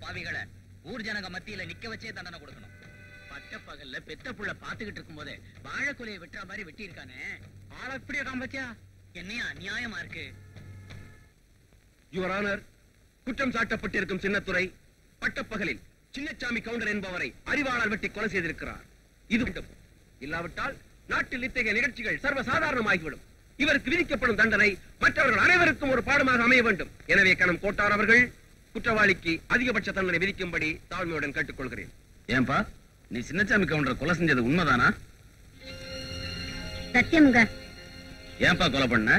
பாவிகளை ஊர் ஜனங்க மத்தியில நிக்க வச்சே தண்டனை கொடுக்கணும். பட்ட பகல்ல பெத்த புள்ள பாத்துக்கிட்டு இருக்கும் போதே வாழைக்குலையை வெட்டுற மாதிரி வெட்டி இருக்கானே, ஆள இப்படியே காம்பத்தியா? என்னையா அநியாயமா இருக்கு. யுவர் ஆனர், குற்றம் சாட்டப்பட்டிருக்கும் சின்னத்துரை பட்டப்பகலில் சின்னசாமி கவுண்டர் என்பவரை அறிவாளால் வெட்டி கொலை செய்திருக்கிறார். இது வேண்டும். இல்லாவிட்டால் நாட்டில் இத்தகைய நிகழ்ச்சிகள் சர்வசாதாரணமாகிவிடும். இவருக்கு விதிக்கப்படும் தண்டனை மற்றவர்கள் அனைவருக்கும் ஒரு பாடமாக அமைய வேண்டும். எனவே கணம் கோட்டார் அவர்கள் குற்றவாளிக்கு அதிகபட்ச தண்டனை விதிக்கும்படி தாழ்மையுடன் கேட்டுக்கொள்கிறேன். ஏன்பா, நீ சின்னசாமி கவுண்டர் கொலை செஞ்சது உண்மைதானா? சத்தியம்ங்க. ஏன்பா கொலை பண்ண?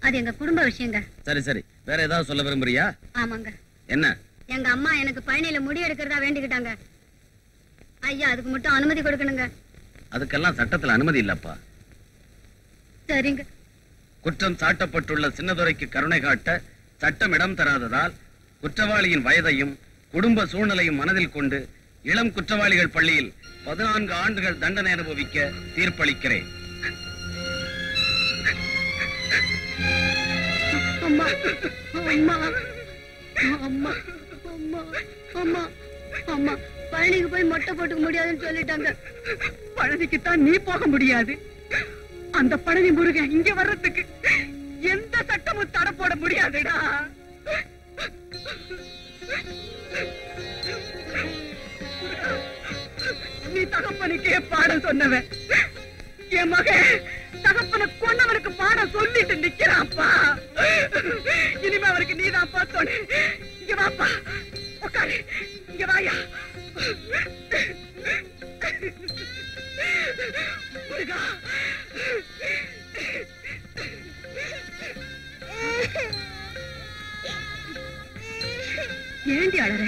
அது எங்க குடும்ப விஷயங்க. சரி சரி, வேற ஏதாவது சொல்ல விரும்புறியா? ஆமாங்க. என்ன? எங்க அம்மா எனக்கு பழனியில முடி எடுக்கிறதா வேண்டிக்கிட்டாங்க. ஐயா அதுக்கு மட்டும் அனுமதி கொடுக்கணுங்க. அதுக்கெல்லாம் சட்டத்துல அனுமதி இல்லப்பா. சரிங்க. குற்றம் சாட்டப்பட்டுள்ள சின்னதுரைக்கு கருணை காட்ட சட்டம் இடம் தராததால் குற்றவாளியின் வயதையும் குடும்ப சூழ்நிலையும் மனதில் கொண்டு இளம் குற்றவாளிகள் பள்ளியில் 14 ஆண்டுகள் தண்டனை அனுபவிக்க தீர்ப்பளிக்கிறேன். அம்மா அம்மா அம்மா அம்மா அம்மா அம்மா பழனிக்கு போய் மொட்டை போட்டுக்க முடியாதுன்னு சொல்லிட்டாங்க. பழனிக்கு தான் நீ போக முடியாது. அந்த பழனி முருகன் இங்க வர்றதுக்கு எந்த சட்டமும் தடை போட முடியாதுடா. நீ தகப்பனுக்கே பாடம் சொன்னவன் என் மகன் தகப்பனை கொன்னவனுக்கு பாடம் சொல்லிட்டு நிக்கிறாப்பா. இனிமே அவருக்கு நீதான் பார்த்தோன்னு. இங்க வாப்பா, உட்காரு. இங்க வாயா. முருகா, ஏண்டி அழற?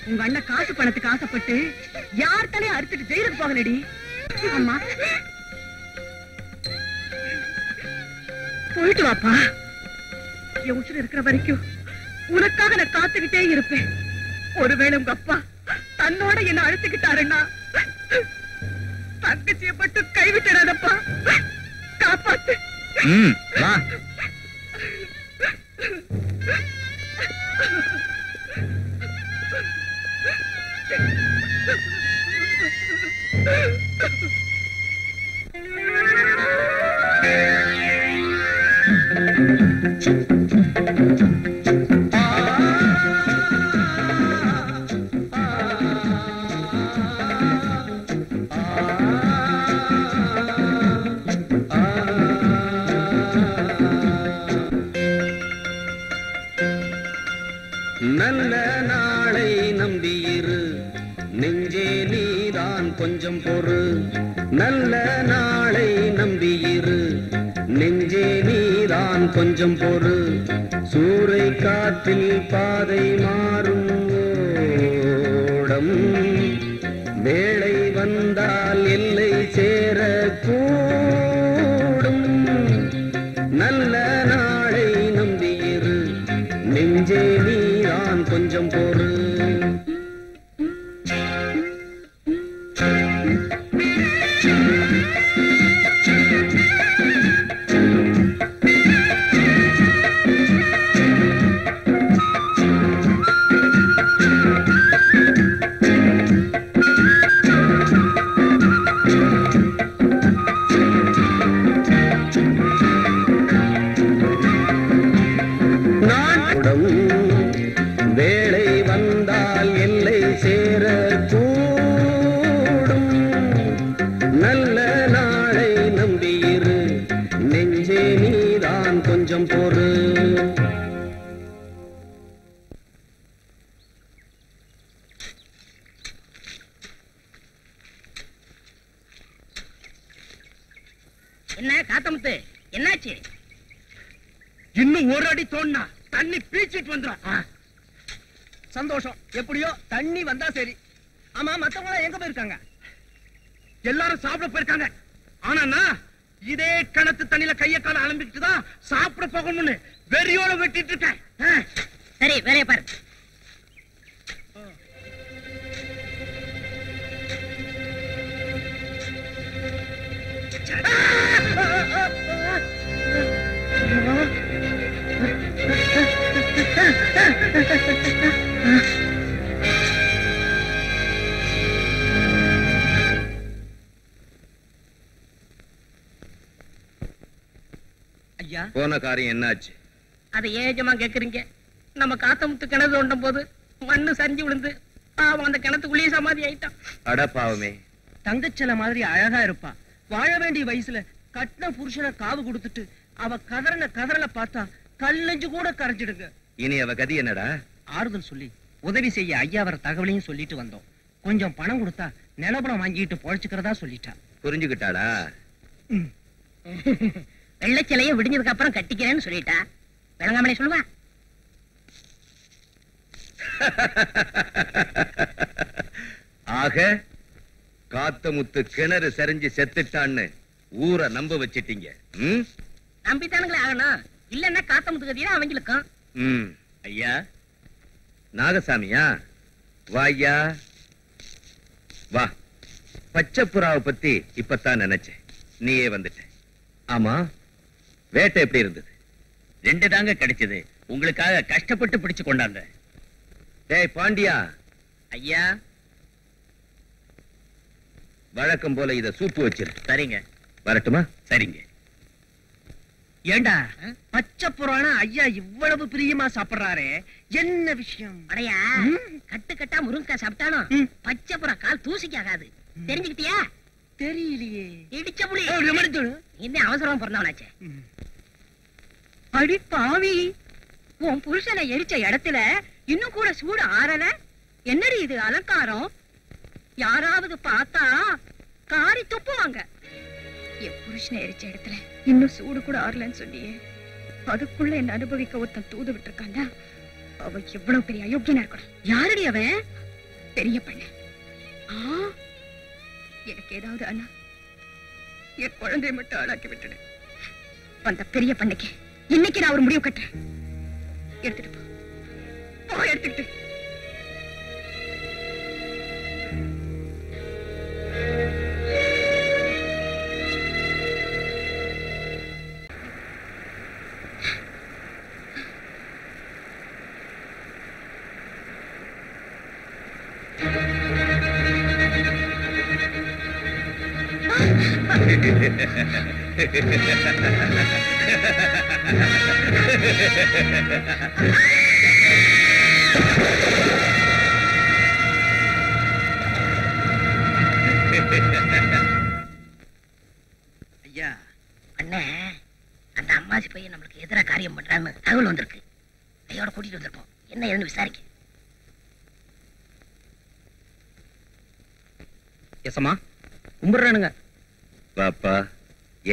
உங்க அண்ணன் காசு பணத்துக்கு ஆசைப்பட்டு யார் தலையும் அறுத்துட்டு ஜெயிலுக்கு போகலடி. அம்மா போயிட்டு வாப்பா. என் உசுறு இருக்கிற வரைக்கும் உனக்காக நான் காத்துக்கிட்டே இருப்பேன். ஒருவேளை உங்க அப்பா தன்னோட என்ன அழுத்துக்கிட்டாருன்னா தங்கச்சியை பட்டு கைவிட்டுடாதப்பா. காப்பாத்து. நல்ல நாளை நம்பியிரு நெஞ்சே நீதான் கொஞ்சம் பொறு. நல்ல நாளை நம்பியிரு நெஞ்சே நீதான் கொஞ்சம் பொறு. சூறை காற்றில் பாதை மாறும் ஓடம் வேளை வந்தால் எல்லை சேர கூடும். நல்ல நாளை நம்பியிரு நெஞ்சே நீதான் கொஞ்சம் பொறு. வேளை வந்தால் எல்லை சேர கூடும். நல்ல நாளை நம்பியிரு நெஞ்சே நீதான் கொஞ்சம் பொறு. என்ன காத்தமுத்து, என்னாச்சு? இன்னும் ஒரு அடி தோண்டா தண்ணி பீச்சிட்டு வந்துடும். சந்தோஷம், எப்படியோ தண்ணி வந்தா சரி. ஆமா, மத்தவங்க எங்க போயிருக்காங்க? எல்லாரும் சாப்பிட போயிருக்காங்க. ஆனா நான் இதே கிணத்து தண்ணியில கைய கால அலம்பிட்டு தான் சாப்பிட போகணும்னு வெறியோட வெட்டிட்டு இருக்கேன். சரி, வேலைய பாரு. ஐயா, போன காரியம் என்னாச்சு? அதை ஏஜமா கேக்குறீங்க? நம்ம காத்தமுத்து கிணறு தோண்டும் போது மண்ணு சரிஞ்சு விழுந்து பாவம் அந்த கிணத்துக்குள்ளேயே சமாதி ஆயிட்டான். அட பாவமே. தங்கச்சல மாதிரி அழகா இருப்பா. வாழ வேண்டிய வயசுல கட்டின புருஷனை காவு கொடுத்துட்டு அவ கதறல பார்த்தா கல்லஞ்சு கூட கரைஞ்சிடுங்க. இனி அவ கதி என்னடா? ஆறுதல் சொல்லி உதவி செய்ய ஐயா வர தகவலையும் சொல்லிட்டு வந்தோம். கொஞ்சம் பணம் கொடுத்தா நிலப்பணம் வாங்கிட்டு பொழைச்சுக்கிறதா சொல்லிட்டா. புரிஞ்சுக்கிட்டாளா? வெள்ளச்சிலைய விடிஞ்சதுக்கு அப்புறம் கட்டிக்கிறேன்னு சொல்லிட்டா. விளங்காமலே சொல்லுவா. ஆக காத்தமுத்து கிணறு சரிஞ்சு செத்துட்டான்னு ஊரை நம்ப வச்சிட்டீங்க. நம்பித்தானுங்களே ஆகணும். இல்லன்னா காத்தமுத்து கதியா அவங்களுக்கும். ஐயா, நாகசாமியா? வா ஐயா, வா. பச்சை புறாவை பத்தி இப்பத்தான் நினைச்சேன், நீயே வந்துட்ட. ஆமா, வேட்டை எப்படி இருந்தது? 2 தாங்க கிடைச்சது. உங்களுக்காக கஷ்டப்பட்டு பிடிச்சு கொண்டாந்த. டேய் பாண்டியா. ஐயா, வழக்கம் போல இத சூப்பு வச்சிரு. சரிங்க. வரட்டுமா? சரிங்க. ஏண்டா பச்சை புறானா ஐயா இவ்வளவு பிரியமா சாப்பிடுறாரே, என்ன விஷயம்? அடையா, கட்டு கட்டா முருங்கக்காய் சாப்பிட்டாலும் பச்சை புறா கால் தூசிக்காகாது. தெரிஞ்சுக்கிட்டியா? தெரியலையே. இடிச்ச புளி. இன்னும் அவசரம் பிறந்தவனாச்சே. அடி பாவி, உன் புருஷனை எரிச்ச இடத்துல இன்னும் கூட சூடு ஆறல. என்னடி இது அலங்காரம்? யாராவது பார்த்தா காரி துப்புவாங்க. என் புருஷனை எரிச்ச இடத்துல இன்னும் சூடு கூட ஆறலன்னு சொன்னியே, அதுக்குள்ள என்ன அனுபவிக்க ஒருத்தன் தூது விட்டு இருக்காண்டா. அவ எவ்வளவு பெரிய அயோக்கியனா இருக்கணும். யாரடி அவன்? பெரிய பண்ண. எனக்கு ஏதாவது அண்ணா, என் குழந்தைய மட்டும் ஆளாக்கி விட்டுடு. அந்த பெரிய பண்ணைக்கு இன்னைக்கு நான் ஒரு முடிவு கட்டுறேன். எடுத்துட்டு போ, எடுத்துக்கிட்டு. ஐயா, அண்ணே, அந்த அம்மாசி பையன் நம்மளுக்கு எதிராக காரியம் பண்றான்னு தகவல் வந்திருக்கு. கையோட கூட்டிட்டு வந்திருக்கோம். என்ன ஏதுன்னு விசாரிக்க. எசமா கும்பிடுறானுங்க. பாப்பா,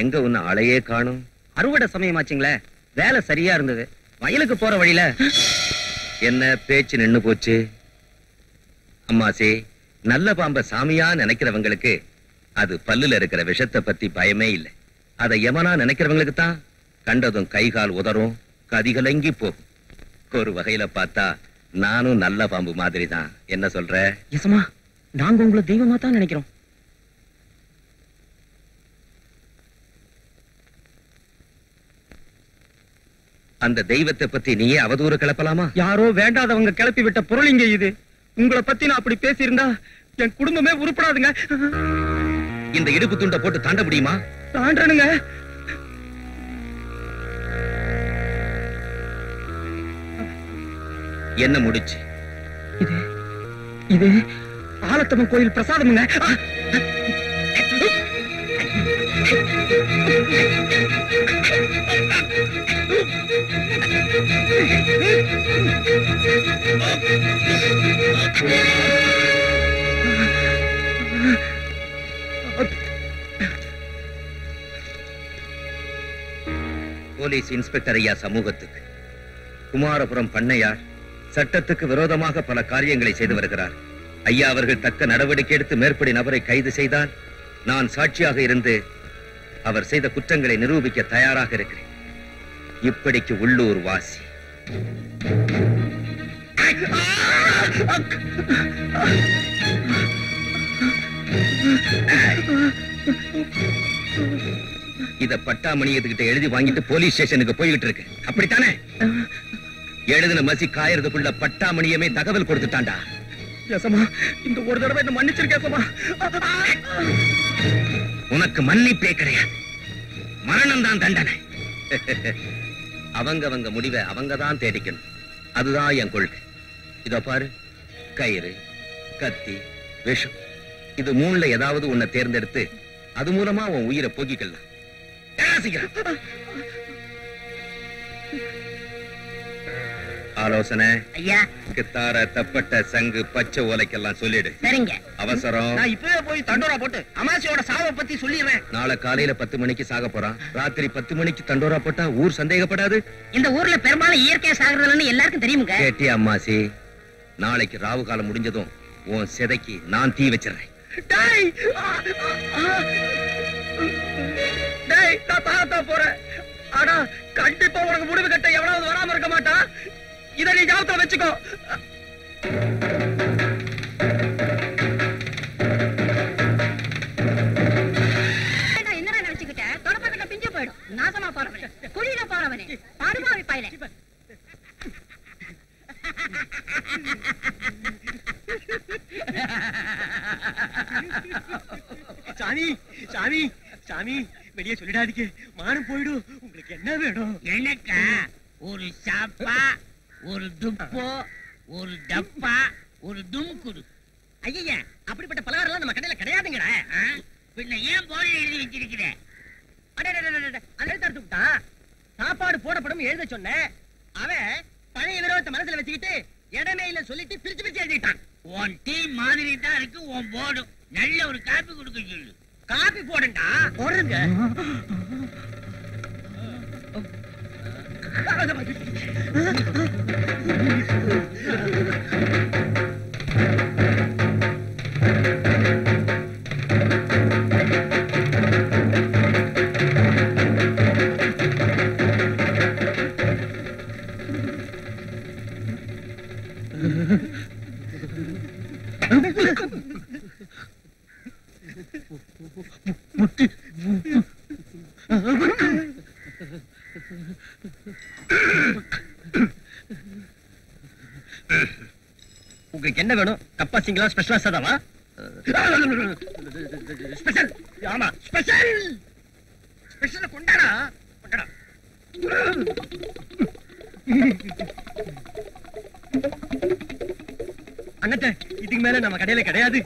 எங்க உன்ன அலையே காணும்? அறுவடை சமயமாச்சுங்களே, வேலை சரியா இருந்தது. வயலுக்கு போற வழியில என்ன பேச்சு நின்னு போச்சு? அம்மாசி, நல்ல பாம்ப சாமியா நினைக்கிறவங்களுக்கு அது பல்லுல இருக்கிற விஷத்தை பத்தி பயமே இல்லை. அதை யமனா நினைக்கிறவங்களுக்கு தான் கண்டதும் கை கால் உதறும், கதிகலங்கி போகும். ஒரு வகையில பார்த்தா நானும் நல்ல பாம்பு மாதிரி தான். என்ன சொல்ற? எசமா, நாங்க உங்களை தெய்வமா தான் நினைக்கிறோம். அந்த தெய்வத்தை பத்தி நீயே அவதூறு கிளப்பலாமா? யாரோ வேண்டாதவங்க கிளப்பி விட்ட பொருளிங்க இது. உங்களை பத்தி நான் அப்படி பேசியிருந்தா என் குடும்பமே உருப்படாதுங்க. இந்த இடுப்பு துண்டை போட்டு தாண்ட முடியுமா? தாண்டனுங்க. என்ன முடிச்சு? இது ஆலத்தம்மன் கோயில் பிரசாதமுங்க. போலீஸ் இன்ஸ்பெக்டர் ஐயா சமூகத்துக்கு, குமாரபுரம் பண்ணையார் சட்டத்துக்கு விரோதமாக பல காரியங்களை செய்து வருகிறார். ஐயா அவர்கள் தக்க நடவடிக்கை எடுத்து மேற்படி நபரை கைது செய்தால் நான் சாட்சியாக இருந்து அவர் செய்த குற்றங்களை நிரூபிக்க தயாராக இருக்கிறேன். இப்படிக்கு உள்ளூர் வாசி. இத பட்டாமணியத்துக்கிட்ட எழுதி வாங்கிட்டு போலீஸ் ஸ்டேஷனுக்கு போய்கிட்டு இருக்கு, அப்படித்தானே? எழுதின மசி காயறதுக்குள்ள பட்டாமணியமே தகவல் கொடுத்துட்டான்டா. இந்த ஒரு தடவை என்ன மன்னிச்சிருக்கேன். உனக்கு மன்னிப்பே கிடையாது, மரணம் தான் தண்டனை. அவங்க முடிவை அவங்கதான் தேடிக்கணும், அதுதான் என் கொள்கை. இதோ பாரு, கயிறு, கத்தி, விஷம், இது மூணுல ஏதாவது உன்னை தேர்ந்தெடுத்து அது மூலமா உன் உயிரை போக்கிக்கலாம். ஆலோசனை ஐயா. கித்தார, தப்பட்ட, சங்கு, பச்சை ஓலைக்கெல்லாம் சொல்லிடு. சரிங்க. அவசரம். நான் இப்பவே போய் தண்டோரா போட்டு அமாசியோட சாவை பத்தி சொல்லிடுறேன். நாளை காலையில 10 மணிக்கு சாக போறான். ராத்திரி 10 மணிக்கு தண்டோரா போட்டா ஊர் சந்தேகப்படாது. இந்த ஊர்ல பெரும்பாலும் இயற்கையா சாகுறதுன்னு எல்லாருக்கும் தெரியுமுங்க. கேட்டியா அம்மாசி? நாளைக்கு ராவு காலம் முடிஞ்சதும் உன் சிதைக்கு நான் தீ வச்சிடறேன். நான் தாத்தா போறேன். ஆனா கண்டிப்பா உனக்கு முடிவு கட்ட எவனாவது வராம இருக்க மாட்டான். இதை நீ ஞாபகத்துல வச்சுக்கோ. என்ன நினைச்சுக்கிட்ட? தொடப்பக்கிட்ட பிஞ்சு போயிடும். நாசமா போறவனே, குழியில போறவனே, பாடுபாவி பயலே. சாமி சாமி சாமி, வெளியே சொல்லிடாதீங்க, மானம் போயிடும். உங்களுக்கு என்ன வேணும்? எனக்கா ஒரு சாப்பா, ஒரு துப்போ, ஒரு டப்பா, ஒரு தும்குடு. ஐயா, அப்படிப்பட்ட பலகாரம் எல்லாம் நம்ம கடையில கிடையாதுங்கடா. பின்ன ஏன் போர்டு எழுதி வச்சிருக்கிற? தடுத்து விட்டான். சாப்பாடு போடப்படும் எழுத சொன்ன அவன் பழைய விரோதத்தை மனசுல வச்சுக்கிட்டு இடமே இல்ல சொல்லிட்டு பிரிச்சு பிரிச்சு எழுதிட்டான். உன் டீ மாதிரி தான் இருக்கு உன் போர்டு. நல்ல ஒரு காப்பி கொடுக்க சொல்லு. காப்பி போடுண்டா. போடுங்க. உங்களுக்கு என்ன வேணும்? கப்பா சிங்களா, ஸ்பெஷலா சதாவா? ஸ்பெஷல். ஆமா, ஸ்பெஷல். ஸ்பெஷல் கொண்டாடா, கொண்டாடா. அண்ணாத்த, இதுக்கு மேல நம்ம கடையில கிடையாது.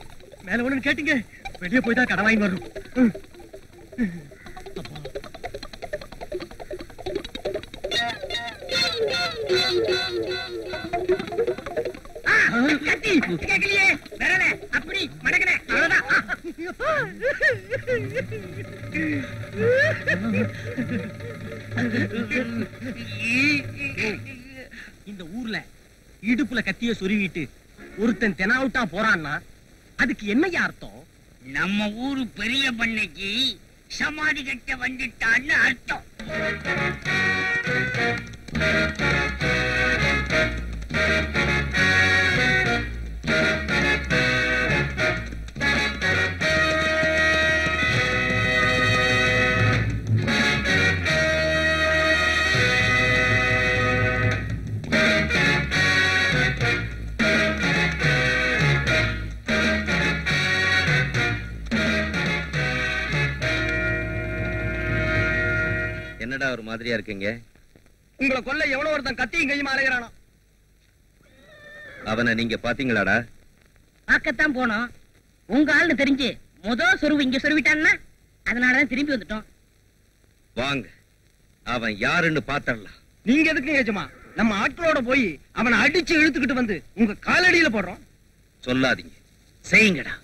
மேல ஒண்ணு கேட்டீங்க, வெளியே போய் தான் கடை வாங்கி வரும். கத்தி கேட்கலையே, விரல அப்படி மடக்கன, அவ்வளவுதான். இந்த ஊர்ல இடுப்புல கத்திய சொருவிட்டு ஒருத்தன் தெனாவுட்டா போறான்னா அதுக்கு என்னையா அர்த்தம்? நம்ம ஊரு பெரிய பண்ணைக்கு சமாதி கட்ட வந்துட்டான்னு அர்த்தம். என்னடா ஒரு மாதிரியா இருக்கீங்க? உங்களை கொல்ல எவ்வளவு ஒருத்தன் கத்தியும் கையும் அலைகிறானோ. அவனை நீங்க பாத்தீங்களாடா? பார்க்கத்தான் போனோம். உங்க ஆள்னு தெரிஞ்சு முதல் சொருவு இங்க சொருவிட்டான்னா அதனாலதான் திரும்பி வந்துட்டோம். வாங்க, அவன் யாருன்னு பாத்தரலாம். நீங்க எதுக்கு ஏஜமா நம்ம ஆட்களோட போய் அவனை அடிச்சு இழுத்துக்கிட்டு வந்து உங்க காலடியில போடுறோம்? சொல்லாதீங்க, செய்யுங்கடா.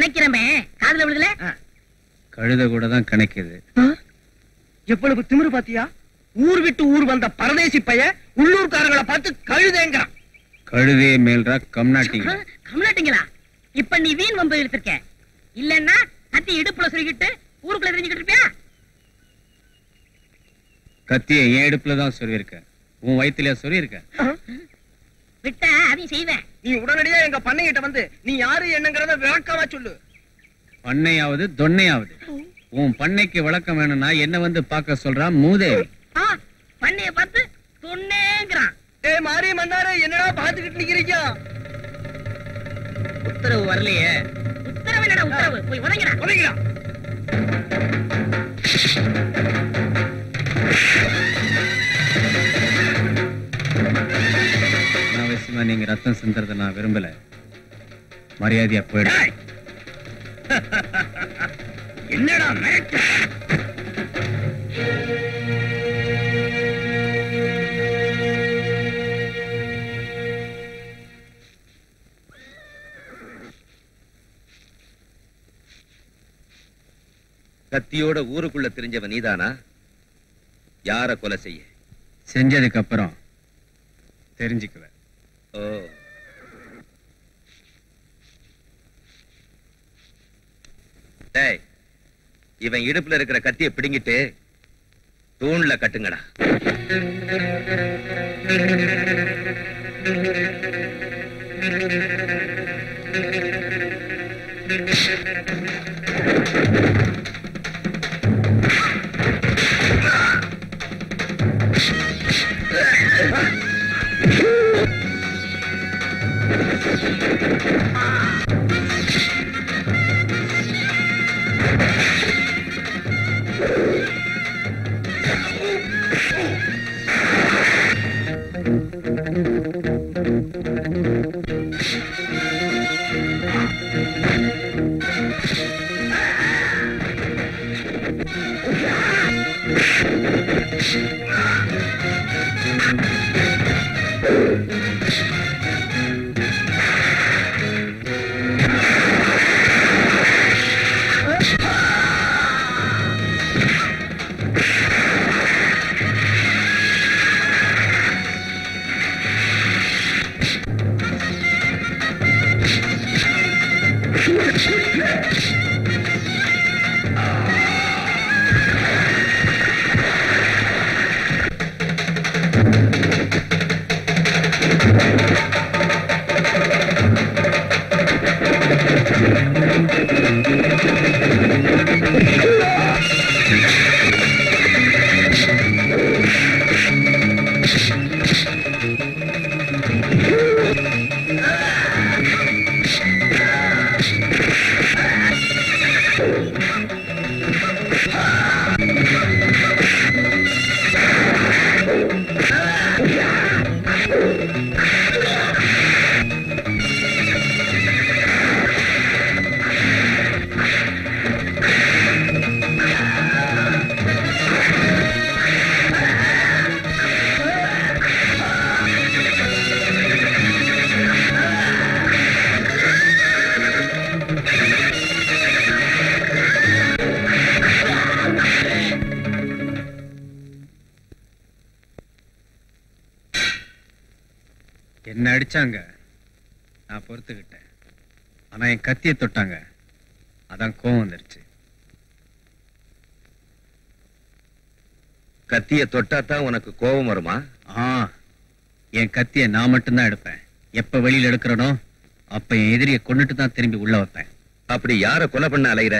கணக்கிறமே காதுல விழுதுல. கழுத கூட தான் கணக்குது. எவ்வளவு திமிரு பாத்தியா? ஊர் விட்டு ஊர் வந்த பரதேசி பைய உள்ளூர்காரங்களை பார்த்து கழுதேங்கிறான். கழுதே மேல்ரா கம்நாட்டிங்க. கம்நாட்டிங்களா? இப்ப நீ வீண் வம்பு இழுத்திருக்க. இல்லன்னா கத்தி இடுப்புல சொல்லிக்கிட்டு ஊருக்குள்ள தெரிஞ்சுக்கிட்டு இருப்பியா? கத்திய என் இடுப்புல தான் சொருவிருக்க. உன் வயிற்றுலயா சொருவிருக்க? விட்ட அதையும் செய்வேன். நீ உடனடியா எங்க பண்ணையிட்ட வந்து நீ யாரு என்னங்கறத விளக்கமா சொல்லு. பண்ணையாவது தொன்னையாவது உன் பண்ணைக்கு விளக்கம் வேணும்னா என்ன வந்து பார்க்க சொல்றான் மூதேவி. பண்ணைய பார்த்து சொன்னேங்கிறான். ஏய் மாரி மன்னாரே, என்னடா பாத்துக்கிட்டு நிக்கிறீங்க? உத்தரவு வரலையே. உத்தரவு என்னடா உத்தரவு? போய் உதங்கடா. உதங்கடா. அனாவசியமா நீங்க ரத்தம் சிந்தறத நான் விரும்பல. மரியாதையா போயிடு. என்னடா மிரட்டு? கத்தியோட ஊருக்குள்ள தெரிஞ்சவன் நீதானா? யார கொலை செய்ய? செஞ்சதுக்கு அப்புறம் தெரிஞ்சுக்குவேன். ஓ, டேய், இவன் இடுப்புல இருக்கிற கத்தியை பிடுங்கிட்டு தூண்ல கட்டுங்கடா. என்ன அடிச்சாங்க, நான் பொறுத்துக்கிட்டேன். ஆனா என் கத்தியை தொட்டாங்க, அதான் கோவம் வந்துருச்சு. கத்திய தொட்டாதான் உனக்கு கோபம் வருமா? என் கத்திய நான் மட்டும்தான் எடுப்பேன். எப்ப வெளியில எடுக்கிறனோ அப்ப என் எதிரியை கொண்டுட்டு தான் திரும்பி உள்ள வைப்பேன். அப்படி யார கொலை பண்ண அலைகிற?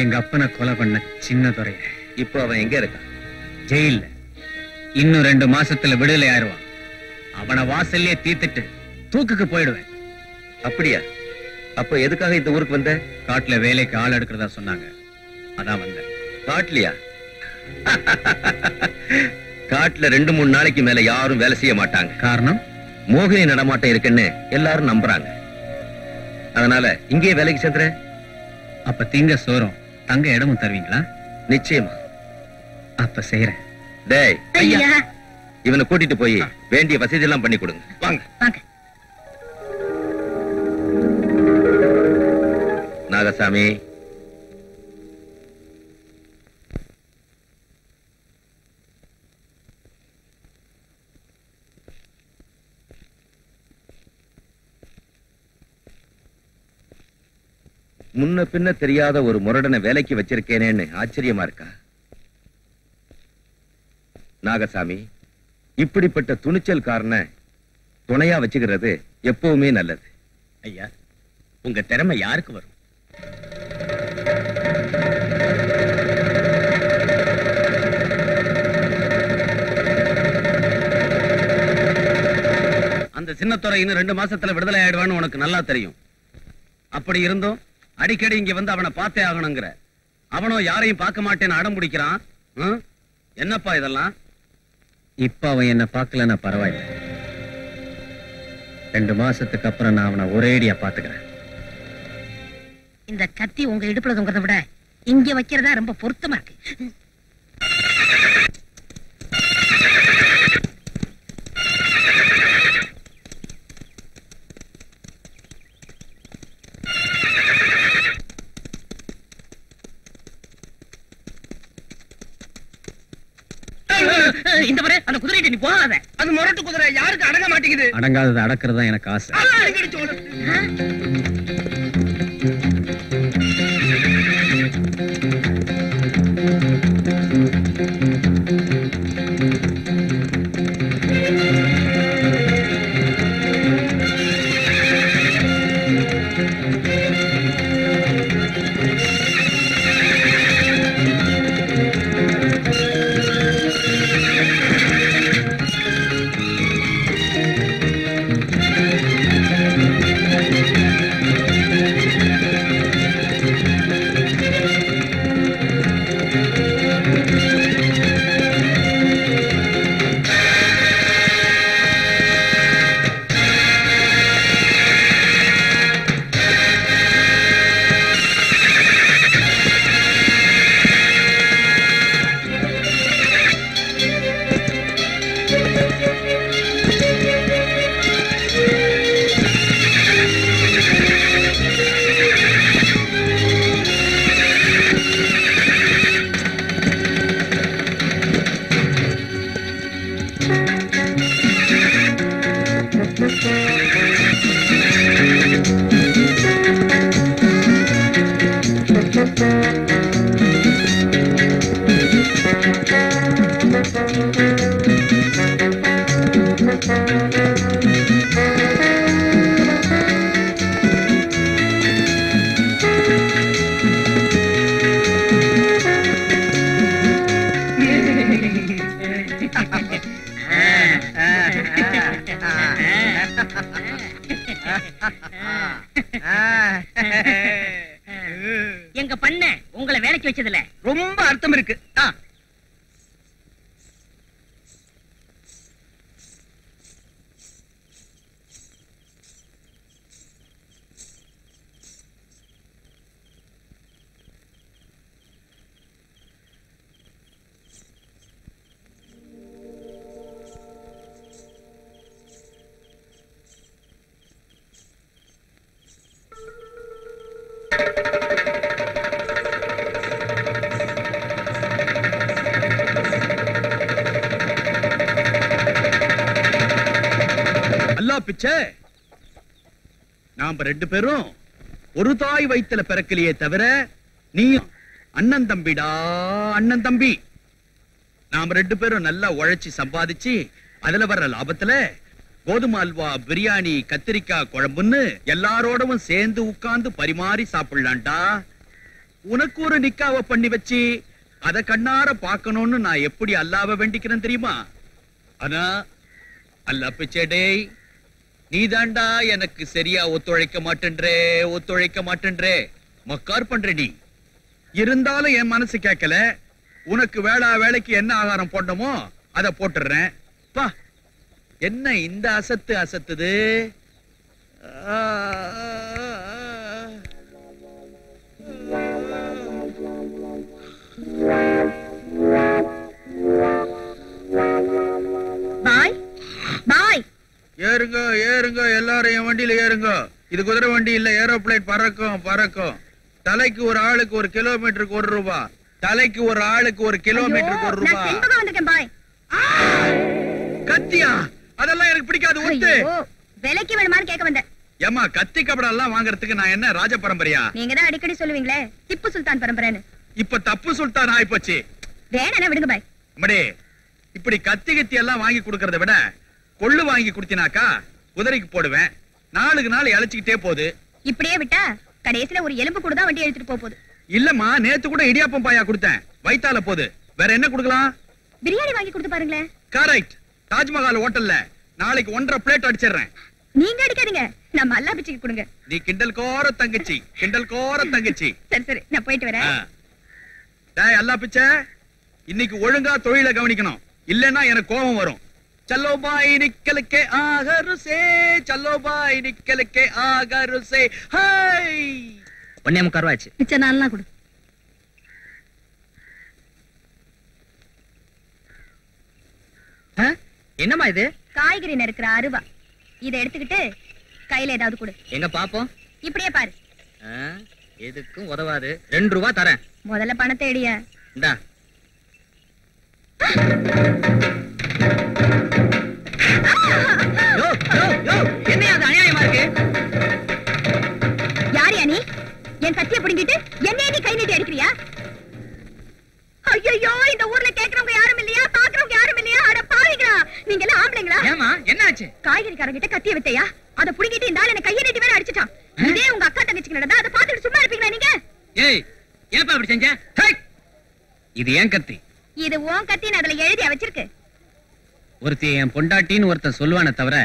எங்க அப்பனை கொலை பண்ண சின்ன துறைய. இப்போ அவன் எங்க இருக்கான்? ஜெயில்ல. இன்னும் 2 மாசத்துல விடுதலை ஆயிடுவான். அவனை வாசல்லே தீர்த்துட்டு தூக்குக்கு போயிடுவேன். அப்படியா? அப்ப எதுக்காக இந்த ஊருக்கு வந்த? காட்டுல வேலைக்கு ஆள் எடுக்கிறதா சொன்னாங்க, அதான் வந்தேன். காட்டுலயா? காட்டுல 2-3 நாளைக்கு மேல யாரும் வேலை செய்ய மாட்டாங்க. காரணம்? மோகினி நடமாட்டம் இருக்குன்னு எல்லாரும் நம்புறாங்க. அதனால இங்கே வேலைக்கு சேர்ந்துற. அப்ப திங்க சோறும் தங்க இடமும் தருவீங்களா? நிச்சயமா. அப்ப செய்யறேன். டேய், ஐயா, இவனை கூட்டிட்டு போய் வேண்டிய வசதி எல்லாம் பண்ணி கொடுங்க. வாங்க வாங்க. நாகசாமி, முன்ன பின்ன தெரியாத ஒரு முரடனை வேலைக்கு வச்சிருக்கேனேன்னு ஆச்சரியமா இருக்கா? நாகசாமி, இப்படிப்பட்ட துணிச்சல்காரனை துணையா வச்சுக்கிறது எப்பவுமே நல்லது. ஐயா, உங்க திறமை யாருக்கு வரும்? அந்த சின்னத்துறை இன்னும் 2 மாசத்துல விடுதலை ஆயிடுவான்னு உனக்கு நல்லா தெரியும். அப்படி இருந்தும் அடிக்கடி இங்க வந்து அவனை பார்த்தே ஆகணுங்கிற. அவனோ யாரையும் பார்க்க மாட்டேன்னு அடம் பிடிக்கிறான். என்னப்பா இதெல்லாம்? இப்ப அவன் என்ன பார்க்கலன்னா பரவாயில்ல. 2 மாசத்துக்கு அப்புறம் நான் அவனை ஒரேடியா பாத்துக்கிறேன். இந்த கத்தி உங்க இடுப்புல தொங்குறத விட இங்க வைக்கிறதா ரொம்ப பொருத்தமா இருக்கு. இந்த முறை அந்த குதிரைட்டு நீ போகாத. அது முரட்டு குதிரை, யாருக்கு அடங்க மாட்டேங்குது. அடங்காதது அடக்கிறதா எனக்கு ஆசை. எங்க பண்ண உங்களை வேலைக்கு வச்சதுல ரொம்ப அர்த்தம் இருக்கு. பிச்சை, நாம 2 பேரும் ஒரு தாய் வயித்துல பிறக்கலையே தவிர நீ அண்ணன் தம்பிடா, அண்ணன் தம்பி. நாம 2 பேரும் நல்லா உழைச்சி சம்பாதிச்சு அதுல வர்ற லாபத்துல கோதுமை அல்வா, பிரியாணி, கத்திரிக்காய் குழம்புன்னு எல்லாரோடவும் சேர்ந்து உட்கார்ந்து பரிமாறி சாப்பிடலாம்டா. உனக்கு ஒரு நிக்காவ பண்ணி வச்சு அத கண்ணார பாக்கணும்னு நான் எப்படி அல்லாஹ்வை வேண்டிக்கிறேன் தெரியுமா? ஆனா அல்லாஹ் பிச்சை, நீதாண்டா எனக்கு சரியா ஒத்துழைக்க மாட்டேன்றே, மக்கார் பண்ற. நீ இருந்தாலும் என் மனசு கேட்கல. உனக்கு வேலைக்கு என்ன ஆகாரம் போடணுமோ அத போட்டுறேன். பா, என்ன இந்த அசத்துது? ஏறுங்க எல்லாரும் என் வண்டியில ஏறுங்க. இது குதிரை வண்டி இல்ல, ஏரோப்ளேன். பறக்கும். தலைக்கு ஒரு ஆளுக்கு 1 கிலோமீட்டருக்கு 1 ரூபா. தலைக்கு ஒரு ஆளுக்கு 1 கிலோமீட்டருக்கு 1 ரூபா. வந்திருக்கேன் பாய். கத்தியா? அதெல்லாம் எனக்கு பிடிக்காது. ஒத்து விலைக்கு வேணுமான்னு கேட்க வந்தேன். ஏமா கத்தி கபடா எல்லாம் வாங்குறதுக்கு நான் என்ன ராஜ பரம்பரையா? நீங்க தான் அடிக்கடி சொல்லுவீங்களே திப்பு சுல்தான் பரம்பரைன்னு. இப்ப தப்பு சுல்தான் ஆயி போச்சு. வேணா விடுங்க பாய். அம்மாடே, இப்படி கத்தி எல்லாம் வாங்கி கொடுக்கறத விட கொள்ளு வாங்கி குடுத்தினாக்கா குதிரைக்கு போடுவேன். நாளுக்கு நாள் இழைச்சிக்கிட்டே போகுது. இப்படியே விட்டா கடைசியில ஒரு எலும்பு கூட தான் வண்டி எடுத்துட்டு போகுது. இல்லம்மா, நேத்து கூட இடியாப்பம் பாயா கொடுத்தேன். வயித்தால போகுது. வேற என்ன கொடுக்கலாம்? பிரியாணி வாங்கி கொடுத்து பாருங்களேன். கரெக்ட். தாஜ்மஹால் ஹோட்டல்ல நாளைக்கு 1.5 பிளேட் அடிச்சிடுறேன். நீங்க அடிக்காதீங்க, நம்ம அல்லா பிச்சுக்கு கொடுங்க. நீ கிண்டல் கோர தங்கச்சி, கிண்டல் கோர தங்கச்சி. சரி சரி, நான் போயிட்டு வரேன். டேய் அல்லா பிச்சை, இன்னைக்கு ஒழுங்கா தொழிலை கவனிக்கணும். இல்லன்னா எனக்கு கோபம் வரும். चलो भाई निकल के आगर से, चलो भाई निकल के आगर से. हाय ஒண்ணே முக்காருவாச்சு. மிச்ச நாள்லாம் கொடு. என்னம்மா இது? காய்கறி நறுக்கிற அருவா. இத எடுத்துக்கிட்டு கையில ஏதாவது கொடு. எங்க பாப்போம். இப்படியே பாரு. எதுக்கும் உதவாது. 2 ரூபா தரேன். முதல்ல பணத்தை எடியா. இந்தா. என்ன அது அநியாயமா இருக்கு? யாரியா நீ? என் கத்தியை பிடிங்கிட்டு என்னைய நீ கை நீட்டி அடிக்கிறியா? ஐயோ, இந்த ஊர்ல கேக்குறவங்க யாரும் இல்லையா? பாக்குறவங்க யாரும் இல்லையா? அட பாவிங்களா, நீங்க எல்லாம் ஆம்பளைங்களா? ஏமா என்னாச்சு? காய்கறிக்காரங்கிட்ட கத்திய வித்தையா? அத புடிங்கிட்டு இந்த ஆள் என்ன கையை நீட்டி வேற அடிச்சிட்டான். இதே உங்க அக்கா தங்கச்சிக்கு நடந்தா அதை பார்த்துட்டு சும்மா இருப்பீங்களா நீங்க? ஏய், ஏப்பா அப்படி செஞ்ச? இது ஏன் கத்தி? இது உன் கத்தின்னு அதுல எழுதியா வச்சிருக்கு. ஒருத்தி என் பொண்டாட்டின்னு ஒருத்தன் சொல்லுவானே தவிர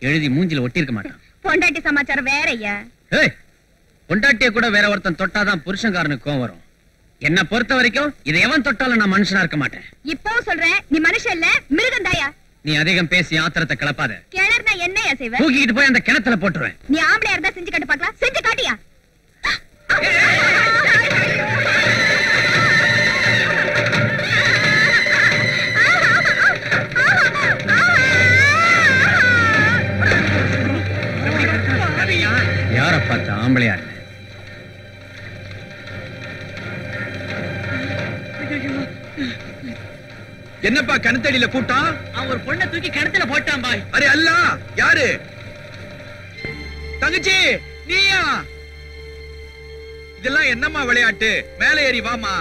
எழுதி மூஞ்சில ஒட்டி இருக்க மாட்டான். பொண்டாட்டி சமாச்சாரம் வேற ஐயா. ஏய், பொண்டாட்டிய கூட வேற ஒருத்தன் தொட்டாதான் புருஷன்காரனுக்கு கோவம் வரும். என்ன பொறுத்த வரைக்கும் இதை எவன் தொட்டாலும் நான் மனுஷனா இருக்க மாட்டேன். இப்போ சொல்றேன், நீ மனுஷன் இல்ல மிருகம் தாயா. நீ அதிகம் பேசி ஆத்திரத்தை கிளப்பாத. கிளர்னா என்னையா செய்வ? தூக்கிட்டு போய் அந்த கிணத்துல போட்டுருவேன். நீ ஆம்பளையா இருந்தா செஞ்சு காட்டு பார்க்கலாம். செஞ்சு காட்டியா? யார பார்த்த ஆம்பளையா இல்ல. என்னப்பா கணத்தடியில கூட்டம்? அவன் ஒரு பொண்ணை தூக்கி கிணத்துல போட்டான் பாய். அரே அல்லா, யாரு? தங்கச்சி நீயா? இதெல்லாம் என்னம்மா விளையாட்டு? மேலே ஏறி வாமா.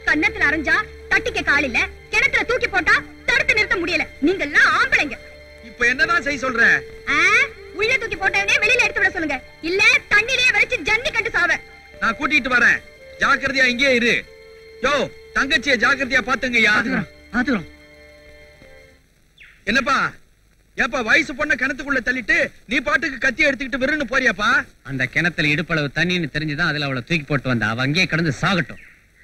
கன்னத்துல அரைஞ்சா தட்டிக்க கால் இல்ல, கிணத்துல தூக்கி போட்டா தடுத்து நிறுத்த முடியல. நீங்க எல்லாம் ஆம்பளைங்க. இப்ப என்னதான் செய்ய சொல்ற? உள்ள தூக்கி போட்டவனே வெளியில எடுத்து விட சொல்லுங்க. இல்ல தண்ணிலேயே வச்சு ஜன்னி கண்டு சாவ. நான் கூட்டிட்டு வரேன். ஜாக்கிரதையா இங்கே இரு. யோ, தங்கச்சியை ஜாக்கிரதையா பாத்துங்கய்யா. என்னப்பா ஏப்பா வயசு பொண்ண கிணத்துக்குள்ள தள்ளிட்டு நீ பாட்டுக்கு கத்தி எடுத்துக்கிட்டு விருன்னு போறியாப்பா? அந்த கிணத்துல இடுப்பளவு தண்ணின்னு தெரிஞ்சுதான் அதுல அவளை தூக்கி போட்டு வந்தா. அவ அங்கேயே கடந்து சாகட்டும்.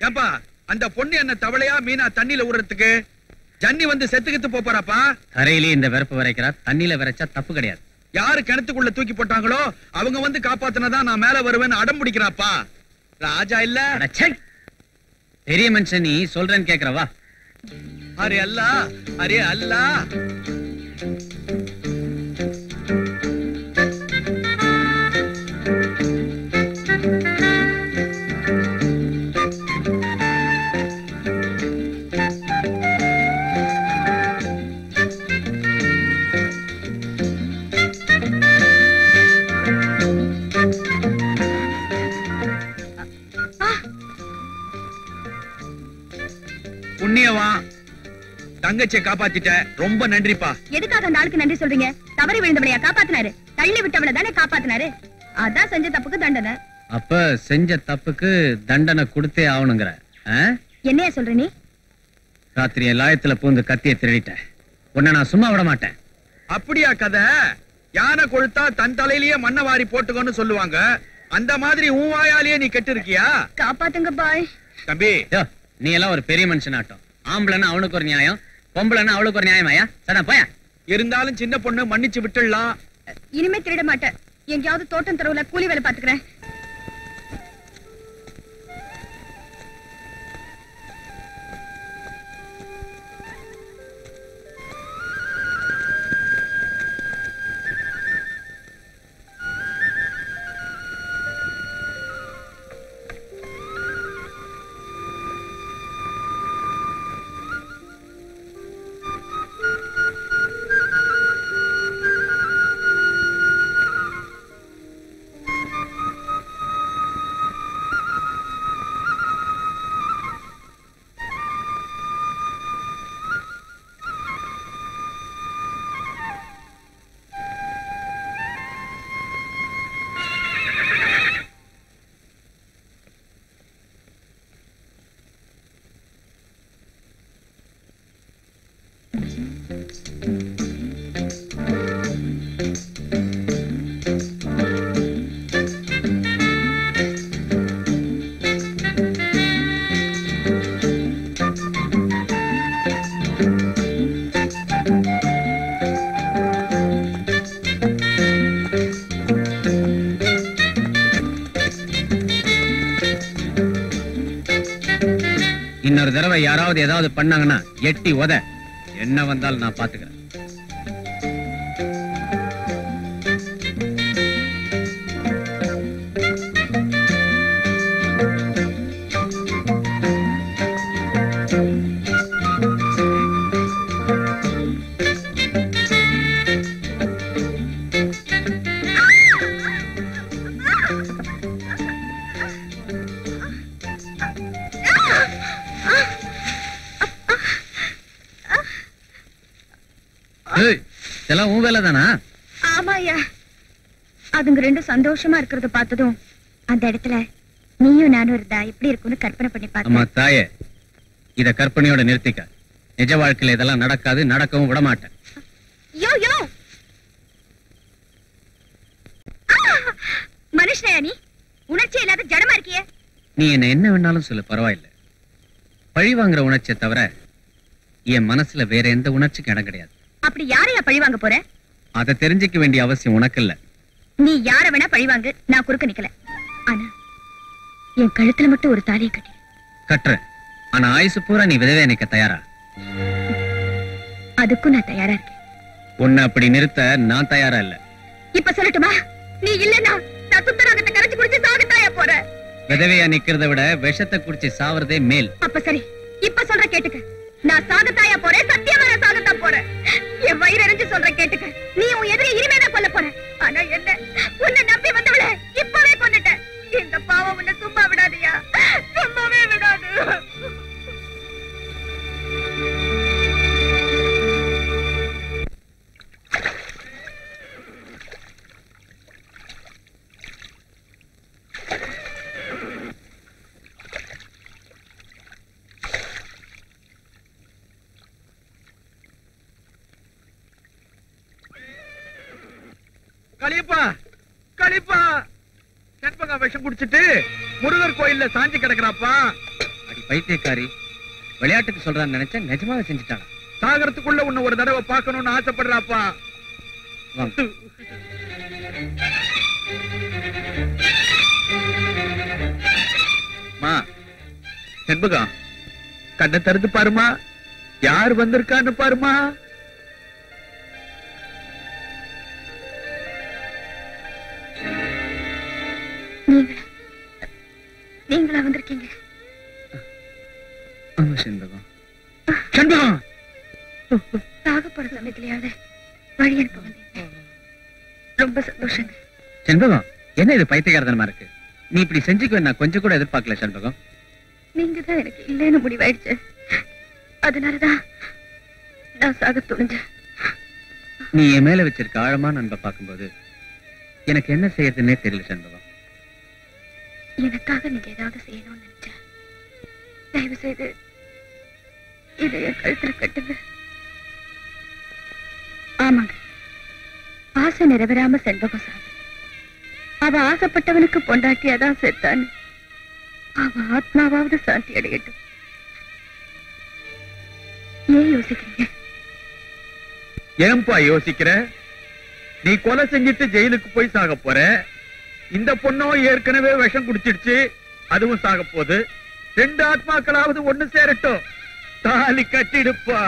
ஏப்பா அந்த பொண்ணு என்ன தவளையா மீனா தண்ணியில ஊறதுக்கு? ஜன்னி வந்து செத்துக்கிட்டு போறாப்பா. கரையிலேயே இந்த வெறுப்பு வரைக்கிறா. தண்ணியில வரைச்சா தப்பு கிடையாது. யாரு கிணத்துக்குள்ள தூக்கி போட்டாங்களோ அவங்க வந்து காப்பாத்தினதான் நான் மேல வருவேன்னு அடம் பிடிக்கிறாப்பா. ராஜா இல்ல பெரிய மனுஷன். நீ சொல்றேன்னு கேக்குறவா? அரே அல்லா, அரே அல்லா. புண்ணியவா, தங்கச்சியை காப்பாத்திட்ட, ரொம்ப நன்றிப்பா. எதுக்காக அந்த ஆளுக்கு நன்றி சொல்றீங்க? தவறி விழுந்தவளையா காப்பாத்தினாரு? தள்ளி விட்டவளை தானே காப்பாத்தினாரு. அதான் செஞ்ச தப்புக்கு தண்டனை. அப்ப செஞ்ச தப்புக்கு தண்டனை கொடுத்தே ஆகணுங்கிற? என்னையா சொல்ற நீ? ராத்திரி லாயத்துல பூந்து கத்திய திருடிட்ட. உன்னை நான் சும்மா விட மாட்டேன். அப்படியா கதை? யானை கொழுத்தா தன் தலையிலேயே மண்ணை வாரி போட்டுக்கோன்னு சொல்லுவாங்க. அந்த மாதிரி உன் வாயாலேயே நீ கெட்டு இருக்கியா? காப்பாத்துங்க பாய். தம்பி, நீ எல்லாம் ஒரு பெரிய மனுஷன் ஆட்டம். ஆம்பளைன்னா அவனுக்கு ஒரு நியாயம், பொம்பளைன்னா அவளுக்கு ஒரு நியாயமாயா? சடா போயா. இருந்தாலும் சின்ன பொண்ணு மன்னிச்சு விட்டுடலாம். இனிமே திருட மாட்டேன். எங்கேயாவது தோட்டம் தெருவுல கூலி வேலை பாத்துக்கிறேன். இன்னொரு தடவை யாராவது ஏதாவது பண்ணாங்கன்னா எட்டி உத. என்ன வந்தாலும் நான் பாத்துக்கிறேன். இதெல்லாம் உன் வேலை தானா? ஆமாயா. அதுங்க ரெண்டும் சந்தோஷமா இருக்கிறத பார்த்ததும் அந்த இடத்துல நீயும் நானும் இருந்தா எப்படி இருக்கும்னு கற்பனை பண்ணி அம்மா பார்த்தேன். தாயே, இத கற்பனையோட நிறுத்திக்க. நிஜ வாழ்க்கையில இதெல்லாம் நடக்காது, நடக்கவும் விட மாட்டேன். யோ யோ, மனுஷனையா நீ? உணர்ச்சி இல்லாத ஜடமா இருக்கியே. நீ என்ன வேணாலும் சொல்லு, பரவாயில்லை. பழி வாங்குற உணர்ச்சியை தவிர என் மனசுல வேற எந்த உணர்ச்சிக்கும் இடம் கிடையாது. அப்படி யாரையா பழி வாங்க போற? அதை தெரிஞ்சுக்க வேண்டிய அவசியம் உனக்கு இல்ல. நீ யார வேணா பழி வாங்கு, நான் குறுக்க நிக்கல. ஆனா என் கழுத்துல மட்டும் ஒரு தாலியை கட்டி கட்டுறேன். ஆனா ஆயுசு பூரா நீ விதவை நிக்க தயாரா? அதுக்கும் நான் தயாரா இருக்கேன். உன்னை அப்படி நிறுத்த நான் தயாரா இல்ல. இப்ப சொல்லட்டுமா? நீ இல்லன்னா நான் சுத்தராகத்தை கரைச்சு குடிச்சு சாகத்தாயா போற. விதவையா நிக்கிறத விட விஷத்தை குடிச்சு சாவறதே மேல். அப்ப சரி, இப்ப சொல்ற கேட்டுக்க. நான் சாகத்தாயா போறேன், சத்தியமா நான் சாகத்தான் போறேன். என் வயிறு எரிஞ்சு சொல்ற கேட்டுக்க. நீ உன் எதிரி இனிமேதான் கொல்ல போற. ஆனா என்ன, உன்னை நம்பி வந்தவள இப்பவே கொன்னுட்ட. இந்த பாவம் உன்னை சும்மா விடாதியா, சும்மாவே விடாது. களிப்பா களிப்பா, செண்பகா விஷம் குடிச்சிட்டு முருகர் கோயில்ல சாஞ்சி கிடக்குறாப்பா. அடி பைத்தியக்காரி, விளையாட்டுக்கு சொல்றான்னு நினைச்சேன், நிஜமாவே செஞ்சுட்டானா? சாகரத்துக்குள்ள உன்னை ஒரு தடவை பார்க்கணும்னு ஆசைப்படுறாப்பா. வாங்க. மா, செண்பகா கண்ணை திறந்து பாருமா, யார் வந்திருக்கான்னு பாருமா. நீங்களா வந்திருக்கீங்க? ஆமா செண்பகம். செண்பகம், சாகப்போற சமயத்திலேயாவது வழி அனுப்ப வந்தீங்க. ரொம்ப சந்தோஷங்க. செண்பகம், என்ன இது பைத்தியக்காரத்தனமா இருக்கு? நீ இப்படி செஞ்சுக்க நான் கொஞ்சம் கூட எதிர்பார்க்கல செண்பகம். நீங்க தான் எனக்கு இல்லைன்னு முடிவாயிடுச்சு. அதனாலதான் நான் சாக துணிஞ்சேன். நீ என் மேல வச்சிருக்க ஆழமான அன்பை பார்க்கும்போது எனக்கு என்ன செய்யறதுன்னே தெரியல செண்பகம். எனக்காக நீங்க ஏதாவது செய்யணும்னு நினைச்சேன். தயவு செய்து இதை என் கழுத்துல கட்டுங்க. ஆமாங்க, ஆசை நிறைவேறாம செண்பகம் சாகு. அவ ஆசைப்பட்டவனுக்கு பொண்டாட்டியாதான் செத்தான்னு அவ ஆத்மாவாவது சாந்தி அடையட்டும். ஏன் யோசிக்கிறீங்க? ஏன்பா யோசிக்கிற? நீ கொலை செஞ்சிட்டு ஜெயிலுக்கு போய் சாக போற. இந்த பொண்ணும் ஏற்கனவே விஷம் குடிச்சிடுச்சு, அதுவும் சாக போகுது. ரெண்டு ஆத்மாக்களாவது ஒண்ணு சேரட்டும், தாலி கட்டிடுப்பா.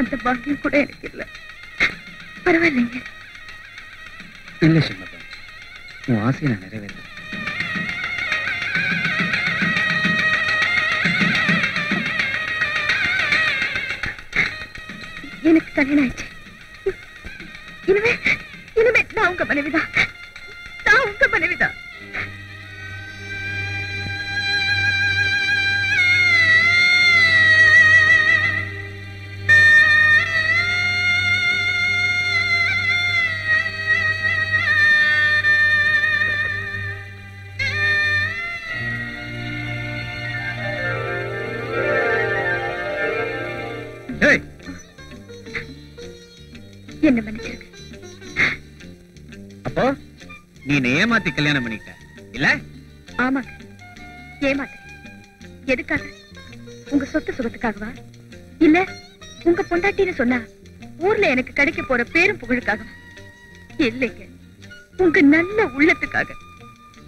அந்த பாக்கியம் கூட எனக்கு இல்ல. பரவாயில்லைங்க. இல்ல செண்பகம், உன் ஆசையை நான் நிறைவேறேன். எனக்கு கல்யாணம் ஆயிடுச்சு. இனிமே இனிமே நான் உங்க மனைவிதான். நான் உங்க மனைவிதான். என்ன மன்னிச்சிருக்க. அப்போ நீ ஏமாத்தி கல்யாணம் பண்ணிட்ட இல்ல? ஆமாங்க, ஏமாத்த. எதுக்காக? உங்க சொத்து சுகத்துக்காகவா? இல்ல உங்க பொண்டாட்டின்னு சொன்னா ஊர்ல எனக்கு கிடைக்க போற பேரும் புகழுக்காகவா? இல்லைங்க, உங்க நல்ல உள்ளத்துக்காக.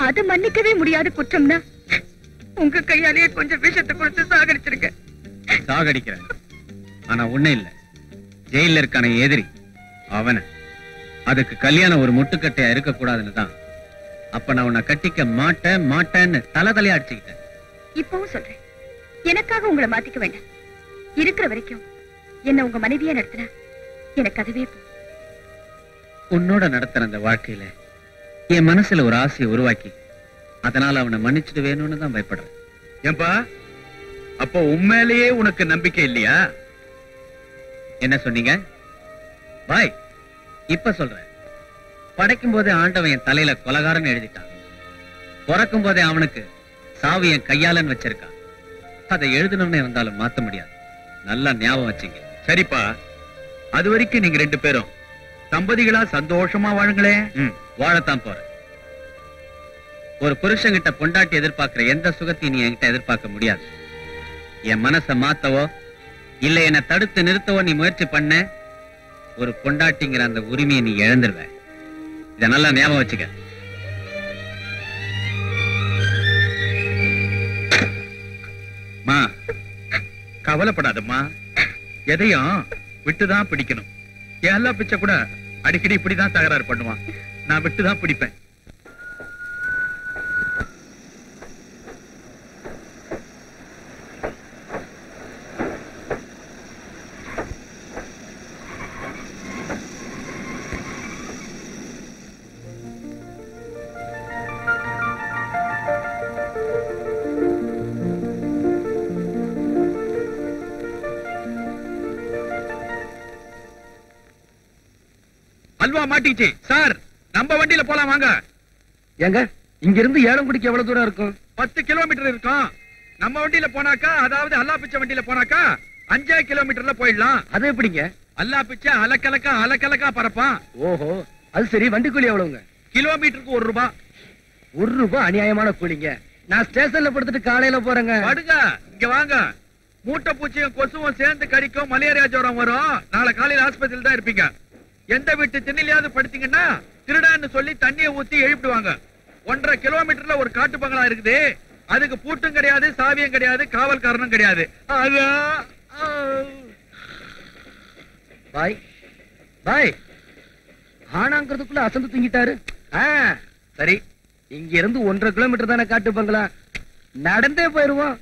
அது மன்னிக்கவே முடியாத குற்றம்னா உங்க கையாலேயே கொஞ்சம் விஷத்தை கொடுத்து சாகடிச்சிருங்க. சாகடிக்கிறேன், ஆனா ஒண்ணு இல்ல, ஜெயில இருக்கான எதிரி அவன. அதுக்கு கல்யாணம் ஒரு முட்டுக்கட்டையா இருக்க கூடாதுன்னு தான் அப்ப நான் உன்னை கட்டிக்க மாட்டேன்னு தலையா அடிச்சுக்கிட்டேன். இப்பவும் சொல்றேன், எனக்காக உங்களை மாத்திக்க வேண்டாம். இருக்கிற வரைக்கும் என்ன உங்க மனைவியா நடத்தினா எனக்கு அதுவே போதும். உன்னோட நடத்துற அந்த வாழ்க்கையில என் மனசுல ஒரு ஆசையை உருவாக்கி அதனால அவனை மன்னிச்சுட்டு வேணும்னு தான் பயப்படுறேன். ஏன்பா, அப்போ உண்மையிலேயே உனக்கு நம்பிக்கை இல்லையா? என்ன சொன்னீங்க? பாய், இப்ப சொல்றேன். படைக்கும் போதே ஆண்டவன் என் தலையில கொலகாரன் எழுதிட்டான். பிறக்கும் போதே அவனுக்கு சாவு என் கையாலன்னு வச்சிருக்கான். அதை எழுதணும்னு இருந்தாலும் மாத்த முடியாது. நல்லா ஞாபகம் வச்சுங்க. சரிப்பா, அது வரைக்கும் நீங்க 2 பேரும் தம்பதிகளா சந்தோஷமா வாழுங்களே. வாழத்தான் போறேன். ஒரு புருஷங்கிட்ட பொண்டாட்டி எதிர்பார்க்கிற எந்த சுகத்தையும் நீ என்கிட்ட எதிர்பார்க்க முடியாது. என் மனசை மாத்தவோ இல்ல என்னை தடுத்து நிறுத்தவோ நீ முயற்சி பண்ண, ஒரு பொண்டாட்டிங்கிற அந்த உரிமையை நீ இழந்துருவ. இத நல்லா ஞாபகம் வச்சுக்க. மா, கவலைப்படாதம்மா. எதையும் விட்டுதான் பிடிக்கணும். எல்லா பிச்சை கூட அடிக்கடி இப்படிதான் தகராறு பண்ணுவான். நான் விட்டுதான் பிடிப்பேன். அல்வா மாட்டிச்சு சார். நம்ம வண்டியில போலாம் வாங்க. ஏங்க, இங்க இருந்து ஏலங்குடிக்கு எவ்வளவு தூரம் இருக்கும்? 10 கிலோமீட்டர் இருக்கும். நம்ம வண்டியில போனாக்கா, அதாவது அல்லா பிச்சை வண்டியில போனாக்கா 5 கிலோமீட்டர்ல போயிடலாம். அது எப்படிங்க? அல்லா பிச்சை அலக்கலக்கா பரப்பான். ஓஹோ, அது சரி. வண்டி கூலி எவ்வளவுங்க? கிலோமீட்டருக்கு 1 ரூபாய். 1 ரூபாய் அநியாயமான கூலிங்க. நான் ஸ்டேஷன்ல படுத்துட்டு காலையில போறேங்க. படுங்க, இங்க வாங்க. மூட்டை பூச்சியும் கொசுவும் சேர்ந்து கடிக்கும், மலேரியா ஜுரம் வரும். நாளை காலையில ஆஸ்பத்திரியில தான் இருப்பீங்க. எந்த வீட்டு திண்ணிலையாவது படுத்தீங்கன்னா திருடான்னு சொல்லி தண்ணியை ஊத்தி எழுப்பிடுவாங்க. 1.5 கிலோமீட்டர்ல ஒரு காட்டு பங்களா இருக்குது. அதுக்கு பூட்டும் கிடையாது, சாவியும் கிடையாது, காவல்காரனும் கிடையாது. பாய் பாய், ஆனாங்கிறதுக்குள்ள அசந்து தூங்கிட்டாரு. சரி, இங்க இருந்து 1.5 கிலோமீட்டர் தானே காட்டு பங்களா. நடந்தே போயிருவோம்.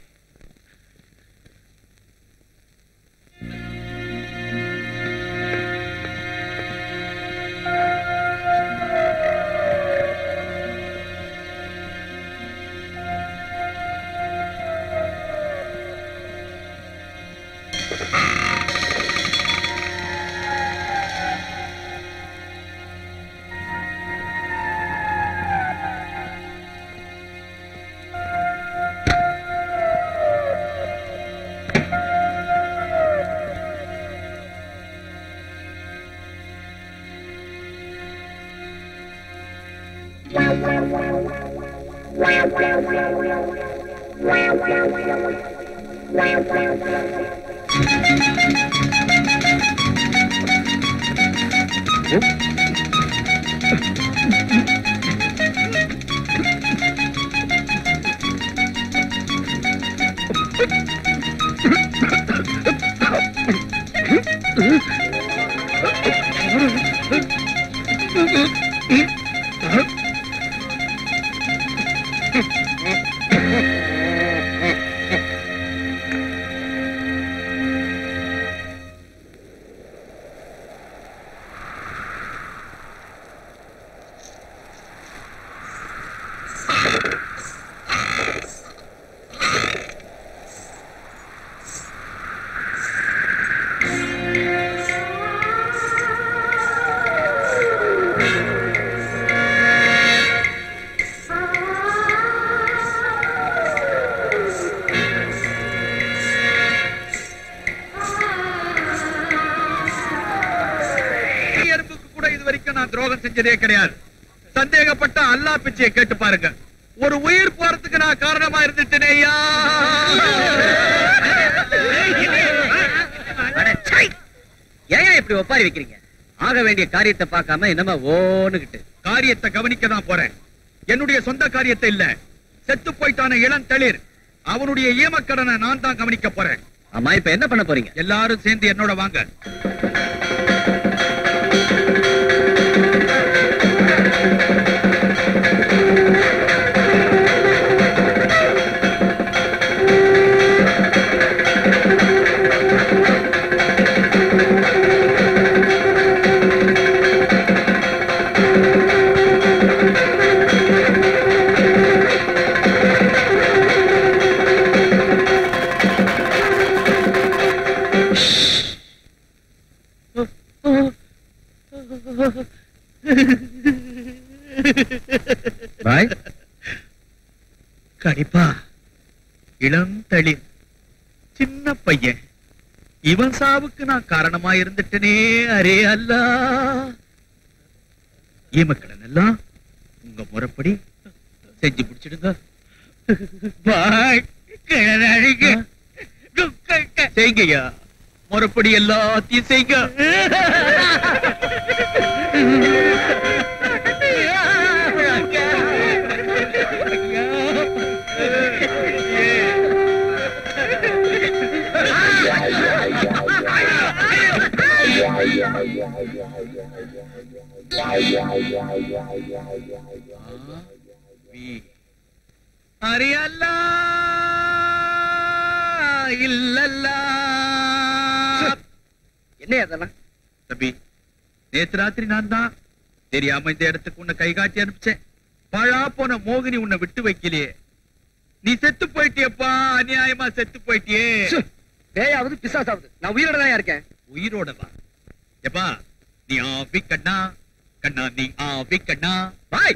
செஞ்சதே கிடையாது. சந்தேகப்பட்ட அல்லா பிச்சையை கேட்டு பாருங்க. ஒரு உயிர் போறதுக்கு நான் காரணமா இருந்துட்டேன். ஏன் இப்படி ஒப்பாரி வைக்கிறீங்க? ஆக வேண்டிய காரியத்தை பார்க்காம என்னமா ஓனுகிட்டு. காரியத்தை கவனிக்க தான் போறேன். என்னுடைய சொந்த காரியத்தை இல்ல. செத்து போய்த்தான இளந்தளிர் அவனுடைய ஈமக்கடனை நான் தான் கவனிக்க போறேன். அம்மா இப்ப என்ன பண்ண போறீங்க? எல்லாரும் சேர்ந்து என்னோட வாங்க. பாய் கடிப்பா இளம் தளிர் சின்ன பையன், இவன் சாவுக்கு நான் காரணமா இருந்துட்டனே. அரே அல்லா, ஈமக்கடன் எல்லாம் உங்க முறைப்படி செஞ்சு முடிச்சிடுங்க. செய்ங்கய்யா, முறைப்படி எல்லாத்தையும் செய்ங்க. அரே அல்லா இல்லல்லா. என்ன அதெல்லாம்? தம்பி, நேத்து ராத்திரி நான் தான் தெரியாம இந்த இடத்துக்கு உன்னை கை காட்டி அனுப்பிச்சேன். பழா போன மோகினி உன்னை விட்டு வைக்கலையே. நீ செத்து போயிட்டியப்பா, அநியாயமா செத்து போயிட்டியே. பேயாவது பிசாசாவது, நான் உயிரோட தான் இருக்கேன். உயிரோட வா எப்பா. நீ ஆவி கண்ணா கண்ணா, நீ ஆவி கண்ணா. பாய்,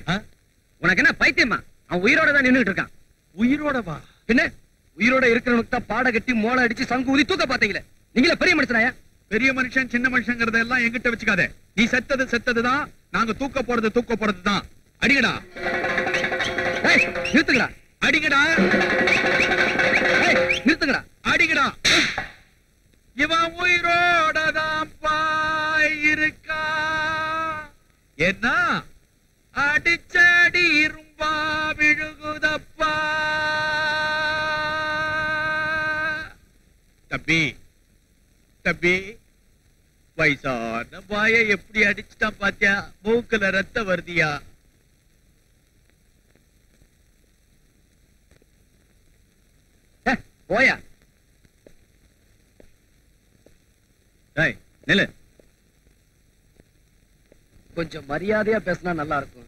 உனக்கு என்ன பைத்தியமா? அவன் உயிரோட தான் நின்னுட்டு இருக்கான். உயிரோட வா. என்ன உயிரோட இருக்கிறவனுக்கு தான் பாட கட்டி மோளை அடிச்சு சங்கு ஊதி தூக்க பாத்தீங்களே. நீங்களே பெரிய மனுஷனாயா? பெரிய மனுஷன் சின்ன மனுஷங்கிறத எல்லாம் எங்கிட்ட வச்சுக்காத. நீ செத்ததுதான், நாங்க தூக்க போறதுதான். அடிங்கடா, நிறுத்துங்கடா, அடிங்கடா, நிறுத்துங்கடா, அடிங்கடா. இவன் உயிரோட தான் பாய் இருக்கா. என்ன அடிச்சடி இரும்பா விழுகுதப்பா. தம்பி தம்பி, வயசான பாய எப்படி அடிச்சுட்டான் பாத்தியா? மூக்குல ரத்த வருதியா? போயா நில்லு. கொஞ்சம் மரியாதையா பேசினா நல்லா இருக்கும்.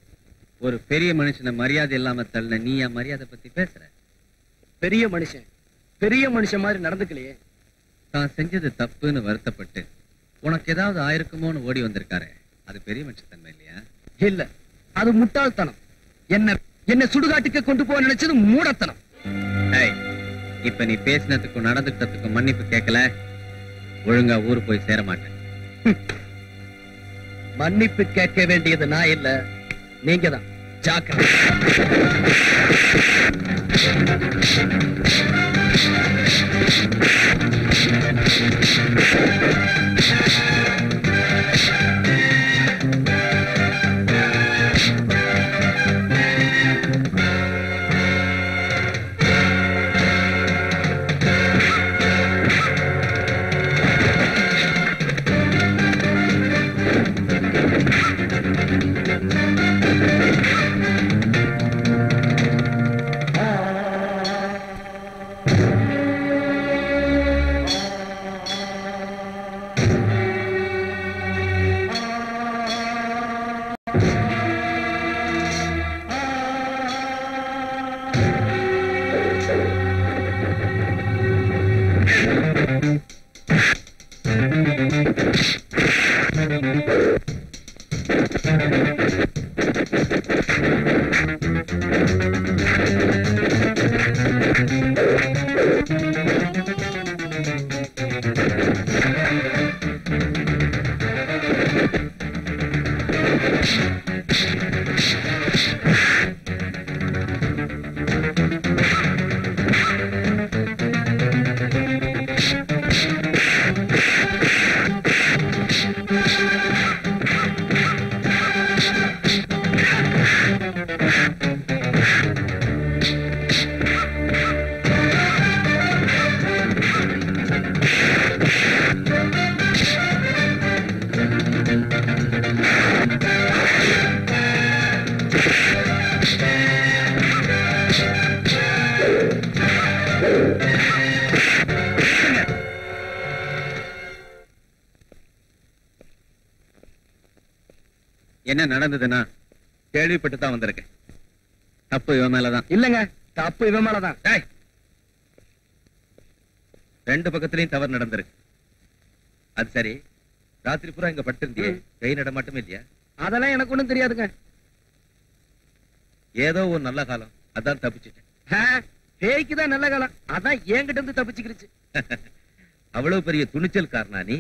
ஒரு பெரிய மனுஷனை மரியாதை இல்லாம தள்ள நீ என் மரியாதை பத்தி பேசுற? பெரிய மனுஷன் மாதிரி நடந்துக்கலையே. தான் செஞ்சது தப்புன்னு வருத்தப்பட்டு உனக்கு ஏதாவது ஆயிருக்குமோன்னு ஓடி வந்திருக்காரு. அது பெரிய மனுஷத்தன்மை இல்லையா? இல்ல, அது முட்டாள்தனம். என்ன சுடுகாட்டுக்கு கொண்டு போக நினைச்சது மூடத்தனம். இப்ப நீ பேசினதுக்கும் நடந்துட்டதுக்கும் மன்னிப்பு கேட்கல, ஒழுங்கா ஊரு போய் சேர மாட்டேன். மன்னிப்பு கேட்க வேண்டியது நான் இல்ல, நீங்க தான். ஜாக்கிரதை. நடந்ததுன்னா கேள்விப்பட்டு தான் வந்திருக்கேன். தப்பு இவன் மேலதான். இல்லங்க, தப்பு இவன் மேலதான். டேய், ரெண்டு பக்கத்துலயும் தவறு நடந்திருக்கு. அது சரி, ராத்திரி பூரா இங்க பட்டிருந்தியே, கை நடமாட்டமே இல்லையா? அதெல்லாம் எனக்கு ஒண்ணும் தெரியாதுங்க. ஏதோ ஒரு நல்ல காலம், அதான் தப்பிச்சுட்டேன். பேய்க்குதான் நல்ல காலம், அதான் என்கிட்ட இருந்து தப்பிச்சுக்கிருச்சு. அவ்வளவு பெரிய துணிச்சல் காரணா நீ?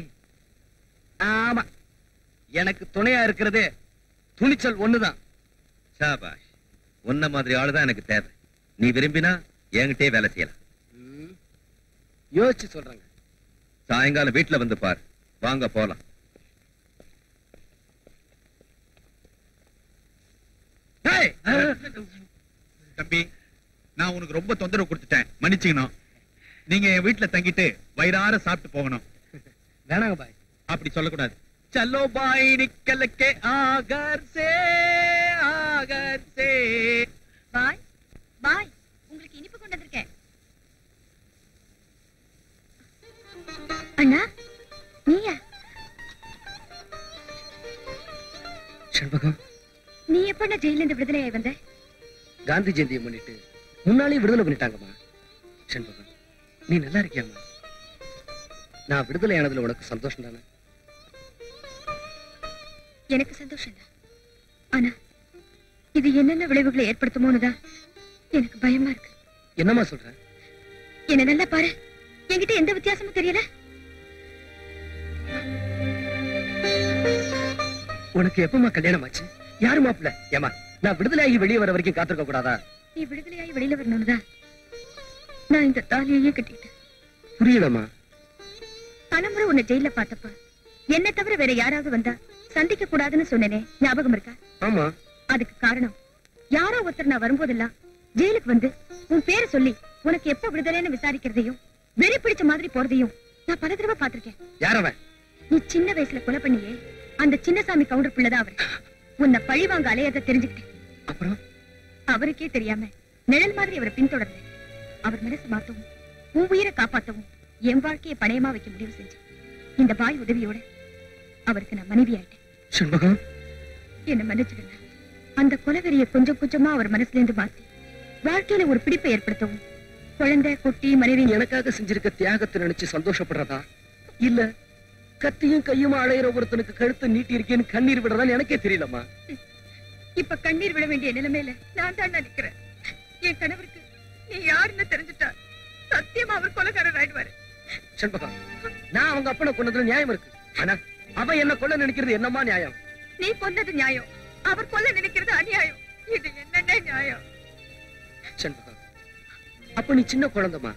ஆமா, எனக்கு துணையா இருக்கிறதே துணிச்சல் ஒண்ணுதான். சாபாஷ், உன்ன மாதிரி ஆளுதான் எனக்கு தேவை. நீ விரும்பினா என்கிட்டே வேலை செய்யலாம். யோசிச்சு சொல்றேங்க. சாயங்காலம் வீட்டுல வந்து பாரு. வாங்க போலாம். தம்பி, நான் உனக்கு ரொம்ப தொந்தரவு கொடுத்துட்டேன், மன்னிச்சுக்கணும். நீங்க என் வீட்டுல தங்கிட்டு வயிறார சாப்பிட்டு போகணும். வேணாங்க பாய். அப்படி சொல்லக்கூடாது. चलो भाई निकल के आगर से பாய் பாய், உங்களுக்கு இனிப்பு கொண்டு வந்திருக்கேன். அண்ணா, நீயா? செண்பகம், நீ எப்ப ஜெயில இருந்து விடுதலையாய் வந்த? காந்தி ஜெயந்தியை முன்னிட்டு முன்னாலே விடுதலை பண்ணிட்டாங்கம்மா. செண்பகம், நீ நல்லா இருக்கியாம்மா? நான் விடுதலை ஆனதுல உனக்கு சந்தோஷம் தானே? எனக்கு சந்தோஷம் தான். ஆனா இது என்னென்ன விளைவுகளை ஏற்படுத்துமோன்னுதான் எனக்கு பயமா இருக்கு. என்னம்மா சொல்ற? என்ன நல்லா பாரு, என்கிட்ட எந்த வித்தியாசமும் தெரியல. உனக்கு எப்பமா கல்யாணம் ஆச்சு? யாரு மாப்பிள்ள? ஏமா, நான் விடுதலையாகி வெளியே வர வரைக்கும் காத்திருக்க கூடாதா? நீ விடுதலையாகி வெளியில வரணும்னுதான் நான் இந்த தாலியையே கட்டிக்கிட்டேன். புரியலம்மா. பலமுறை உன்னை ஜெயில பார்த்தப்ப என்னை தவிர வேற யாராவது வந்தா சந்திக்க கூடாதுன்னு சொன்னேனே, ஞாபகம் இருக்கா? ஆமா. அதுக்கு காரணம், யாரோ ஒருத்தர் நான் வரும்போதெல்லாம் ஜெயிலுக்கு வந்து உன் பேரை சொல்லி உனக்கு எப்ப விடுதலைன்னு விசாரிக்கிறதையும் வெறி பிடிச்ச மாதிரி போறதையும் நான் பல தடவை பார்த்திருக்கேன். யாரவன்? நீ சின்ன வயசுல கொலை பண்ணியே அந்த சின்னசாமி கவுண்டர் பிள்ளைதான் அவர். உன்னை பழி வாங்க அலையத தெரிஞ்சுக்கிட்டேன். அப்புறம் அவருக்கே தெரியாம நிழல் மாதிரி அவரை பின்தொடர்ந்தேன். அவர் மனசு மாத்தவும் உன் உயிரை காப்பாத்தவும் என் வாழ்க்கையை பணயமா வைக்க முடிவு செஞ்சேன். இந்த பாய் உதவியோட அவருக்கு நான் மனைவி ஆயிட்டேன். செண்பகம், என்ன மன்னிச்சுடுங்க. அந்த கொலவெறியை கொஞ்சம் கொஞ்சமா அவர் மனசுல இருந்து மாத்தி வாழ்க்கையில ஒரு பிடிப்பை ஏற்படுத்தவும், குழந்தை குட்டி மனைவி எனக்காக செஞ்சிருக்க தியாகத்தை நினைச்சு சந்தோஷப்படுறதா, இல்ல கத்தியும் கையுமா அழையிற ஒருத்தனுக்கு கழுத்தை நீட்டி இருக்கேன்னு கண்ணீர் விடுறதான்னு எனக்கே தெரியலம்மா. இப்ப கண்ணீர் விட வேண்டிய நிலைமையில நான் தான் நினைக்கிறேன். என் கணவருக்கு நீ யாருன்னு தெரிஞ்சுட்டா சத்தியமா அவர் கொலைகாரர் ஆயிடுவாரு. செண்பகம், நான் அவங்க அப்பனை கொன்னதுல நியாயம் இருக்கு. ஆனா அவன் என்ன கொல்ல நினைக்கிறது என்னமா நியாயம்? நீ கொன்னது நியாயம், அவர் கொல்ல நினைக்கிறது அநியாயம். இது என்னென்ன நியாயம்? செண்பகம், அப்ப நீ சின்ன குழந்தைமா.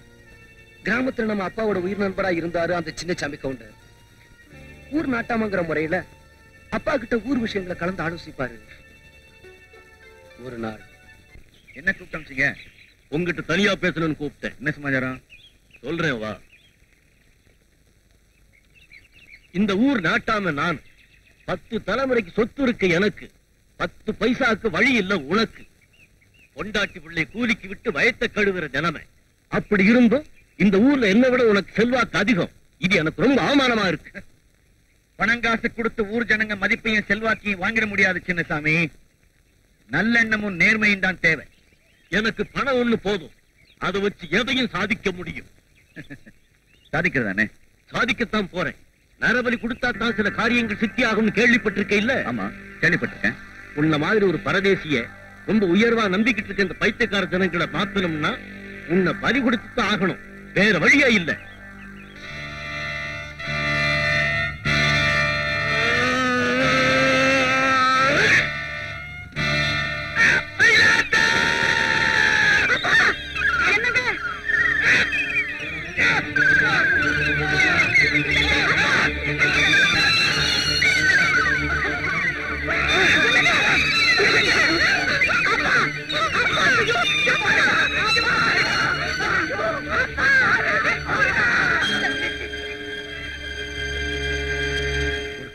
கிராமத்துல நம்ம அப்பாவோட உயிர் நண்பரா இருந்தாரு அந்த சின்னசாமி கவுண்டர். ஊர் நாட்டாமங்கிற முறையில அப்பா கிட்ட ஊர் விஷயங்களை கலந்து ஆலோசிப்பாரு. ஒரு நாள் என்ன கூப்பிட்டீங்க? உங்ககிட்ட தனியா பேசணும்னு கூப்பிட்டேன். என்ன சமாச்சாரம்? சொல்றேன் வா. இந்த ஊர் நாட்டாம நான். 10 தலைமுறைக்கு சொத்து இருக்கு எனக்கு. 10 பைசாக்கு வழி இல்ல உனக்கு. பொண்டாட்டி பிள்ளை கூலிக்கு விட்டு வயத்த கழுவுற ஜனமே. அப்படி இருந்தும் இந்த ஊர்ல என்ன விட உனக்கு செல்வாக்கு அதிகம். இது எனக்கு ரொம்ப அவமானமா இருக்கு. பணங்காசு கொடுத்து ஊர் ஜனங்க மதிப்பையும் செல்வாக்கையும் வாங்கிட முடியாது சின்னசாமி. நல்லெண்ணமும் நேர்மையும் தான் தேவை. எனக்கு பணம் ஒண்ணு போதும். அதை வச்சு எதையும் சாதிக்க முடியும். சாதிக்கிறதானே? சாதிக்கத்தான் போறேன். நரபலி கொடுத்தா தான் சில காரியங்கள் சித்தியாகும் கேள்விப்பட்டிருக்க இல்ல? ஆமா, கேள்விப்பட்டிருக்கேன். உன்ன மாதிரி ஒரு பரதேசிய ரொம்ப உயர்வா நம்பிக்கிட்டு இருக்க இந்த பைத்தியக்கார ஜனங்களை மாத்தணும்னா உன்னை பலி கொடுத்துதான் ஆகணும். வேற வழியா இல்ல.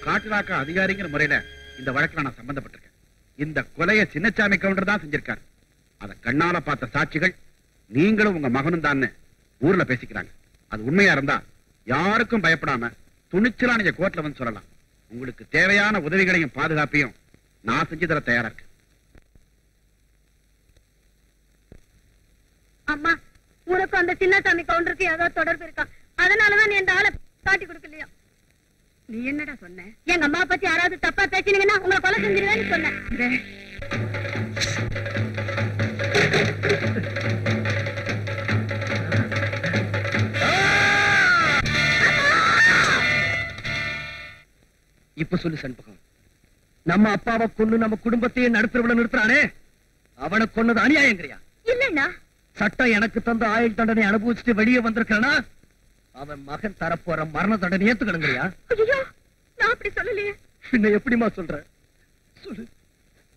காட்டுலாக்க அதிகாரிங்கிற முறையில இந்த வழக்குல நான் சம்பந்தப்பட்டிருக்கேன். இந்த கொலையை சின்னசாமி கவுண்டர் தான் செஞ்சிருக்காரு. அத கண்ணால பார்த்த சாட்சிகள் நீங்களும் உங்க மகனும் தான் ஊர்ல பேசிக்கிறாங்க. அது உண்மையா இருந்தா யாருக்கும் பயப்படாம துணிச்சலா நீங்க கோர்ட்ல வந்து சொல்லலாம். உங்களுக்கு தேவையான உதவிகளையும் பாதுகாப்பையும் நான் செஞ்சு தர தயாரா இருக்கேன். அம்மா, உனக்கு அந்த சின்னசாமி கவுண்டருக்கு ஏதாவது தொடர்பு இருக்கா? அதனாலதான் நீ அந்த ஆளை காட்டி கொடுக்கலையா? நீ என்னடா சொன்ன? எங்க அம்மா பத்தி யாராவது தப்பா பேசினீங்கன்னா உங்களை கொலை செஞ்சிருவேன்னு சொன்னேன். இப்ப சொல்லு சண்பகம், நம்ம அப்பாவை கொண்டு நம்ம குடும்பத்தையே நடுத்தரவுல நிறுத்துறானே, அவனை கொன்னது அநியாயங்கிறியா? இல்லண்ணா, சட்டம் எனக்கு தந்த ஆயுள் தண்டனை அனுபவிச்சுட்டு வெளியே வந்திருக்கானா, அவன் மகன் தரப்போற மரண தண்டனை ஏத்துக்கணுங்கிறியா? ஐயோ, நான் அப்படி சொல்லலையே. பின்ன எப்படிமா சொல்ற? சொல்லு,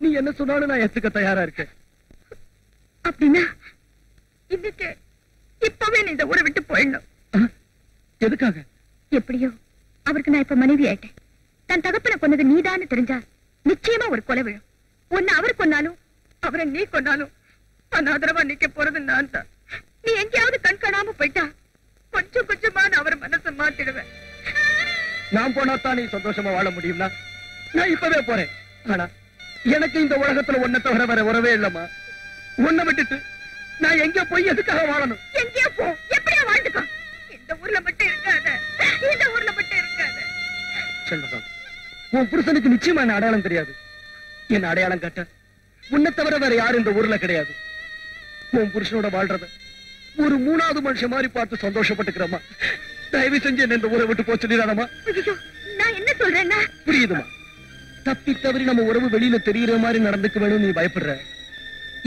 நீ என்ன சொன்னாலும் நான் ஏத்துக்க தயாரா இருக்கேன். அப்படின்னா இன்னைக்கு இப்பவே நீ இந்த ஊரை விட்டு போயிடணும். எதுக்காக? எப்படியோ அவருக்கு நான் இப்ப மனைவி ஆயிட்டேன். தன் தகப்பனை கொன்னது நீதான்னு தெரிஞ்சா நிச்சயமா ஒரு கொலை விழும். உன்னை அவர் கொன்னாலும் அவரை நீ கொன்னாலும் அனாதரவா நிக்க போறது நான் தான். நீ எங்கேயாவது கண் காணாம போயிட்டா கொஞ்சம் கொஞ்சமா நான் அவர் மனசை மாத்திடுவேன். நான் போனாத்தான் நீ சந்தோஷமா வாழ முடியும்னா நான் இப்பவே போறேன். ஆனா எனக்கு இந்த உலகத்துல ஒன்ன தவிர வேற உறவே இல்லம்மா. உன்னை விட்டுட்டு நான் எங்க போய் எதுக்காக வாழணும்? எங்கேயோ போ, எப்படியா வாழ்ந்துக்கோ. இந்த ஊர்ல மட்டும் இருக்காத, இந்த ஊர்ல மட்டும் இருக்காத. செல்வகம், உன் புருஷனுக்கு நிச்சயமா என்ன அடையாளம் தெரியாது. என்ன அடையாளம் காட்ட உன்னை தவிர வேற யாரும் இந்த ஊர்ல கிடையாது. உன் புருஷனோட வாழ்றத ஒரு மூணாவது மனுஷன் மாதிரி பார்த்து சந்தோஷப்பட்டுக்கிறமா. தயவு செஞ்சு என்ன இந்த ஊரை விட்டு போக சொல்லிடாதமா. நான் என்ன சொல்றேன்னா, புரியுதுமா? தப்பி தவறி நம்ம உறவு வெளியில தெரியுற மாதிரி நடந்துக்க வேணும் நீ பயப்படுற.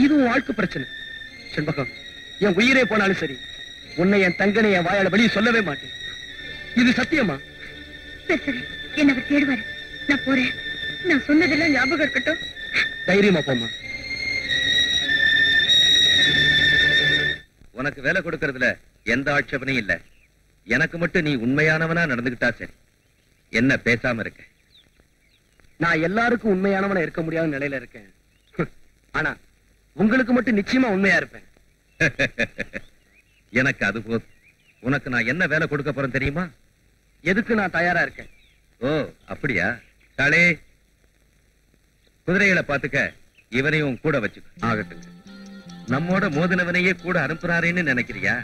இது உன் வாழ்க்கை பிரச்சனை. செண்பகம், என் உயிரே போனாலும் சரி, உன்னை என் தங்கனை என் வாயால வெளியே சொல்லவே மாட்டேன். இது சத்தியமா? சரி சரி, என்ன அவர் தேடுவாரு. நான் போறேன். நான் சொன்னதெல்லாம் ஞாபகம் இருக்கட்டும். தைரியமா போமா. உனக்கு வேலை கொடுக்கறதுல எந்த ஆட்சேபனையும் இல்ல. எனக்கு மட்டும் நீ உண்மையானவனா நடந்துகிட்டா சரி. என்ன பேசாம இருக்க? நான் எல்லாருக்கும் உண்மையானவனா இருக்க முடியாத நிலையில இருக்கேன். ஆனா உங்களுக்கு மட்டும் நிச்சயமா உண்மையா இருப்பேன். எனக்கு அது போதும். உனக்கு நான் என்ன வேலை கொடுக்க போறேன் தெரியுமா? எதுக்கு நான் தயாரா இருக்கேன். ஓ அப்படியா? காளே, குதிரைகளை பாத்துக்க. இவனையும் கூட வச்சுக்க. ஆகட்டுங்க. நம்மோட மோதினவனையே கூட அனுப்புறாருன்னு நினைக்கிறியா?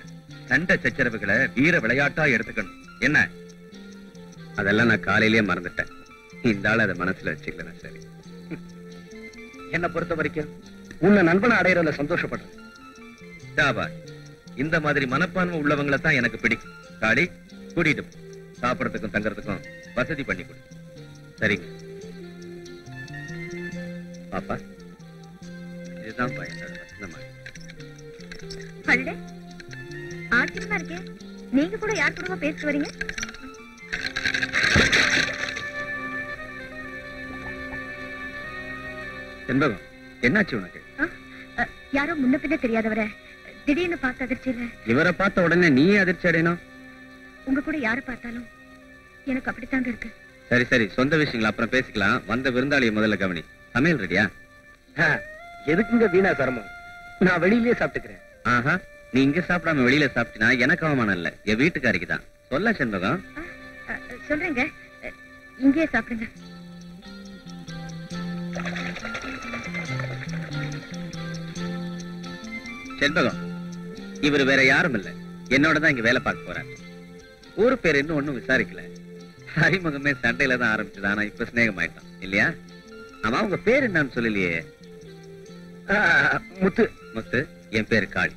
சண்டை சச்சரவுகளை வீர விளையாட்டா எடுத்துக்கணும். என்ன? அதெல்லாம் நான் காலையிலேயே மறந்துட்டேன். இந்த ஆள் அதை மனசுல வச்சுக்கல. சரி, என்ன பொறுத்த வரைக்கும் உன்னை நண்பனை அடையறதுல சந்தோஷப்படுறேன். சாபாஷ். இந்த மாதிரி மனப்பான்மை உள்ளவங்களை தான் எனக்கு பிடிக்கும். காளி, கூட்டிட்டு போ. சாப்பிடறதுக்கும் தங்கறதுக்கும் வசதி பண்ணி கொடு. சரிங்க பாப்பா, இதுதான் என்னோட வசனமா. அடடே, ஆச்சரியமா இருக்கே. நீங்க கூட யார் கூடவா பேசிட்டு வரீங்க? செண்பகம், என்னாச்சு உனக்கு? யாரோ முன்ன பின்ன தெரியாதவரை திடீர்னு பார்த்த அதிர்ச்சியில. இவரை பார்த்த உடனே நீ அதிர்ச்சி அடையணும்? உங்க கூட யாரை பார்த்தாலும் எனக்கு அப்படித்தாங்க இருக்கு. சரி சரி, சொந்த விஷயங்கள் அப்புறம் பேசிக்கலாம். வந்த விருந்தாளியை முதல்ல கவனி. சமையல் ரெடியா? எதுக்குங்க வீணா சிரமம்? நான் வெளியிலேயே சாப்பிட்டுக்கிறேன். ஆஹா, நீ இங்க சாப்பிடாம வெளியில சாப்பிட்டினா எனக்கு அவமானம் இல்ல, என் வீட்டுக்காரிக்கு தான். சொல்ல செண்பகம். சொல்றேங்க, இங்கேயே சாப்பிடுங்க. செண்பகம், இவர் வேற யாரும் இல்ல, என்னோட தான் இங்க வேலை பார்க்க போறாரு. ஊரு பேர் இன்னும் ஒண்ணும் விசாரிக்கல. அறிமுகமே சண்டையில தான் ஆரம்பிச்சது. ஆனா இப்ப சிநேகம் ஆயிட்டான் இல்லையா? ஆமா, உங்க பேர் என்னன்னு சொல்லலையே? முத்து. முத்து, என் பேரு காளி.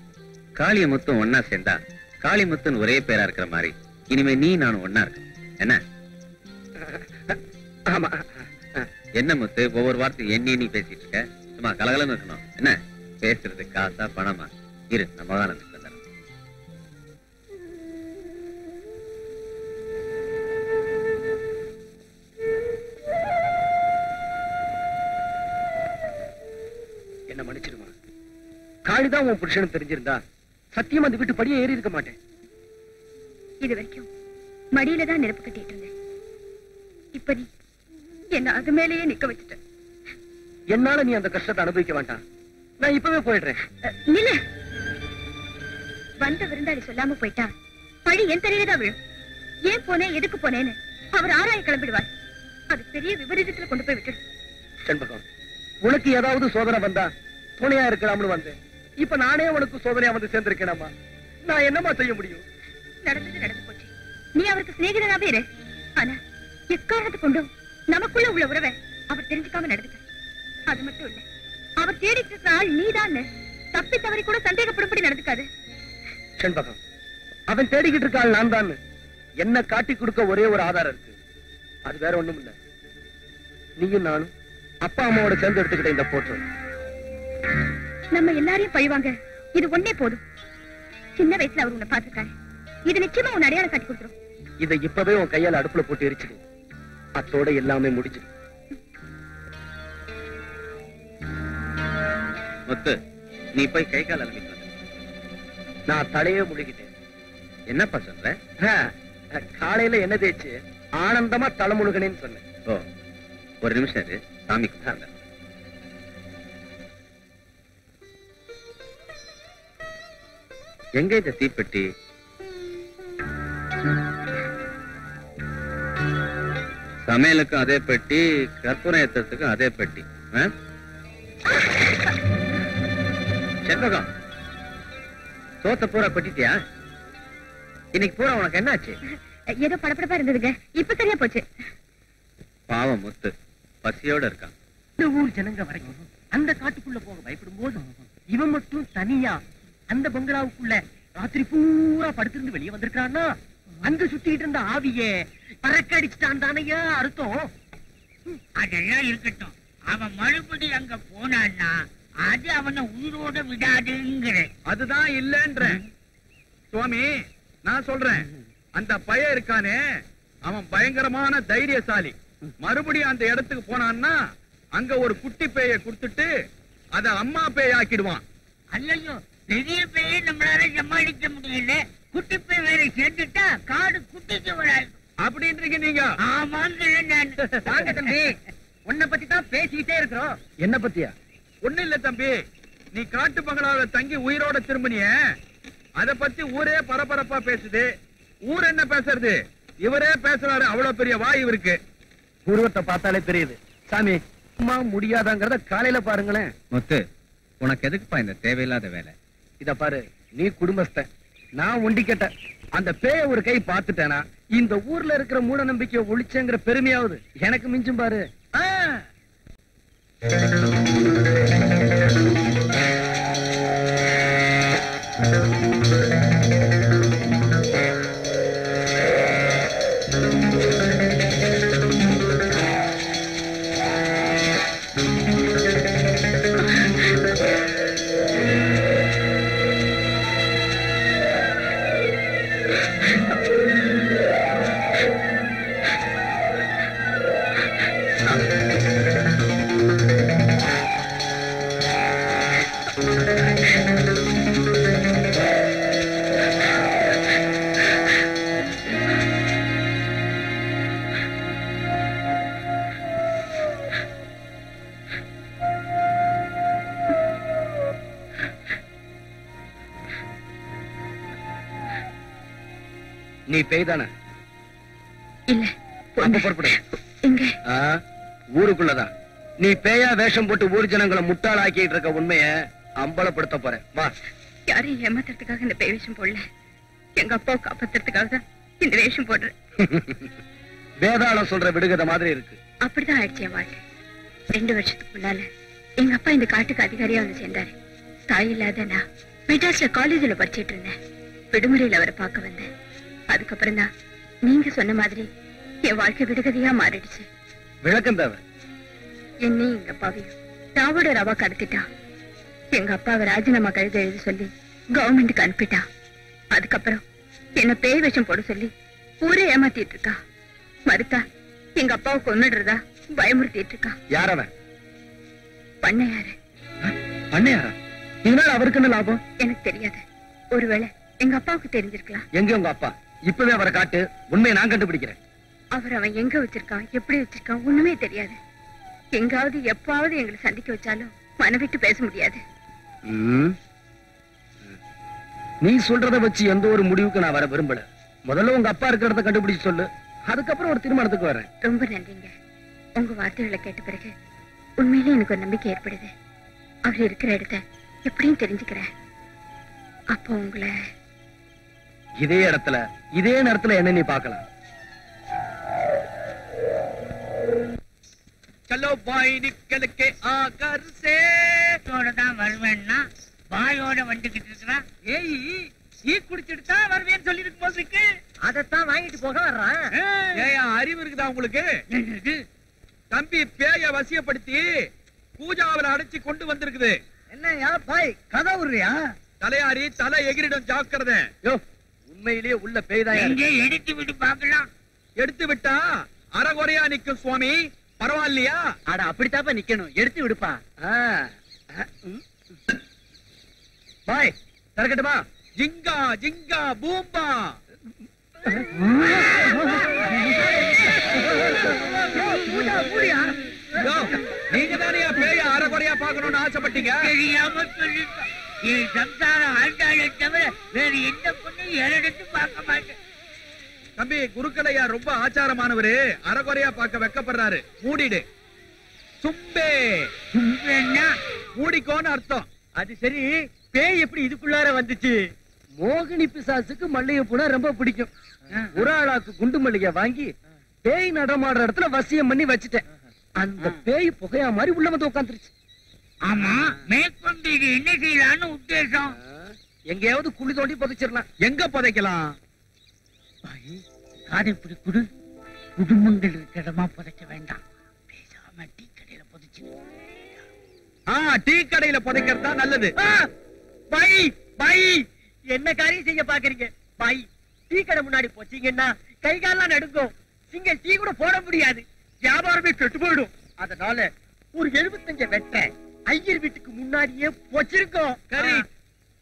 காளிய முத்தும் ஒன்னா சேர்ந்தா காளி முத்துன்னு ஒரே பேரா இருக்கிற மாதிரி இனிமே நீ நானும் ஒன்னா இருக்கு. என்ன? ஆமா. என்ன முத்து, ஒவ்வொரு வார்த்தையும் எண்ணி பேசிட்டு இருக்க? சும்மா கலகலன்னு இருக்கணும். என்ன பேசுறது? காசா பணமா? இரு, நம்ம தான் வந்துட்டு வந்துடுறோம். என்ன மன்னிச்சிருமா. காளிதான் உன் புருஷனும் தெரிஞ்சிருந்தா சத்தியம் அந்த வீட்டு படியே ஏறி இருக்க மாட்டேன். இது வரைக்கும் மடியில தான் நெருப்பு கட்டிட்டு இருந்தேன். இப்ப நீ என்ன அது மேலேயே நிக்க வச்சுட்ட. என்னால நீ அந்த கஷ்டத்தை அனுபவிக்க வேண்டாம். நான் இப்பவே போயிடுறேன். நில்ல. வந்த விருந்தாளி சொல்லாம போயிட்டா பழி என் தலையில தான் விழும். ஏன் போனேன், எதுக்கு போனேன்னு அவர் ஆராய கிளம்பிடுவார். அது பெரிய விபரீதத்துல கொண்டு போய் விட்டுடும். செண்பகம், உனக்கு ஏதாவது சோதனை வந்தா துணையா இருக்கலாம்னு வந்தேன். இப்ப நானே உனக்கு சோதனையா வந்து சேர்ந்திருக்கேனம்மா. நான் என்னமா செய்ய முடியும்? நடந்தது நடந்து போச்சு. நீ அவருக்கு சிநேகிதனாவே இரு. ஆனா எக்காரணத்தை கொண்டும் நமக்குள்ள உள்ள உறவை அவர் தெரிஞ்சுக்காம நடந்துக்க. அது மட்டும் இல்ல, அவர் தேடிட்டு இருக்கிற ஆள் நீதான். தப்பி தவறி கூட சந்தேகப்படும்படி நடந்துக்காது. செண்பகம், அவன் தேடிக்கிட்டு இருக்க ஆள் நான் தான். என்ன காட்டி கொடுக்க ஒரே ஒரு ஆதாரம் இருக்கு. அது வேற ஒண்ணும் இல்ல, நீயும் நானும் அப்பா அம்மாவோட சேர்ந்து எடுத்துக்கிட்ட இந்த போட்டோ. நம்ம எல்லாரையும் பழிவாங்க இது ஒன்னே போதும். சின்ன வயசுல அவர் உன்னை பார்த்திருக்காரு. இது நிச்சயமா உன் அடையாளம் காட்டி கொடுத்துரும். இதை இப்பவே உன் கையால அடுப்புல போட்டு எரிச்சிடு. அத்தோட எல்லாமே முடிஞ்சிடும். முத்து, நீ போய் கை கால் அலம்பிட்டு வா. நான் தலையே முழுகிட்டேன். என்னப்பா சொல்ற? காலையில என்ன தேய்ச்சு ஆனந்தமா தலை முழுகனேன்னு சொன்னேன். ஓ, ஒரு நிமிஷம் இரு, சாமி கும்பிட்டாங்க. எங்க இந்த தீப்பெட்டி? சமையலுக்கும் அதே பெட்டி, கற்பூரம் ஏத்துறதுக்கும் அதே பெட்டி. செண்பகம், சோத்த பூரா கொட்டிட்டியா? இன்னைக்கு பூரா உனக்கு என்னாச்சு? ஏதோ படப்படப்பா இருந்ததுங்க. இப்ப சரியா போச்சு. பாவம் முத்து பசியோட இருக்கான். இந்த ஊர் ஜனங்க வரைக்கும் அந்த காட்டுக்குள்ள போக பயப்படும் போது இவன் மட்டும் தனியா அந்த பங்களாவுக்குள்ள ராத்திரி பூரா படுத்திருந்து வெளியே வந்திருக்கான்னா அங்க சுத்திட்டு இருந்த ஆவியே பறக்கடிச்சுட்டான் தானையா அர்த்தம். அதெல்லாம் இருக்கட்டும். அவன் மறுபடி அங்க போனான்னா அது அவனை உயிரோட விடாதுங்கிற. அதுதான் இல்லன்ற சுவாமி. நான் சொல்றேன், அந்த பையன் இருக்கானே அவன் பயங்கரமான தைரியசாலி. மறுபடியும் அந்த இடத்துக்கு போனான்னா அங்க ஒரு குட்டி பேயை கொடுத்துட்டு அத அம்மா பேய் ஆக்கிடுவான். அல்லையோ, பெரிய பேயை நம்மளால சமாளிக்க முடியல. குட்டி பேய் வேற சேர்ந்துட்டா காடு குட்டிக்கு வராது அப்படின்றீங்க நீங்க? ஆமாங்க. நான் வாங்க தம்பி, உன்னை பத்தி தான் பேசிக்கிட்டே இருக்கிறோம். என்ன பத்தியா? ஒண்ணு இல்ல தம்பி, நீ காட்டு பங்களாவில தங்கி உயிரோட திரும்பினிய அத பத்தி ஊரே பரபரப்பா பேசுது. ஊர் என்ன பேசுறது? இவரே பேசுறாரு. அவ்வளவு பெரிய வாய் இவருக்கு. உருவத்தை பார்த்தாலே தெரியுது. சாமி, அம்மா முடியாதாங்கிறத காலையில பாருங்களேன். முத்து, உனக்கு எதுக்குப்பா இந்த தேவையில்லாத வேலை? இத பாரு, நீ குடும்பஸ்த, நான் ஒண்டி கேட்ட. அந்த பேய ஒரு கை பார்த்துட்டேனா இந்த ஊர்ல இருக்கிற மூட நம்பிக்கையை ஒழிச்சேங்கிற பெருமையாவது எனக்கு மிஞ்சும் பாரு. நீ பேய்தானே? இல்ல. அப்ப புறப்படு. எங்க? ஊருக்குள்ளதான். நீ பேயா வேஷம் போட்டு ஊர் ஜனங்களை முட்டாளாக்கிட்டு இருக்க உண்மைய அம்பலப்படுத்த போறேன். வா. யாரையும் ஏமாத்துறதுக்காக இந்த பேய் வேஷம் போடல. எங்க அப்பாவை காப்பாத்துறதுக்காக தான் இந்த வேஷம் போடுறேன். வேதாளம் சொல்ற விடுகதை மாதிரி இருக்கு. அப்படிதான் ஆயிடுச்சு என் வாழ்க்கை. 2 வருஷத்துக்கு முன்னால எங்க அப்பா இந்த காட்டுக்கு அதிகாரியா வந்து சேர்ந்தாரு. தாய் இல்லாத நான் மெட்ராஸ்ல காலேஜ்ல படிச்சிட்டு இருந்தேன். விடுமுறையில அவரை பார்க்க வந்தேன். அதுக்கப்புறம் தான் நீங்க சொன்ன மாதிரி என் வாழ்க்கை விடுகதையா மாறிடுச்சு. விளக்கம் தேவை. என்னையும் எங்க அப்பாவையும் ராவோட ரவா கடத்திட்டான். எங்க அப்பாவை ராஜினாமா கழுத எழுதி சொல்லி கவர்மெண்ட்டுக்கு அனுப்பிட்டான். அதுக்கப்புறம் என்ன பேய் வேஷம் போட சொல்லி ஊரே ஏமாத்திட்டு இருக்கா. மறுத்தா எங்க அப்பாவை கொன்னுடுறதா பயமுறுத்திட்டு இருக்கா. யாரவன்? பண்ணையாரு. பண்ணையாரா? இதனால அவருக்கு என்ன லாபம்? எனக்கு தெரியாது. ஒருவேளை எங்க அப்பாவுக்கு தெரிஞ்சிருக்கலாம். எங்க உங்க அப்பா? இப்பவே அவரை காட்டு, உண்மையை நான் கண்டுபிடிக்கிறேன். அவர் அவன் எங்க வச்சிருக்கான், எப்படி வச்சிருக்கான் ஒண்ணுமே தெரியாது. எங்காவது எப்பாவது எங்களை சந்திக்க வச்சாலும் மனவிட்டு பேச முடியாது. நீ சொல்றத வச்சு எந்த ஒரு முடிவுக்கு நான் வர விரும்பல. முதல்ல உங்க அப்பா இருக்கிறத கண்டுபிடிச்சு சொல்லு, அதுக்கப்புறம் ஒரு தீர்மானத்துக்கு வரேன். ரொம்ப நன்றிங்க. உங்க வார்த்தைகளை கேட்ட பிறகு உண்மையிலே எனக்கு ஒரு நம்பிக்கை ஏற்படுது. அவர் இருக்கிற இடத்த எப்படியும் தெரிஞ்சுக்கிறேன். அப்போ உங்களை இதே இடத்துல இதே நேரத்துல என்ன நீ பார்க்கலாம். चलो भाई निकल के आकर से தான் வருவேன்னா வாயோட வந்துகிட்டு இருக்கிறான். ஏய் ஈ குடிச்சிட்டு தான் வருவேன்னு சொல்லி இருக்கு போதுக்கு. அதத்தான் வாங்கிட்டு போக வர்றான். ஏயா அறிவு இருக்குதா உங்களுக்கு? என்னது? தம்பி பேய வசியப்படுத்தி பூஜாவில அடைச்சு கொண்டு வந்திருக்குது. என்னையா பாய் கதை விடுறியா? தலையாரி தலை எகிரிடம் ஜாக்கிரதை. யோ உண்மையிலேயே உள்ள பேய்தான். எங்கே எடுத்து விட்டு பார்க்கலாம். எடுத்து விட்டா அறகுறையா நிக்கும் சுவாமி. பரவாயில்லையா? அட அப்படித்தாப்பா நிக்கணும். எடுத்து விடுப்பா. பாய் திறக்கட்டுமா? ஜிங்கா ஜிங்கா பூம்பா. யோ, நீங்க தானே பேய அறகுறையா பார்க்கணும்னு ஆசைப்பட்டீங்க. தெரியாம சொல்லிட்டோம். என் சம்சாரம் ஆண்டாளை தவிர வேறு எந்த பொண்ணையும் எடுத்து பார்க்க மாட்டேன். தம்பி குருக்களையா ரொம்ப ஆச்சாரமானவரு. அறகுறையா பார்க்க வெக்கப்படுறாரு. மூடிடு. சும்பே சும்பேன்னா மூடிக்கோன்னு அர்த்தம். அது சரி பேய் எப்படி இதுக்குள்ளார வந்துச்சு? மோகினி பிசாசுக்கு மல்லிகை பூனா ரொம்ப பிடிக்கும். ஒரு ஆளாக்கு குண்டு மல்லிகை வாங்கி பேய் நடமாடுற இடத்துல வசியம் பண்ணி வச்சுட்டேன். அந்த பேய் புகையா மாதிரி உள்ள வந்து உட்காந்துருச்சு. ஆமா மேற்கொண்டு இது என்ன செய்யலான்னு உத்தேசம்? எங்கேயாவது குழி தோண்டி புதைச்சிடலாம். எங்க புதைக்கலாம்? காதை இப்படி குடு. குடும்பங்கள் இருக்கிற இடமா புதைக்க வேண்டாம். பேசாம டீ கடையில புதைச்சு. டீ கடையில புதைக்கிறது தான் நல்லது. பாய் பாய் என்ன காரியம் செய்ய பாக்குறீங்க? பாய் டீ கடை முன்னாடி போச்சீங்கன்னா கை கால்லாம் நடுங்கும். சிங்க டீ கூட போட முடியாது. வியாபாரமே கெட்டு போயிடும். அதனால ஒரு 75 வெட்ட ஐயர் வீட்டுக்கு முன்னாடியே போச்சிருக்கோம். சரி,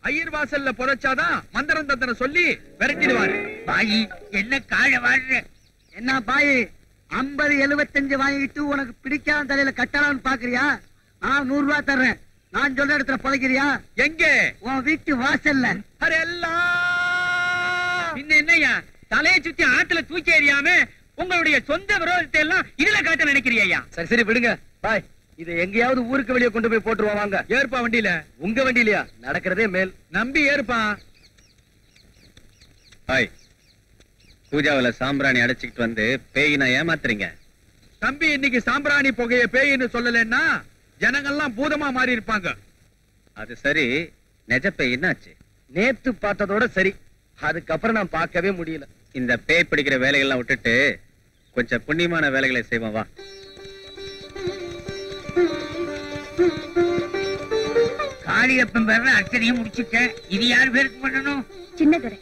ஐயர் வாசல்ல புதைச்சாதான் மந்திரம் தந்திரம் சொல்லி விரட்டிடுவாரு. பாய் என்ன காழ வாழ்ற? என்ன பாய் 50 75 வாங்கிட்டு உனக்கு பிடிக்காத தலையில கட்டலாம்னு பாக்குறியா? நான் 100 ரூபாய் தர்றேன். நான் சொல்ற இடத்துல புதைக்கிறியா? எங்க? உன் வீட்டு வாசல்ல. பின்ன என்னய்யா தலையை சுத்தி ஆத்துல தூக்கி எறியாம உங்களுடைய சொந்த விரோதத்தை எல்லாம் இதுல காட்ட நினைக்கிறியா? சரி சரி விடுங்க பாய். இதை எங்கேயாவது ஊருக்கு வெளியே கொண்டு போய் போட்டுருவா. வாங்க. ஏற்பா வண்டியில. உங்க வண்டியிலயா? நடக்கிறதே மேல். நம்பி ஏற்பா. ஹாய், பூஜாவில சாம்பிராணி அடைச்சிக்கிட்டு வந்து பேயினா ஏமாத்துறீங்க. தம்பி இன்னைக்கு சாம்பிராணி புகைய பேயின்னு சொல்லலன்னா ஜனங்கள்லாம் பூதமா மாறி இருப்பாங்க. அது சரி, நெஜ பேய் என்னாச்சு? நேத்து பார்த்ததோட சரி, அதுக்கப்புறம் நான் பார்க்கவே முடியல. இந்த பேய் பிடிக்கிற வேலைகள்லாம் விட்டுட்டு கொஞ்சம் புண்ணியமான வேலைகளை செய்வோம் வா. காளியப்பன் பேர்ல அர்ச்சனையும் முடிச்சுட்டேன். இது யார் பேருக்கு பண்ணணும்? சின்னதுரை.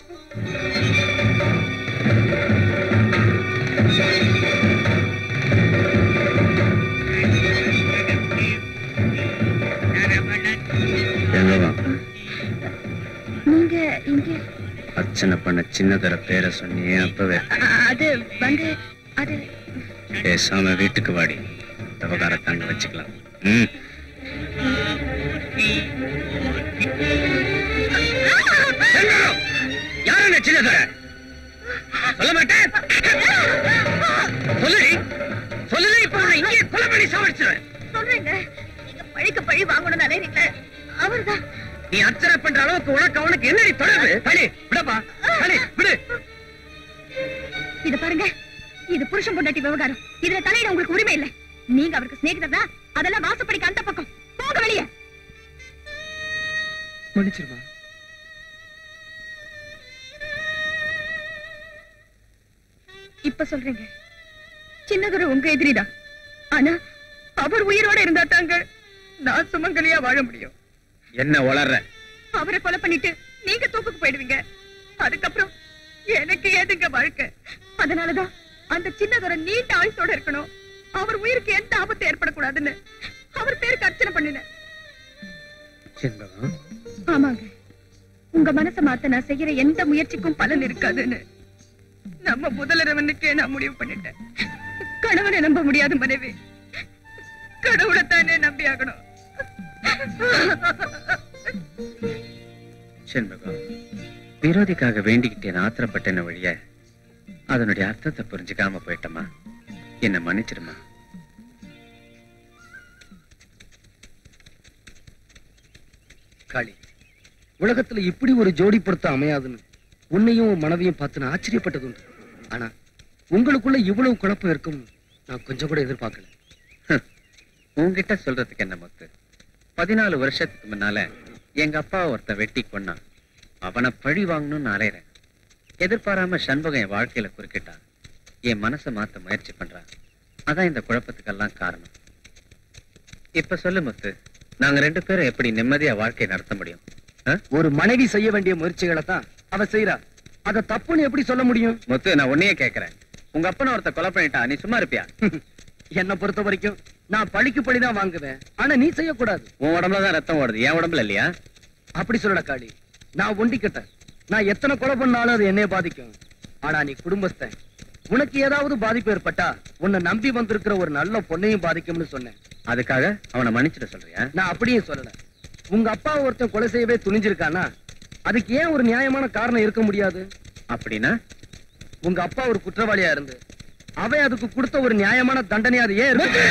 நீங்க இங்க அர்ச்சனை பண்ண சின்னதர பேரை சொன்னியே அப்பவே. அது வந்து அது பேசாம வீட்டுக்கு வாடி. விவகாரத்தாங்க வச்சுக்கலாம். யாரு சின்னதர? சொல்ல மாட்டேன். சொல்லி சொல்லல. இப்ப இங்கே கொலை பண்ணி சாவடிச்சிருவேன். சொல்றேங்க. நீங்க பழிக்கு பழி வாங்கணும்னு நினைக்கிறீங்க. அவர்தான். நீ அர்ச்சனை பண்ற அளவுக்கு உனக்கு அவனுக்கு என்னடி தொடர்பு? களி விடப்பா. களி விடு. இது பாருங்க, இது புருஷன் பொண்டாட்டி விவகாரம். இதுல தலையிட உங்களுக்கு உரிமை இல்ல. நீங்க அவருக்கு சிநேகிதர் தான். அதெல்லாம் வாசப்படிக்கு அந்த பக்கம் போக வெளியே. மன்னிச்சிருமா. இப்ப சொல்றீங்க சின்னதுரை உங்க எதிரிதான். ஆனா அவர் உயிரோட இருந்தா தாங்க நான் சுமங்கலியா வாழ முடியும். என்ன வளர்ற? அவரை கொலை பண்ணிட்டு நீங்க தூக்குக்கு போயிடுவீங்க. அதுக்கப்புறம் எனக்கு ஏதுங்க வாழ்க்கை? அதனாலதான் அந்த சின்னதுரை நீண்ட ஆயுசோட இருக்கணும். அவர் உயிருக்கு எந்த ஆபத்து ஏற்படக்கூடாதுன்னு அவர் பேருக்கு அர்ச்சனை பண்ணினேன். ஆமாங்க, உங்க மனசை மாத்த நான் செய்யற எந்த முயற்சிக்கும் பலன் இருக்காதுன்னு நம்ம முதலரவனுக்கே நான் முடிவு பண்ணிட்டேன். கணவனை நம்ப முடியாத மனைவி கடவுளைத்தானே நம்பி ஆகணும். செண்பகம், விரோதிக்காக வேண்டிக்கிட்டேன் ஆத்திரப்பட்டேன வழிய அதனுடைய அர்த்தத்தை புரிஞ்சுக்காம போயிட்டமா. என்ன மன்னிச்சிருமா. காளி, உலகத்துல இப்படி ஒரு ஜோடி பொருத்தம் அமையாதுன்னு உன்னையும் உன் மனைவியும் பார்த்து நான் ஆச்சரியப்பட்டது உண்டு. ஆனா உங்களுக்குள்ள இவ்வளவு குழப்பம் இருக்கும் நான் கொஞ்சம் கூட எதிர்பார்க்கல. உன்கிட்ட சொல்றதுக்கு என்ன முத்து? 14 வருஷத்துக்கு முன்னால எங்க அப்பா ஒருத்த வெட்டி கொன்னான். அவனை பழி வாங்கணும்னு அலையறேன். எதிர்பாராம சண்முகம் என் வாழ்க்கையில குறுக்கிட்டான். என் மனசை மாத்த முயற்சி பண்றான். அதான் இந்த குழப்பத்துக்கெல்லாம் காரணம். இப்ப சொல்லு முத்து, நாங்க 2 பேரும் எப்படி நிம்மதியா வாழ்க்கையை நடத்த முடியும்? ஒரு மனைவி செய்ய வேண்டிய முயற்சிகளை தான் அவ செய்யறா. அத தப்புன்னு எப்படி சொல்ல முடியும்? முத்து, நான் உன்னையே கேட்கிறேன். உங்க அப்பனை ஒருத்த கொலை பண்ணிட்டா, நீ சும்மா இருப்பியா? என்ன பொறுத்த வரைக்கும் நான் பழிக்கு பழிதான் வாங்குவேன். ஆனா நீ செய்யக்கூடாது. உன் உடம்புலதான் ரத்தம் ஓடுது, என் உடம்புல இல்லையா? அப்படி சொல்லல காளி. நான் ஒண்டிக்கிட்டேன். நான் எத்தனை கொலை பண்ணாலும் அது என்னைய பாதிக்கும். ஆனா நீ குடும்பஸ்தன். உனக்கு ஏதாவது பாதிப்பு ஏற்பட்டா உன்னை நம்பி வந்திருக்கிற ஒரு நல்ல பொண்ணையும் பாதிக்கும்னு சொன்னேன். அதுக்காக அவனை மன்னிச்சிட சொல்றியா? நான் அப்படியே சொல்லல. உங்க அப்பா ஒருத்தன் கொலை செய்யவே துணிஞ்சிருக்கானா அதுக்கு ஏன் ஒரு நியாயமான காரணம் இருக்க முடியாது? அப்படின்னா உங்க அப்பா ஒரு குற்றவாளியா இருந்து அவன் அதுக்கு கொடுத்த ஒரு நியாயமான தண்டனை அது ஏன் இருக்கு?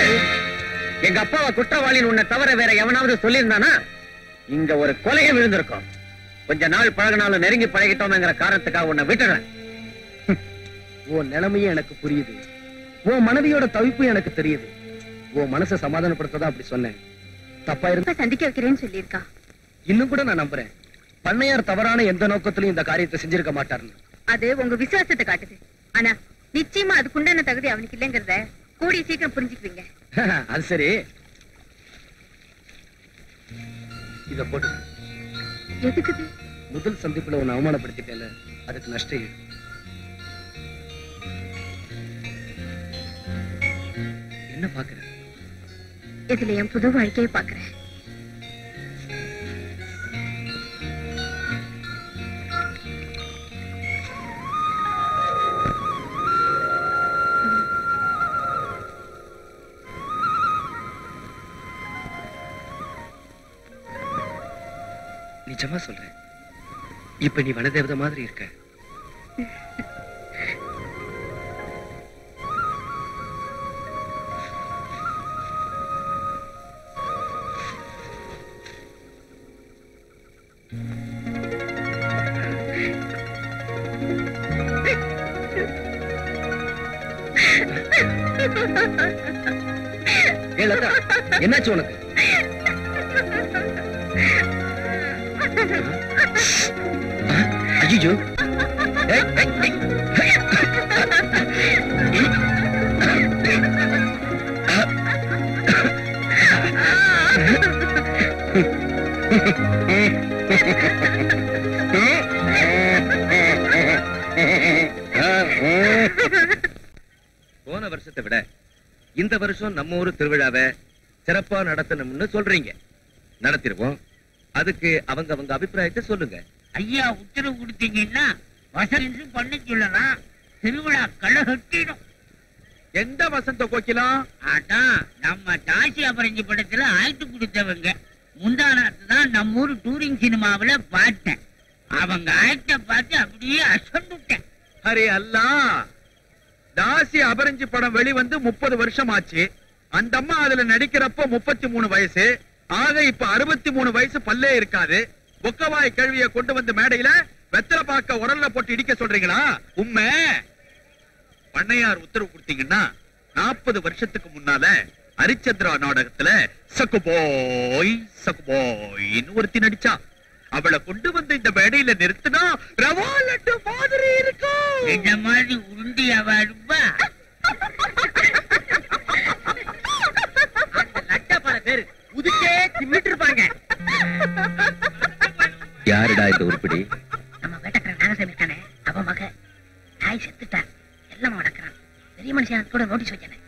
எங்க அப்பாவை குற்றவாளின்னு உன்னை தவிர வேற எவனாவது சொல்லியிருந்தானா இங்க ஒரு கொலையை விழுந்திருக்கும். கொஞ்ச நாள் பழகினாலும் நெருங்கி பழகிட்டோம்ங்கிற காரணத்துக்காக உன்னை விட்டுறேன். உன் நிலைமையும் எனக்கு புரியுது. உன் மனைவியோட தவிப்பு எனக்கு தெரியுது. உன் மனசை சமாதானப்படுத்ததான் அப்படி சொன்னேன். தப்பா இருந்தா சந்திக்க வைக்கிறேன்னு சொல்லியிருக்கா. இன்னும் கூட நான் நம்புறேன். பண்ணையார் தவறான எந்த நோக்கத்திலும் இந்த காரியத்தை செஞ்சிருக்க மாட்டாருன்னு. அது உங்க விசுவாசத்தை காட்டுது. ஆனா நிச்சயமா அதுக்குண்டான தகுதி அவனுக்கு இல்லைங்கிறத கூடிய சீக்கிரம் புரிஞ்சுக்குவீங்க. அது சரி, இத போட்டு. எதுக்குது? முதல் சந்திப்புல உன்னை அவமானப்படுத்திட்டேல, அதுக்கு நஷ்டம் ஈடு. என்ன பாக்குற? இதுல என் புது வாழ்க்கையை பாக்குறேன். நிஜமா சொல்றேன். இப்ப நீ வனதேவதை மாதிரி இருக்க. என்னாச்சு உனக்கு? ஐயோ, போன வருஷத்தை விட இந்த வருஷம் நம்ம ஊரு திருவிழாவை சிறப்பா நடத்தணும்னு சொல்றீங்க. நடத்திருவோம். அதுக்கு அவங்க அபிப்பிராயத்தை சொல்லுங்க. ஐயா உத்தரவு கொடுத்தீங்கன்னா வசதி பண்ண சொல்லலாம். திருவிழா களைகட்டிடும். எந்த வசந்த கோக்கிலாம்? அதான் நம்ம தாசி அபரஞ்சி படத்துல ஆயிட்டு கொடுத்தவங்க. முந்தானத்து தான் நம்ம ஊர் டூரிங் சினிமாவில பார்த்தேன். அவங்க ஆயிட்ட பார்த்து அப்படியே அசந்துட்டேன். அரே அல்லா, தாசி அபரஞ்சி படம் வெளிவந்து 30 வருஷம் ஆச்சு. அந்த அம்மா அதுல நடிக்கிறப்ப 33 வயசு. ஆக இப்ப 63 வயசு பல்லே இருக்காது. பொக்கவாய் கழுவிய கொண்டு வந்து மேடையில வெத்தலை பாக்க உரல்ல போட்டு இடிக்க சொல்றீங்களா? உண்மை. பண்ணையார் உத்தரவு கொடுத்தீங்கன்னா 40 வருஷத்துக்கு முன்னால ஹரிச்சந்திரா நாடகத்துல சக்குபோய் சக்குபோய்னு ஒருத்தி நடிச்சா. அவளை கொண்டு வந்து இந்த மேடையில நிறுத்தினா ரவா லட்டு மாதிரி இருக்கும். இந்த மாதிரி உருண்டி அவா பேரு உதிக்கே திமிட்டு இருப்பாங்க. யாருடா இந்த உருப்படி? நம்ம வேட்டக்கார நாகசாமி இருக்கானே, அவ மக தாய் செத்துட்டா. எல்லாம் நடக்கிறான். பெரிய மனுஷன் கூட நோட்டீஸ் வச்சானே.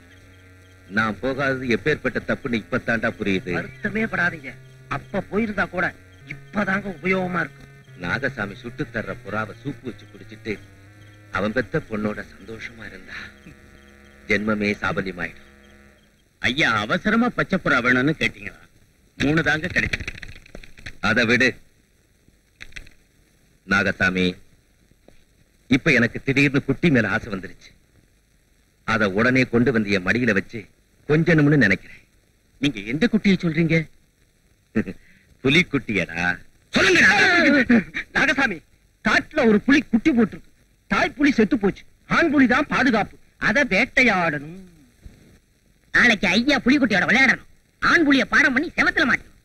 நான் போகாதது எப்பேற்பட்ட தப்புன்னு இப்பத்தாண்டா புரியுது. வருத்தமே படாதீங்க. அப்ப போயிருந்தா கூட இப்பதாங்க உபயோகமா இருக்கும். நாகசாமி சுட்டு தர்ற புறாவை சூப்பு வச்சு குடிச்சிட்டு அவன் பெத்த பொண்ணோட சந்தோஷமா இருந்தா ஜென்மமே சாபல்யமாயிடும். ஐயா அவசரமா பச்சைப்புறா வேணும்னு கேட்டீங்களா? 3 தாங்க கிடைக்கும். அதை விடு நாகசாமி. இப்ப எனக்கு திடீர்னு குட்டி மேல ஆசை வந்துருச்சு. அத உடனே கொண்டு வந்து என் மடியில வச்சு கொஞ்சணும்னு நினைக்கிறேன். நீங்க எந்த குட்டியை சொல்றீங்க? புலிக்குட்டியடா. சொல்லுங்க நாகசாமி. காட்டுல ஒரு புலி குட்டி போட்டிருக்கு. தாய் புலி செத்து போச்சு. ஆண் புலி தான் பாதுகாப்பு. அத வேட்டையாடணும். நாளைக்கு ஐயா புலிக்குட்டியோட விளையாடணும். ஆண் புலிய பாடம் பண்ணி செவத்துல மாட்டணும்.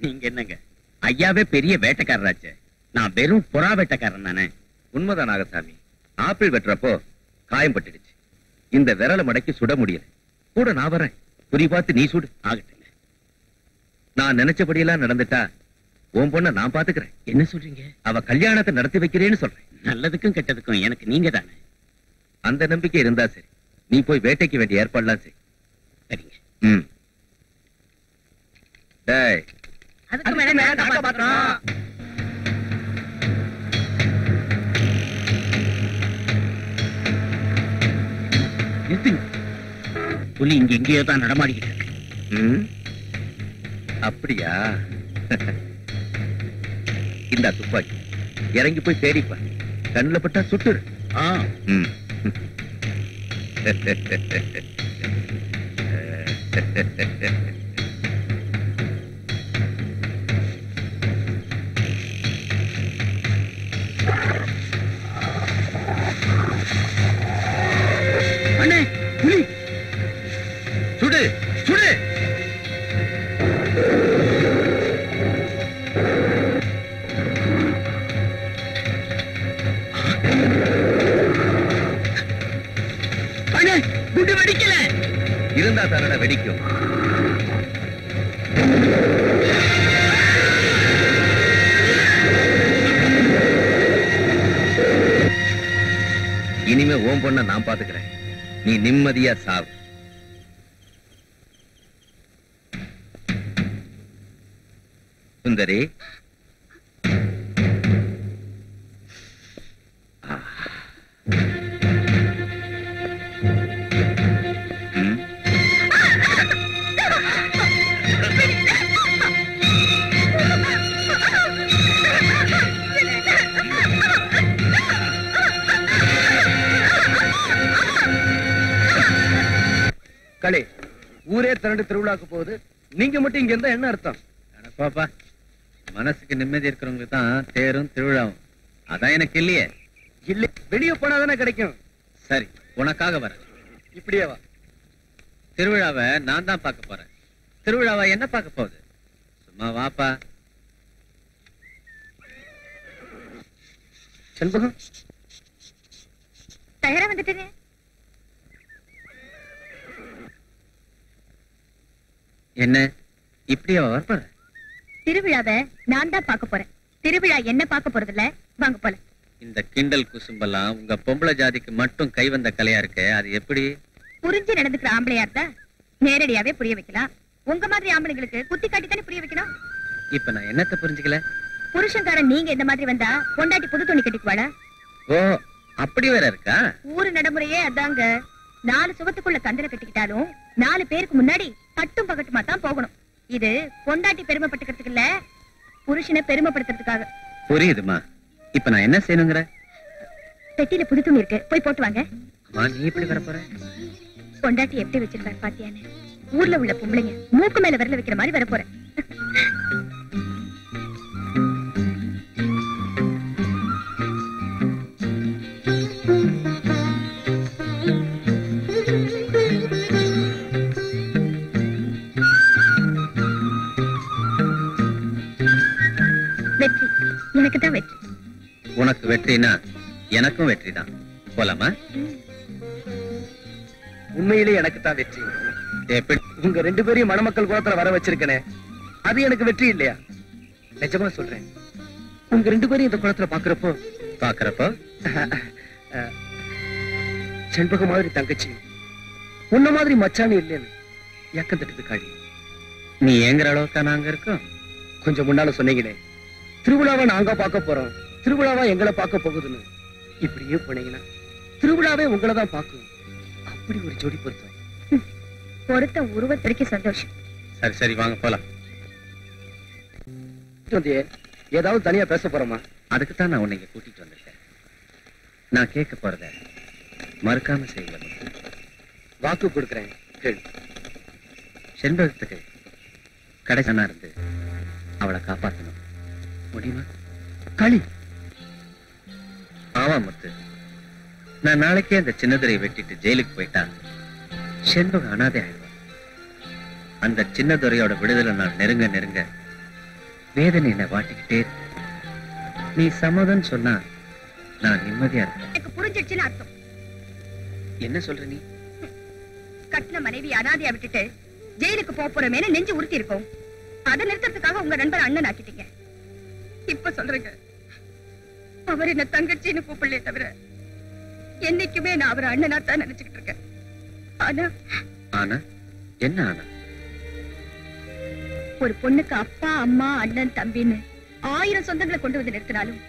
நீங்க என்னங்க, ஐயாவே பெரிய வேட்டைக்காரராச்சே, நான் வெறும் புறா வேட்டைக்காரன் தானே. உண்மைதான் நாகசாமி. ஆப்பிள் வெட்டுறப்போ காயம் பட்டுடுச்சு. இந்த விரல மடக்கி சுட முடியல. கூட நான் வரேன். புரி பார்த்து நீ சுடு. ஆகட்டுங்க. நான் நினைச்சபடியெல்லாம் நடந்துட்டா உன் பொண்ண நான் பாத்துக்கிறேன். என்ன சொல்றீங்க? அவ கல்யாணத்தை நடத்தி வைக்கிறேன்னு சொல்றேன். நல்லதுக்கும் கெட்டதுக்கும் எனக்கு நீங்க தானே. அந்த நம்பிக்கை இருந்தா சரி. நீ போய் வேட்டைக்கு வேண்டிய ஏற்பாடுலாம் செய். சரிங்க. ம். டேய், அதுக்கு மேல காப்பாத்துறோம். நிறுத்துங்க. புலி இங்க எங்கேயோ தான் நடமாடிக்கிட்டு இருக்கு. ம், அப்படியா? இந்த துப்பாக்கி இறங்கி போய் தேடிப்பா. கண்ணுல பட்டா சுட்டுரு. ம். அண்ணே புலி. சுடு சுடு. அண்ணே குண்டு வெடிக்கல. இருந்தா தானடா வெடிக்கும். இனிமே ஓம் பொண்ண நான் பாத்துக்கிறேன். நீ நிம்மதியா சாவு. சுந்தரி, ம், களே, ஊரே திரண்டு திருவிழாக்கு போகுது. நீங்க மட்டும் இங்க இருந்தா என்ன அர்த்தம்? பாப்பா, மனசுக்கு நிம்மதி இருக்கிறவங்களுக்கு தான் தேரும் திருவிழாவும். அதான் எனக்கு இல்லையே. இல்ல, வெளியே போனாதானே கிடைக்கும். சரி, உனக்காக வரேன். இப்படியே வா. திருவிழாவை நான் தான் பார்க்க போறேன். திருவிழாவை என்ன பார்க்க போகுது? சும்மா வாப்பா. செண்பகம், தயாரா வந்துட்டுங்க. என்ன இப்படியா வரப்போற? திருவிழாவை நான் தான் பார்க்க போறேன். திருவிழா என்ன பார்க்க போறது இல்ல. வாங்க போல. இந்த கிண்டல் குசும்பெல்லாம் உங்க பொம்பளை ஜாதிக்கு மட்டும் கை வந்த கலையா இருக்கு. அது எப்படி? புரிஞ்சு நடந்துக்கிற ஆம்பளையா இருந்தா நேரடியாவே புரிய வைக்கலாம். உங்க மாதிரி ஆம்பளைங்களுக்கு குத்தி காட்டி தானே புரிய வைக்கணும். இப்ப நான் என்னத்த புரிஞ்சுக்கல? புருஷன்காரன் நீங்க இந்த மாதிரி வந்தா பொண்டாட்டி புது துணி கட்டிக்குவாளா? ஓ, அப்படி வேற இருக்கா? ஊரு நடைமுறையே அதாங்க. 4 சுவத்துக்குள்ள கந்தல கட்டிக்கிட்டாலும் 4 பேருக்கு முன்னாடி கட்டும் பகட்டுமா தான் போகணும். இது பொண்டாட்டி பெருமைப்பட்டுக்கிறதுக்கு இல்ல, புருஷனை பெருமைப்படுத்துறதுக்காக. புரியுதுமா. இப்ப நான் என்ன செய்யணுங்கிற? பெட்டியில புது துணி இருக்கு, போய் போட்டு வாங்க. அம்மா, நீ எப்படி வர போற? பொண்டாட்டி எப்படி வச்சிருக்காரு பாத்தியான்னு ஊர்ல உள்ள பொம்பளைங்க மூக்கு மேல விரல வைக்கிற மாதிரி வர போறேன். வெற்றி எனக்கு தான் வெற்றி. உனக்கு வெற்றினா எனக்கும் வெற்றி தான். போலாமா? உண்மையிலே எனக்கு தான் வெற்றி. எப்படி? உங்க 2 பேரையும் மணமக்கள் குலத்துல வர வச்சிருக்கனே, அது எனக்கு வெற்றி இல்லையா? நிஜமா சொல்றேன். உங்க 2 பேரையும் இந்த குளத்துல பாக்குறப்போ செண்பக மாதிரி தங்கச்சி, உன்ன மாதிரி மச்சானு இல்லைன்னு ஏக்கம் தட்டுது காளி. நீ ஏங்குற அளவுக்கா நாங்க இருக்கோம்? கொஞ்சம் முன்னால சொன்னீங்களே, திருவிழாவை நாங்க பார்க்க போறோம், திருவிழாவா எங்களை பார்க்க போகுதுன்னு. இப்படியே போனீங்கன்னா திருவிழாவே உங்களை தான் பார்க்கும். அப்படி ஒரு ஜோடி பொருத்தம். பொருத்த உருவத்திற்கு சந்தோஷம். சரி சரி, வாங்க போலாம். ஏதாவது தனியா பேச போறோமா? அதுக்குத்தான் நான் உன்னை இங்க கூட்டிட்டு வந்திருக்கேன். நான் கேட்க போறத மறுக்காம செய்யல. வாக்கு கொடுக்கிறேன், கேளு. செண்பகத்துக்கு கடைசனா இருந்து அவளை காப்பாத்தணும். முடியுமா? களி. ஆமா முத்து, நான் நாளைக்கே அந்த சின்னதுரையை வெட்டிட்டு ஜெயிலுக்கு போயிட்டா செண்பகம் அனாதை ஆயிடுவான். அந்த சின்னதுரையோட விடுதலை நான் நெருங்க நெருங்க வேதனை என்னை வாட்டிக்கிட்டே இருக்கு. நீ சம்மதம் சொன்னா நான் நிம்மதியா இருப்பேன். எனக்கு புரிஞ்சிடுச்சுன்னு அர்த்தம். என்ன சொல்ற நீ? கட்டின மனைவி அனாதையா விட்டுட்டு ஜெயிலுக்கு போறமேனு நெஞ்சு உறுத்தி இருக்கும். அதை நிறுத்தத்துக்காக உங்க நண்பர் அண்ணன் ஆக்கிட்டீங்க. இப்ப சொல்றேங்க, அவர் என்ன தங்கச்சின்னு கூப்பிடலே தவிர என்னைக்குமே நான் அவர் அண்ணனா தான் நினைச்சுக்கிட்டு இருக்கேன். ஆனா ஆனா என்ன ஆனா? ஒரு பொண்ணுக்கு அப்பா அம்மா அண்ணன் தம்பின்னு 1000 சொந்தங்களை கொண்டு வந்து நிறுத்தினாலும்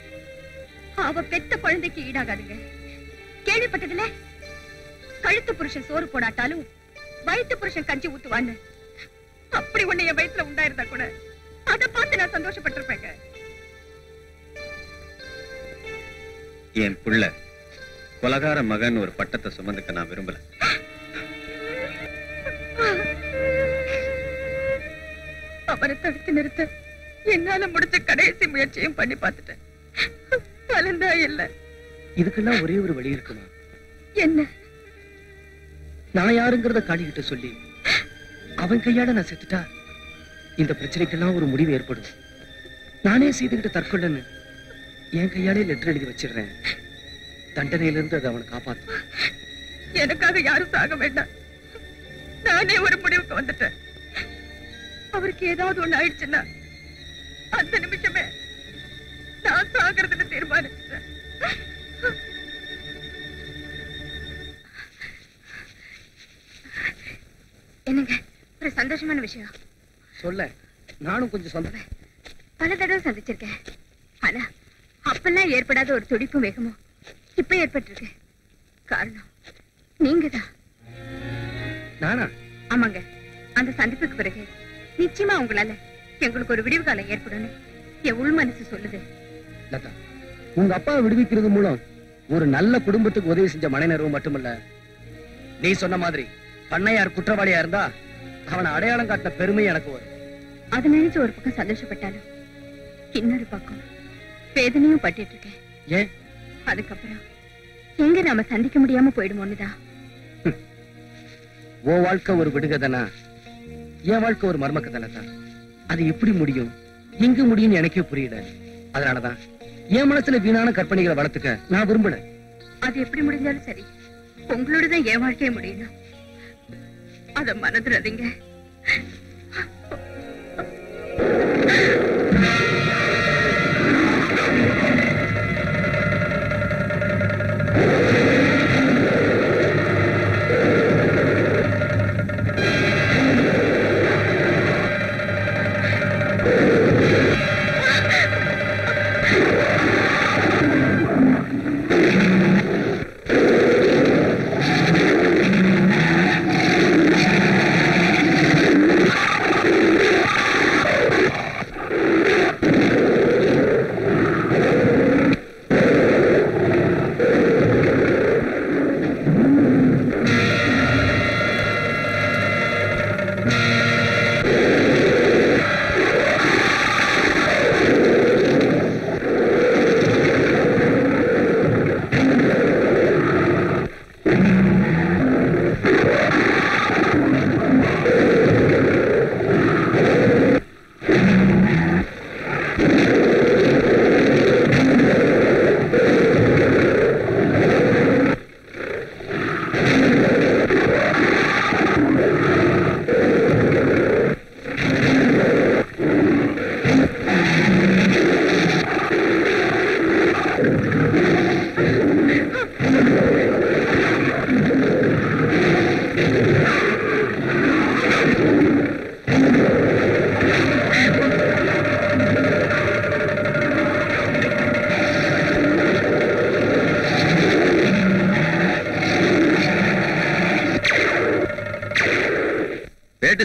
அவ பெத்த குழந்தைக்கு ஈடாகாதுங்க. கேள்விப்பட்டதுல கழுத்து புருஷன் சோறு போடாட்டாலும் வயிற்று புருஷன் கஞ்சி ஊத்துவான்னு. அப்படி ஒண்ணு என் வயிற்றுல உண்டாயிருந்தா கூட அதை பார்த்து நான் சந்தோஷப்பட்டிருப்பேங்க. என் புள்ள கொலகார மகன் ஒரு பட்டத்தை சுமந்துக்க நான் விரும்பல. அவரை தடுத்து நிறுத்த என்னால முடிச்ச கடைசி முயற்சியும் பண்ணி பார்த்துட்டேன். பலந்தா இல்ல. இதுக்கெல்லாம் ஒரே ஒரு வழி இருக்குமா? என்ன? நான் யாருங்கிறத காளிகிட்ட சொல்லி அவன் கையால நான் செத்துட்டா இந்த பிரச்சனைக்கெல்லாம் ஒரு முடிவு ஏற்படும். நானே செய்துகிட்ட தற்கொலைன்னு என் கையாலே லெட்டர் எழுதி வச்சிடுறேன். தண்டனையிலிருந்து அதை அவனை காப்பாத்து. எனக்காக யாரும் சாக வேண்டாம். நானே ஒரு முடிவுக்கு வந்துட்டேன். அவருக்கு ஏதாவது ஒண்ணு ஆயிடுச்சுன்னா அந்த நிமிஷமே நான் சாகிறதுன்னு தீர்மானிச்சேன். என்னங்க ஒரு சந்தோஷமான விஷயம் சொல்ல. நானும் கொஞ்சம் சொந்தேன். பல தடவை சந்திச்சிருக்கேன். ஆனா அப்பெல்லாம் ஏற்படாத ஒரு துடிப்பும் வேகமும் இப்ப ஏற்பட்டிருக்கு. காரணம் நீங்கதான். நானா? ஆமாங்க. அந்த சந்திப்புக்கு பிறகு நிச்சயமா உங்களால எங்களுக்கு ஒரு விடிவு காலம் ஏற்படும் என் உள் மனசு சொல்லுது. லதா, உங்க அப்பாவை விடுவிக்கிறது மூலம் ஒரு நல்ல குடும்பத்துக்கு உதவி செஞ்ச மனைநர்வு மட்டுமல்ல, நீ சொன்ன மாதிரி பண்ணையார் குற்றவாளியா இருந்தா அவனை அடையாளம் காட்டின பெருமை எனக்கு வரும். அது நினைச்சு ஒரு பக்கம் சந்தோஷப்பட்டாலும் இன்னொரு பக்கம் வேதனையும் பட்டுட்டு இருக்கேன். ஏன்? அதுக்கப்புறம் எங்க நாம சந்திக்க முடியாம போயிடுமோன்னுதான். ஓ வாழ்க்கை ஒரு விடுகதனா, என் வாழ்க்கை ஒரு மர்மக்கதனை தான். அது எப்படி முடியும், எங்க முடியும்னு எனக்கே புரியல. அதனாலதான் என் மனசுல வீணான கற்பனைகளை வளர்த்துக்க நான் விரும்பல. அது எப்படி முடிஞ்சாலும் சரி, உங்களோடதான் என் வாழ்க்கைய முடியணும். அத மறந்துடாதீங்க.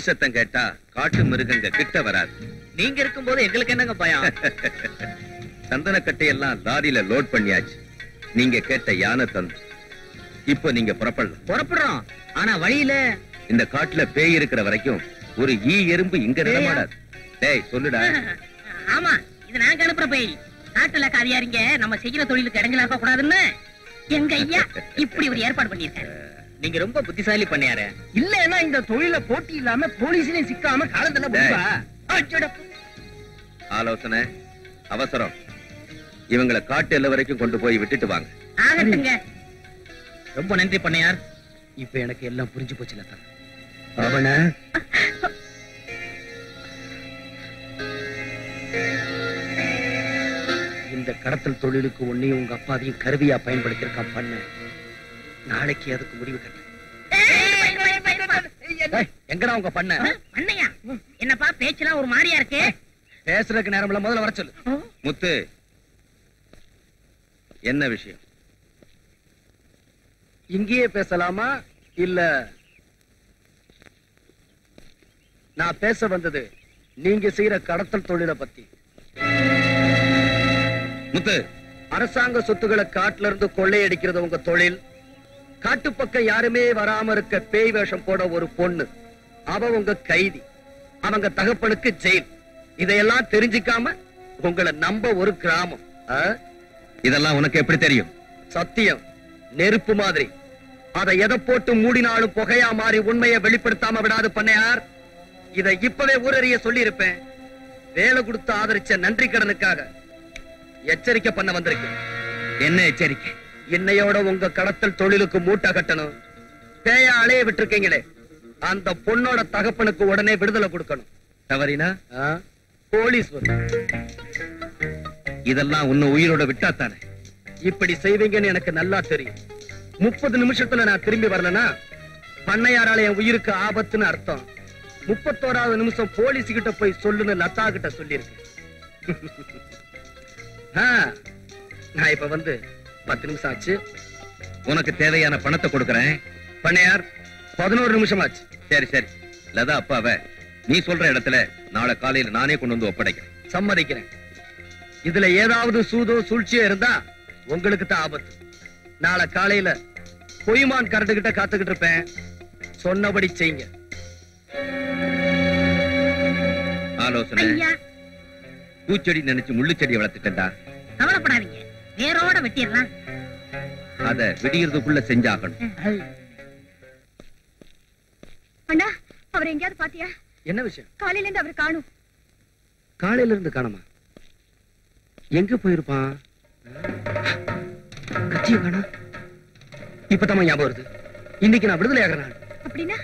சத்தம் கேட்டா காட்டு மிருகங்க கிட்ட வராது. நீங்க இருக்கும்போது எங்களுக்கு என்னங்க பயம்? சந்தன கட்டையெல்லாம் லாரியில லோட் பண்ணியாச்சு. நீங்க கேட்ட யானை தந்து இப்போ நீங்க புறப்படுறோம். ஆனா வழியில இந்த காட்டுல பேய் இருக்கிற வரைக்கும் ஒரு ஈ எறும்பு இங்க நடமாடாது. டேய் சொல்லுடா. ஆமா, இது நாங்க அனுப்புற போய் நாட்டுல காரியாரிங்க நம்ம செய்யற தொழிலுக்கு இடைஞ்சலாக்க கூடாதுன்னு எங்க ஐயா இப்படி ஒரு ஏற்பாடு பண்ணிருக்காரு. நீங்க ரொம்ப புத்திசாலி பண்ணியாரு. இல்லன்னா இந்த தொழில போட்டி இல்லாம போலீஸ்லயும் சிக்காம காலத்துல முடிவா. ஆலோசனை அவசரம். இவங்களை காட்டு எல்லை வரைக்கும் கொண்டு போய் விட்டுட்டு வாங்க. ஆகட்டுங்க. ரொம்ப நன்றி பண்ணையார். இப்ப எனக்கு எல்லாம் புரிஞ்சு போச்சுல. அவன இந்த கடத்தல் தொழிலுக்கு உன்னையும் உங்க அப்பாவையும் கருவியா பயன்படுத்திருக்கான் பண்ண. நாளைக்கு அதுக்கு முடிவு கட்ட. எங்கடா உங்க பண்ண? பண்ணையா என்னப்பா பேச்செல்லாம் ஒரு மாதிரியா இருக்கு? பேசுறதுக்கு நேரம்ல முதல்ல வர சொல்லு. முத்து, என்ன விஷயம்? இங்கேயே பேசலாமா இல்ல? நான் பேச வந்தது நீங்க செய்யற கடத்தல் தொழிலை பத்தி. முத்து, அரசாங்க சொத்துக்களை காட்டுல இருந்து கொள்ளையடிக்கிறது உங்க தொழில். காட்டு பக்கம் யாருமே வராம இருக்க பேய் வேஷம் போட ஒரு பொண்ணு, அவ உங்க கைதி, அவங்க தகப்பனுக்கு ஜெயில். இதையெல்லாம் தெரிஞ்சுக்காம உங்களை நம்ப ஒரு கிராமம். இதெல்லாம் உனக்கு எப்படி தெரியும்? சத்தியம் நெருப்பு மாதிரி. அதை எதை போட்டு மூடினாலும் புகையா மாறி உண்மையை வெளிப்படுத்தாம விடாது பண்ணையார். இதை இப்பவே ஊரறிய சொல்லி இருப்பேன். வேலை கொடுத்து ஆதரிச்ச நன்றி கடனுக்காக எச்சரிக்கை பண்ண வந்திருக்கேன். என்ன எச்சரிக்கை? இன்னையோட உங்க கடத்தல் தொழிலுக்கு மூட்டை கட்டணும். பேய அலைய விட்டுருக்கீங்களே, அந்த பொண்ணோட தகப்பனுக்கு உடனே விடுதலை கொடுக்கணும். தவறினா போலீஸ் வரும். இதெல்லாம் உன்னை உயிரோட விட்டாத்தானே. இப்படி செய்வீங்கன்னு எனக்கு நல்லா தெரியும். 30 நிமிஷத்துல நான் திரும்பி வரலனா பண்ணையாரால என் உயிருக்கு ஆபத்துன்னு அர்த்தம். 31வது நிமிஷம் போலீஸ் கிட்ட போய் சொல்லுன்னு லதா கிட்ட சொல்லியிருக்கேன். நான் இப்ப வந்து 10 நிமிஷம் ஆச்சு. உனக்கு தேவையான பணத்தை கொடுக்கறேன். பண்ணையார் 11 நிமிஷம் ஆச்சு. சரி சரி, லதா அப்பாவை நீ சொல்ற இடத்துல நாளை காலையில நானே கொண்டு வந்து ஒப்படைக்கிறேன். சம்மதிக்கிறேன். இதுல ஏதாவது சூதோ சூழ்ச்சியோ இருந்தா உங்களுக்கு தான் ஆபத்து. நாளை காலையில பொய்மான் கரண்டு கிட்ட காத்துக்கிட்டு இருப்பேன். சொன்னபடி செய்யுங்க. ஆலோசனை. பூச்செடி நினைச்சு முள்ளு செடியை வளர்த்துட்டா. கவலைப்படாதீங்க, வேரோட வெட்டிடலாம். அத விடியறதுக்குள்ள செஞ்சாகணும். அண்ணா, அவர் எங்கேயாவது பாத்தியா? என்ன விஷயம்? காலையில இருந்து அவர் காணும். காலையில இருந்து காணுமா? எங்க போயிருப்பான்? கட்சியை காணோம். இப்பதான் ஞாபகம் வருது. இன்னைக்கு நான் விடுதலை ஆகிறேன். அப்படின்னா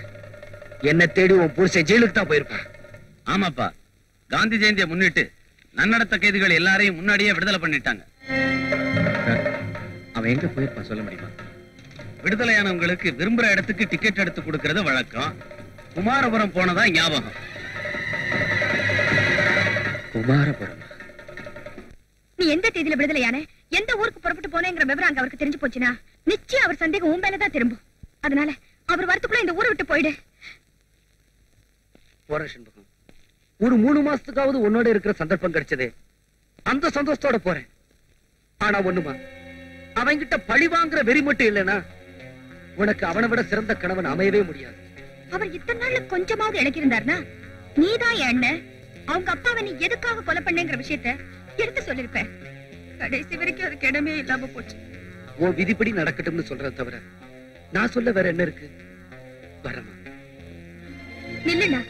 என்ன தேடி உன் புருஷன் ஜெயிலுக்கு தான் போயிருப்பான். ஆமாப்பா, காந்தி ஜெயந்தியை முன்னிட்டு நன்னடத்த கைதிகள் எல்லாரையும் முன்னாடியே விடுதலை பண்ணிட்டாங்க. அவன் எங்க போயிருப்பான் சொல்ல முடியுமா? விடுதலையானவங்களுக்கு விரும்புற இடத்துக்கு டிக்கெட் எடுத்து கொடுக்கறது வழக்கம். குமாரபுரம் போனதா ஞாபகம். குமாரபுரம்? நீ எந்த தேதியில விடுதலையான, எந்த ஊருக்கு புறப்பட்டு போனேங்கிற விவரம் அங்க அவருக்கு தெரிஞ்சு போச்சுன்னா நிச்சயம் அவர் சந்தேகம் உன் மேலதான் திரும்பும். அதனால அவர் வரத்துக்குள்ள இந்த ஊரை விட்டு போயிடு. போறேன் செண்பகம். ஒரு 3 மாசத்துக்காவது உன்னோட இருக்கிற சந்தர்ப்பம் கிடைச்சதே, அந்த சந்தோஷத்தோட போறேன். ஆனா ஒண்ணுமா, அவங்கிட்ட பழி வாங்குற வெறி மட்டும் இல்லைன்னா உனக்கு அவனை விட சிறந்த கணவன் அமையவே முடியாது. அவர் இத்தனை நாள்ல கொஞ்சமாவது இழக்கிருந்தாருன்னா நீதான் என் அண்ணன். அவங்க அப்பாவை நீ எதுக்காக கொலை பண்ணேங்கிற விஷயத்த எடுத்து சொல்லிருப்பேன். கடைசி வரைக்கும் அதுக்கு இடமே இல்லாம போச்சு. உன் விதிப்படி நடக்கட்டும்னு சொல்றத தவிர நான் சொல்ல வேற என்ன இருக்கு? வரமா நில்லுண்ணா.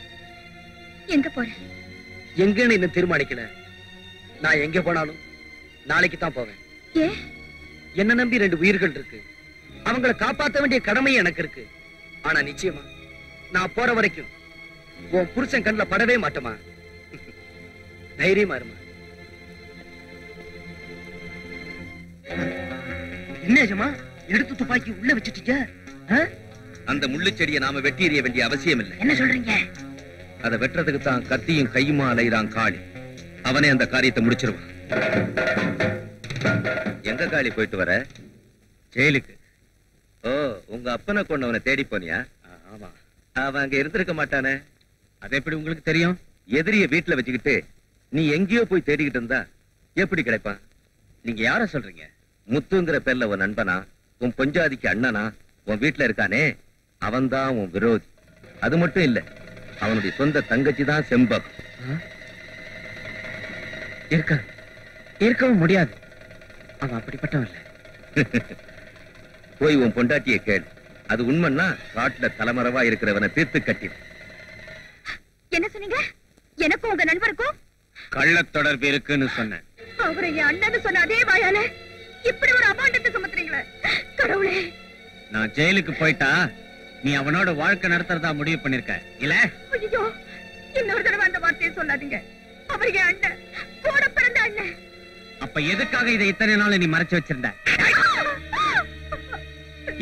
எங்க போற? எங்கன்னு இன்னும் தீர்மானிக்கல. நான் எங்க போனாலும் நாளைக்கு தான் போவேன். ஏ? என்ன நம்பி 2 உயிர்கள் இருக்கு. அவங்களை காப்பாற்ற வேண்டிய கடமை எனக்கு இருக்கு. ஆனா நிச்சயமா நான் போற வரைக்கும் உன் புருஷன் கண்ணுல படவே மாட்டோமா. தைரியமா இருமா. என்னமா எடுத்து துப்பாக்கி உள்ள வச்சுட்டீங்க? அந்த முள்ளு செடியை நாம வெட்டி எறிய வேண்டிய அவசியம் இல்லை. என்ன சொல்றீங்க? அதை வெட்டுறதுக்கு தான் கத்தியும் கையுமா அலைறான் காளி. அவனே அந்த காரியத்தை முடிச்சிருவான். எங்க காளி போயிட்டு வர? ஜெயிலுக்கு. ஓ, உங்க அப்பனை கொண்டவனை தேடி போனியா? ஆமா. அவன் அங்க இருந்திருக்க மாட்டானே. அது எப்படி உங்களுக்கு தெரியும்? எதிரிய வீட்டுல வச்சுக்கிட்டு நீ எங்கேயோ போய் தேடிக்கிட்டு இருந்தா எப்படி கிடைப்பான்? நீங்க யார சொல்றீங்க? முத்துங்கிற பேர்ல உன் நண்பனா, உன் பொஞ்சாதிக்கு அண்ணனா, உன் வீட்டுல இருக்கானே, அவன்தான் உன் விரோதி. அது மட்டும் இல்ல, அவனுடைய சொந்த தங்கச்சி தான் செம்பகம். இருக்கவும் முடியாது. அவன் அப்படிப்பட்டவன் இல்ல. போய் உன் பொண்டாட்டிய கேள். அது உண்மைன்னா காட்டுல தலைமறைவா இருக்கிறவனை தீர்த்து கட்டி. என்ன சொன்னீங்க? எனக்கும் உங்க நண்பருக்கும் கள்ளத் தொடர்பு இருக்குன்னு சொன்னேன். அவரை என் அண்ணன்னு சொன்ன அதே வாயால இப்படி ஒரு அபாண்டத்தை சுமத்துறீங்களே கடவுளே! நான் ஜெயிலுக்கு போயிட்டா நீ அவனோட வாழ்க்கை நடத்துறதா முடிவு பண்ணிருக்க இல்ல? ஐயோ, இன்னொரு தடவை அந்த வார்த்தையை சொல்லாதீங்க. அவர் என் அண்ணன், கூட பிறந்த அண்ணன். அப்ப எதுக்காக இதை இத்தனை நாள் நீ மறைச்சு வச்சிருந்த?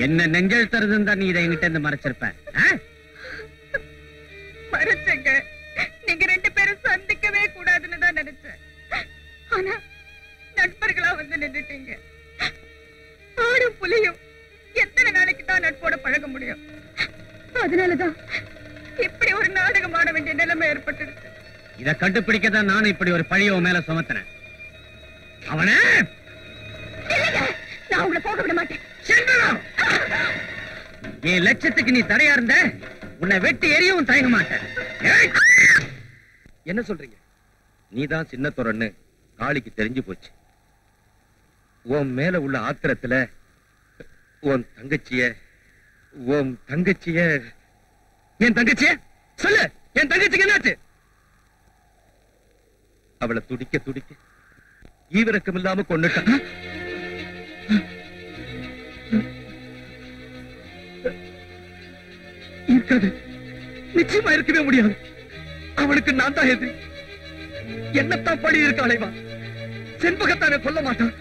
என்ன நெஞ்சல் தருதுன்னு நீ இதை என்கிட்ட இருந்து மறைச்சிருப்ப. மறைச்சங்க. நீங்க ரெண்டு பேரும் சந்திக்கவே கூடாதுன்னு தான் நினைச்சேன். ஆனா நண்பர்களா வந்து நின்னுட்டீங்க. ஆடும் புலியும் எத்தனை நாளைக்கு தான் நட்போட பழக முடியும்? அதனாலதான் இப்படி ஒரு நாடகம் ஆட வேண்டிய நிலைமை ஏற்பட்டுருச்சு. இதை கண்டுபிடிக்கதான் நானும் இப்படி ஒரு பழிய மேல சுமத்தினேன். அவனே நான் உங்களை போக விட மாட்டேன். என் லட்சத்துக்கு நீ தடையா இருந்த உன்னை வெட்டி எரியவும் தயங்க மாட்டேன். என்ன சொல்றீங்க? நீதான் சின்னத்துறன்னு காளிக்கு தெரிஞ்சு போச்சு. உன் மேல உள்ள ஆத்திரத்துல உன் தங்கச்சிய என் தங்கச்சிய சொல்லு. என் தங்கச்சிக்கு என்னாச்சு? அவளை துடிக்க துடிக்க ஈவிரக்கம் இல்லாம கொண்டுட்டான். இருக்காது, நிச்சயமா இருக்கவே முடியாது. அவனுக்கு நான் தான் எதிரி. என்னத்தான் படி இருக்க அலைவா. செண்பகத்தானே கொல்ல மாட்டான்.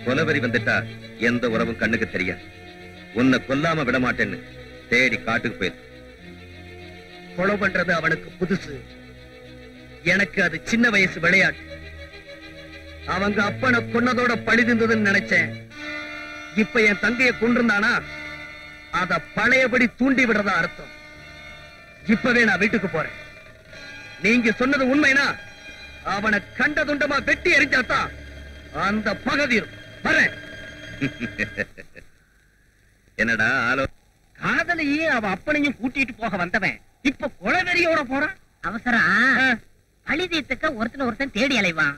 கொலவரி வந்துட்டா எந்த உறவும் கண்ணுக்கு தெரியாது. உன்னை கொல்லாம விட மாட்டேன்னு தேடி காட்டுக்கு போயிரு. கொலை பண்றது அவனுக்கு புதுசு, எனக்கு அது சின்ன வயசு விளையாட்டு. அவங்க அப்பனை கொன்னதோட பழிதிருந்ததுன்னு நினைச்சேன். இப்ப என் தங்கைய கொண்டிருந்தானா அத பழையபடி தூண்டி விடுறதா அர்த்தம். இப்பவே நான் வீட்டுக்கு போறேன். நீங்க சொன்னது உண்மைனா அவனை கண்ட துண்டமா வெட்டி எரிஞ்சாத்தான் அந்த பகதீர் வரேன். என்னடா ஆலோ? காதலையே அவ அப்பனையும் கூட்டிட்டு போக வந்தவன் இப்ப கொலவெறியோட போறான். அவசரம் பழி தீர்த்துக்க ஒருத்தன் தேடி அலைவான்.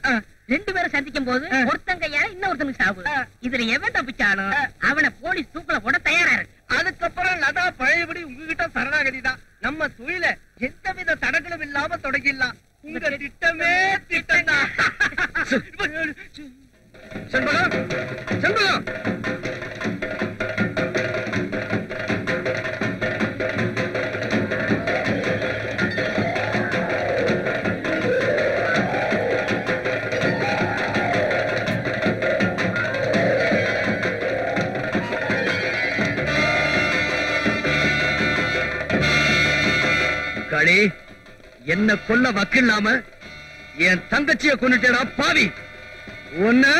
ரெண்டு பேரும் சந்திக்கும் போது ஒருத்தங்க இன்னொருத்தனுக்கு சாவு. இதுல எவன் தப்பிச்சாலும் அவனை போலீஸ் தூக்கல போட தயாரா இருக்கு. அதுக்கப்புறம் லதா பழையபடி உங்ககிட்ட சரணாகதி தான். நம்ம தொழில எந்தவித தடங்களும் இல்லாம தொடங்கிடலாம். உங்க திட்டமே திட்டம் தான். செண்பகம், செண்பகம், களி என்ன கொல்ல வக்கில்லாம என் தங்கச்சிய கொண்டுட்டேடா பாவி. ஒன்னு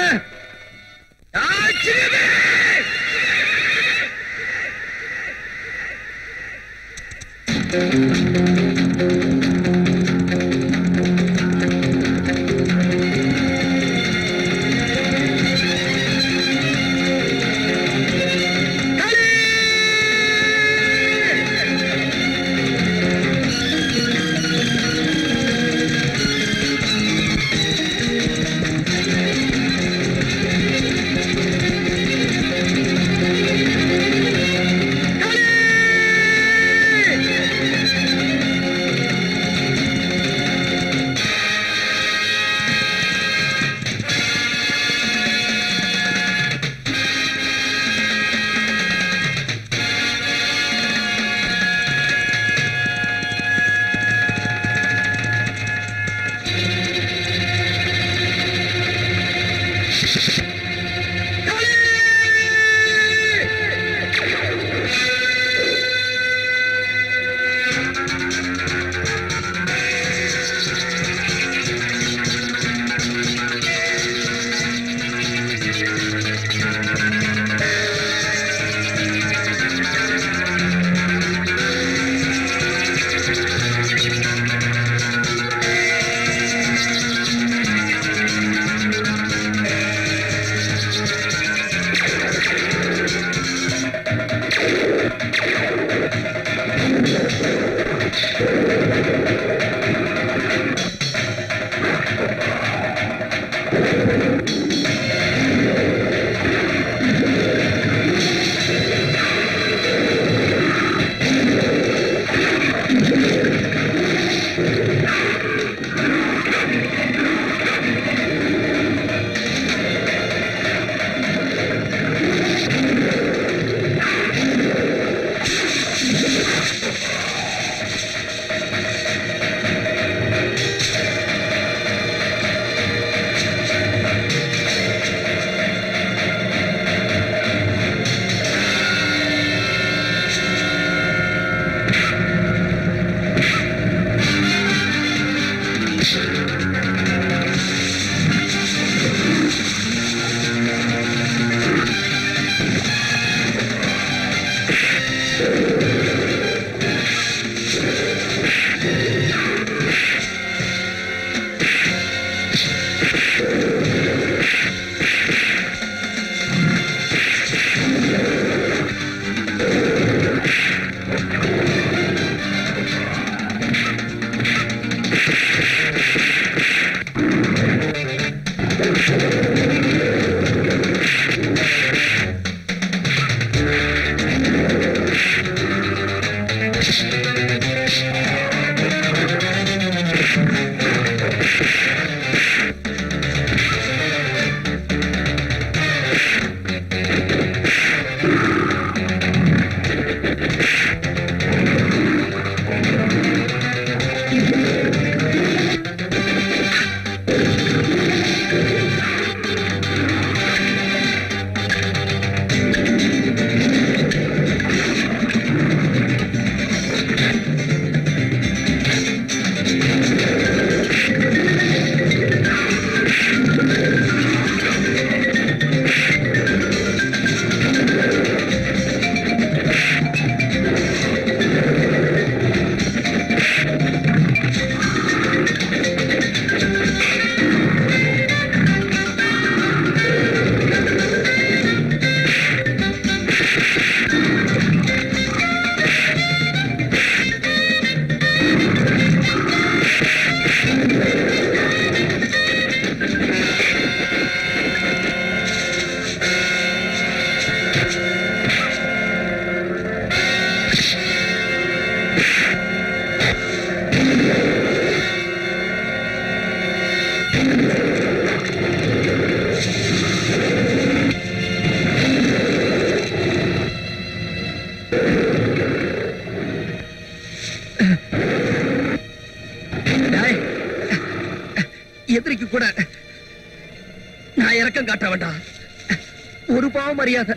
ஒரு பாவம் மரியாதை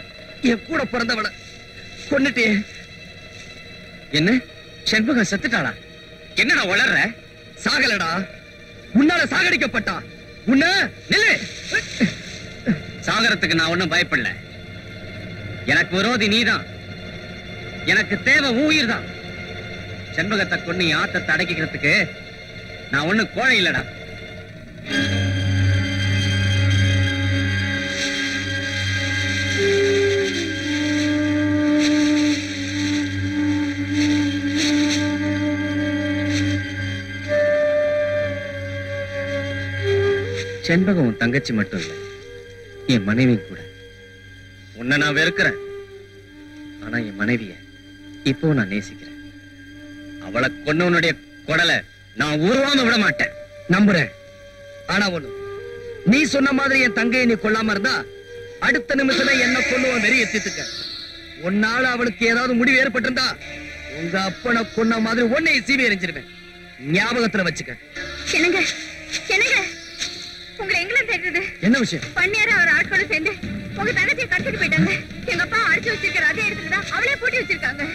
என் கூட பிறந்தவள கொன்னுட்டே. என்ன செண்பகம் செத்துட்டாளா? என்னடா வளர்ற? சாகலடா, உன்னால சாகடிக்கப்பட்டா. உன்ன நில்லு. சாகரத்துக்கு நான் ஒண்ணும் பயப்படல. எனக்கு விரோதி நீதான். எனக்கு தேவை உயிர் தான். செண்பகத்தை கொண்டு ஆத்தத்தை அடக்கிக்கிறதுக்கு நான் ஒண்ணு கோழை இல்லடா. செண்பகம் உன் தங்கச்சி மட்டும் இல்ல, என் மனைவி கூட. உன்னை நான் வெறுக்கிறேன், ஆனா என் மனைவிய இப்போ நான் நேசிக்கிறேன். அவளை கொன்னவனுடைய குடலை நான் உருவாம விட மாட்டேன். நம்புறேன். ஆனா ஒண்ணு, நீ சொன்ன மாதிரி என் தங்கையை நீ கொல்லாம இருந்தா அடுத்த நிமிஷம் என்ன கொல்லுவான் வெறி எத்திட்டுக்க. உன்னால அவளுக்கு ஏதாவது முடிவு ஏற்பட்டிருந்தா உங்க அப்பனை கொன்ன மாதிரி உன்னை சீவி எறிஞ்சிருவேன். ஞாபகத்துல வச்சுக்க. என்னங்க என்னங்க, உங்களை எங்களை தேடுறது என்ன விஷயம்? பண்ணியாரு அவர் ஆட்களோட சேர்ந்து உங்க தங்கச்சியை கடத்திட்டு போயிட்டாங்க. எங்க அப்பா அடிச்சு வச்சிருக்கிற அதே இடத்துல தான் அவளே பூட்டி வச்சிருக்காங்க.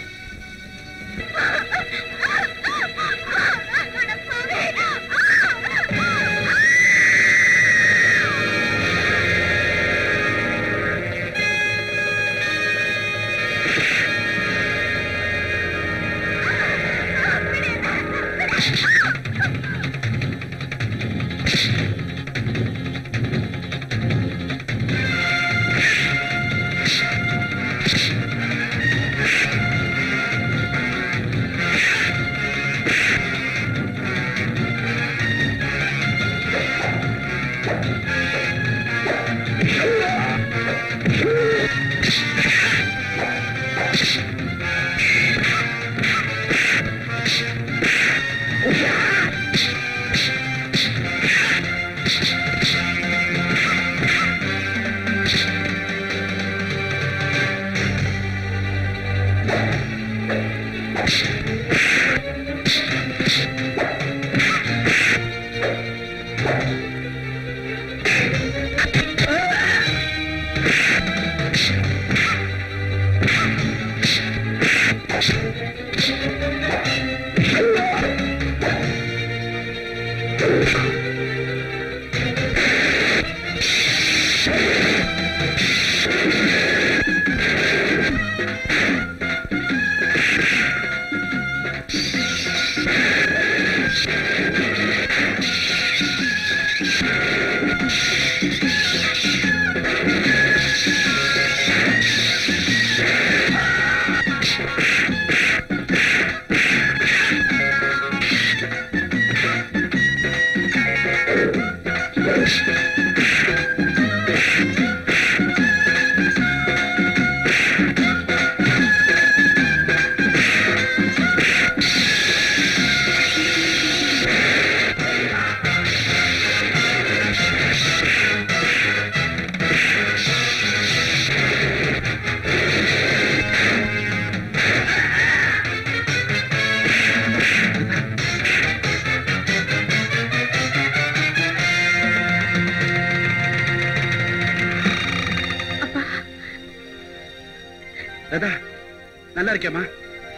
நல்லா இருக்கேம்மா.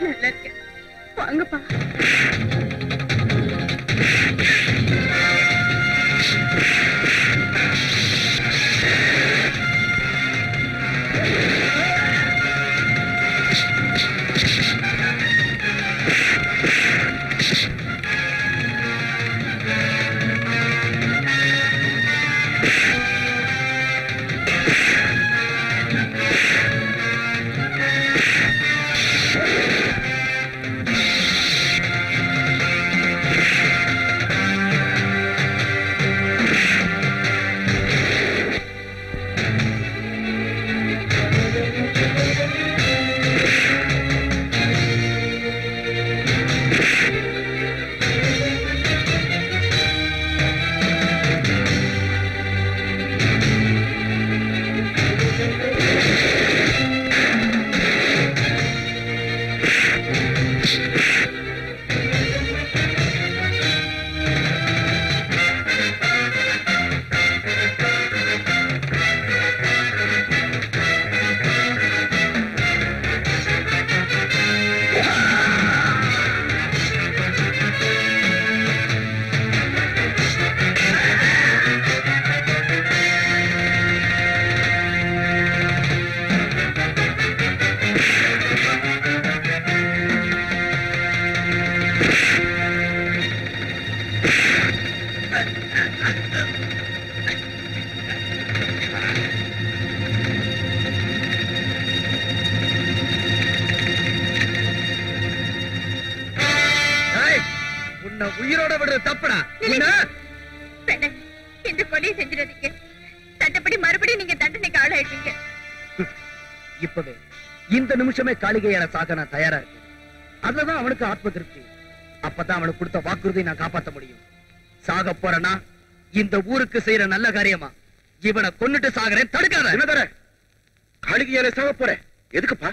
நல்லா இருக்கேன். வாங்கப்பா. உயிரோட விடுற தப்புடா. இந்த கொலையை செஞ்சிடாதீங்க. சட்டப்படி மறுபடியும் நீங்க தண்டனைக்கு ஆளாயிட்டீங்க. இப்பவே இந்த நிமிஷமே காளிகையான சாக நான் தயாரா இருக்கேன். அதுலதான் அவனுக்கு ஆத்ம திருப்தி. அப்பதான் அவனுக்கு கொடுத்த வாக்குறுதியை நான் காப்பாற்ற முடியும். சாக போறனா இந்த ஊருக்கு செய்யற நல்ல காரியமா? இவனை கொன்னுட்டு சாகறேன், தடுக்காத. என்ன காளிகையால சாக போற? எதுக்குப்பா?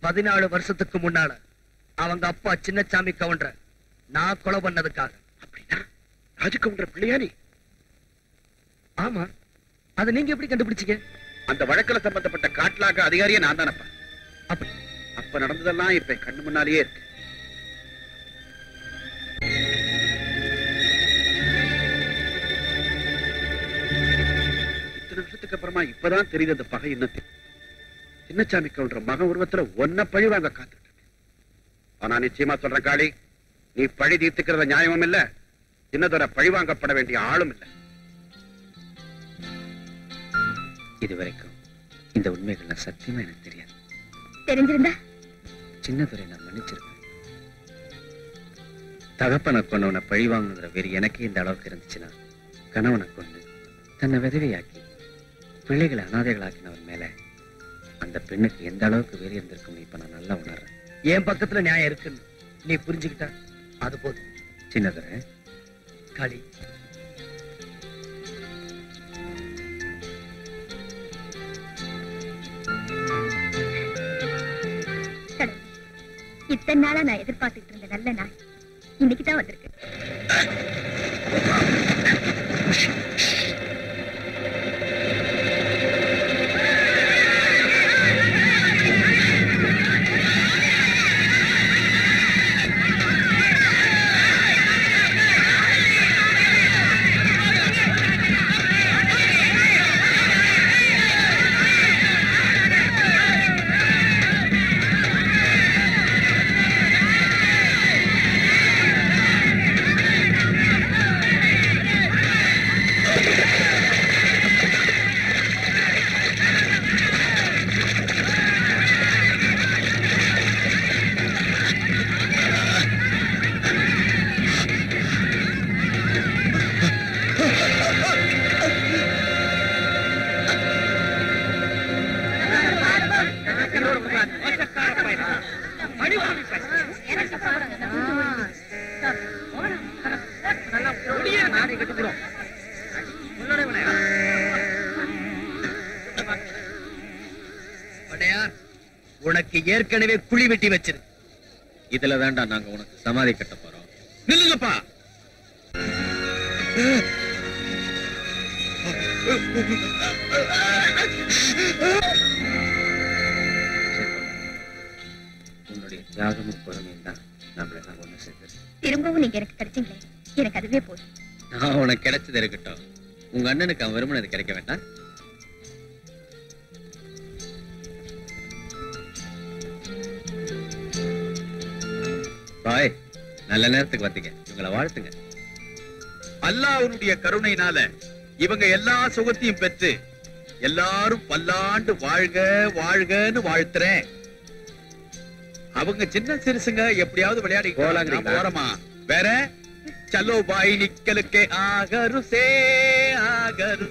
14 வருஷத்துக்கு முன்னால அவங்க அப்பா சின்னசாமி கவுண்டர நான் கொலை பண்ணதுக்காக. அப்படின்னா ராஜு கவுண்டர் பிள்ளையா நீ? ஆமா. அதை நீங்க எப்படி கண்டுபிடிச்சீங்க? அந்த வழக்கில் சம்பந்தப்பட்ட காட்லாக அதிகாரியே நான் தானப்பா. அப்படி அப்ப நடந்ததெல்லாம் இப்ப கண்ணு முன்னாலேயே இருக்கு. இத்தனை வருஷத்துக்கு அப்புறமா இப்பதான் தெரியுது அந்த பகை இன்னத்தை. சின்னசாமி கவுண்டர் மகன் உருவத்துல ஒன்ன பழி வாங்க காத்துட்டு. ஆனா நிச்சயமா சொல்றேன் காளி, நீ பழி தீர்த்துக்கிறத நியாயமும் இல்ல, சின்னதொரை பழி வாங்கப்பட வேண்டிய ஆளும் இல்ல. இதுவரைக்கும் இந்த உண்மைகள் சத்தியமா எனக்கு தெரியாது. தெரிஞ்சிருந்தா சின்னதுரை நான் மன்னிச்சிருக்கேன். தகப்பனை கொண்டவனை பழி வாங்கணுங்கிற வெறி எனக்கே இந்த அளவுக்கு இருந்துச்சுன்னா, கணவனை கொண்டு தன்னை விதவையாக்கி பிள்ளைகளை அனாதைகளாக்கினவர் மேல அந்த பெண்ணுக்கு எந்த அளவுக்கு வெறி இருந்திருக்கும் இப்ப நான் நல்லா உணர்றேன். என் பக்கத்துல நியாயம் இருக்குன்னு நீ புரிஞ்சுக்கிட்டா அது போதும். சின்னதுரை, காளி, இத்தனை நாளா நான் எதிர்பார்த்துட்டு இருந்த நல்ல நாள் இன்னைக்குதான் வந்திருக்கு. உனக்கு ஏற்கனவே குழி வெட்டி வச்சிரு. இதுல வேண்டா நாங்க உனக்கு சமாதி கட்ட போறோம். நில்லுங்கப்பா. உன்னுடைய தியாகமும் பொறுமையும் தான் நம்மளெல்லாம் ஒண்ணு சேர்த்து. திரும்பவும் நீங்க எனக்கு கிடைச்சீங்களே, எனக்கு அதுவே போதும். நான் உனக்கு கிடைச்சது இருக்கட்டும், உங்க அண்ணனுக்கு அவன் விரும்பினது கிடைக்க வேண்டாம். பாய், நல்ல நேரத்துக்கு வந்தீங்க. இவங்களை வாழ்த்துங்க. அல்லாஹ்வுடைய கருணையினால இவங்க எல்லா சுகத்தையும் பெற்று எல்லாரும் பல்லாண்டு வாழ்க வாழ்கன்னு வாழ்த்துறேன். அவங்க சின்ன சிறுசுங்க எப்படியாவது விளையாடி போறமா. வேற चलो भाई निकल के आगरू से आगरू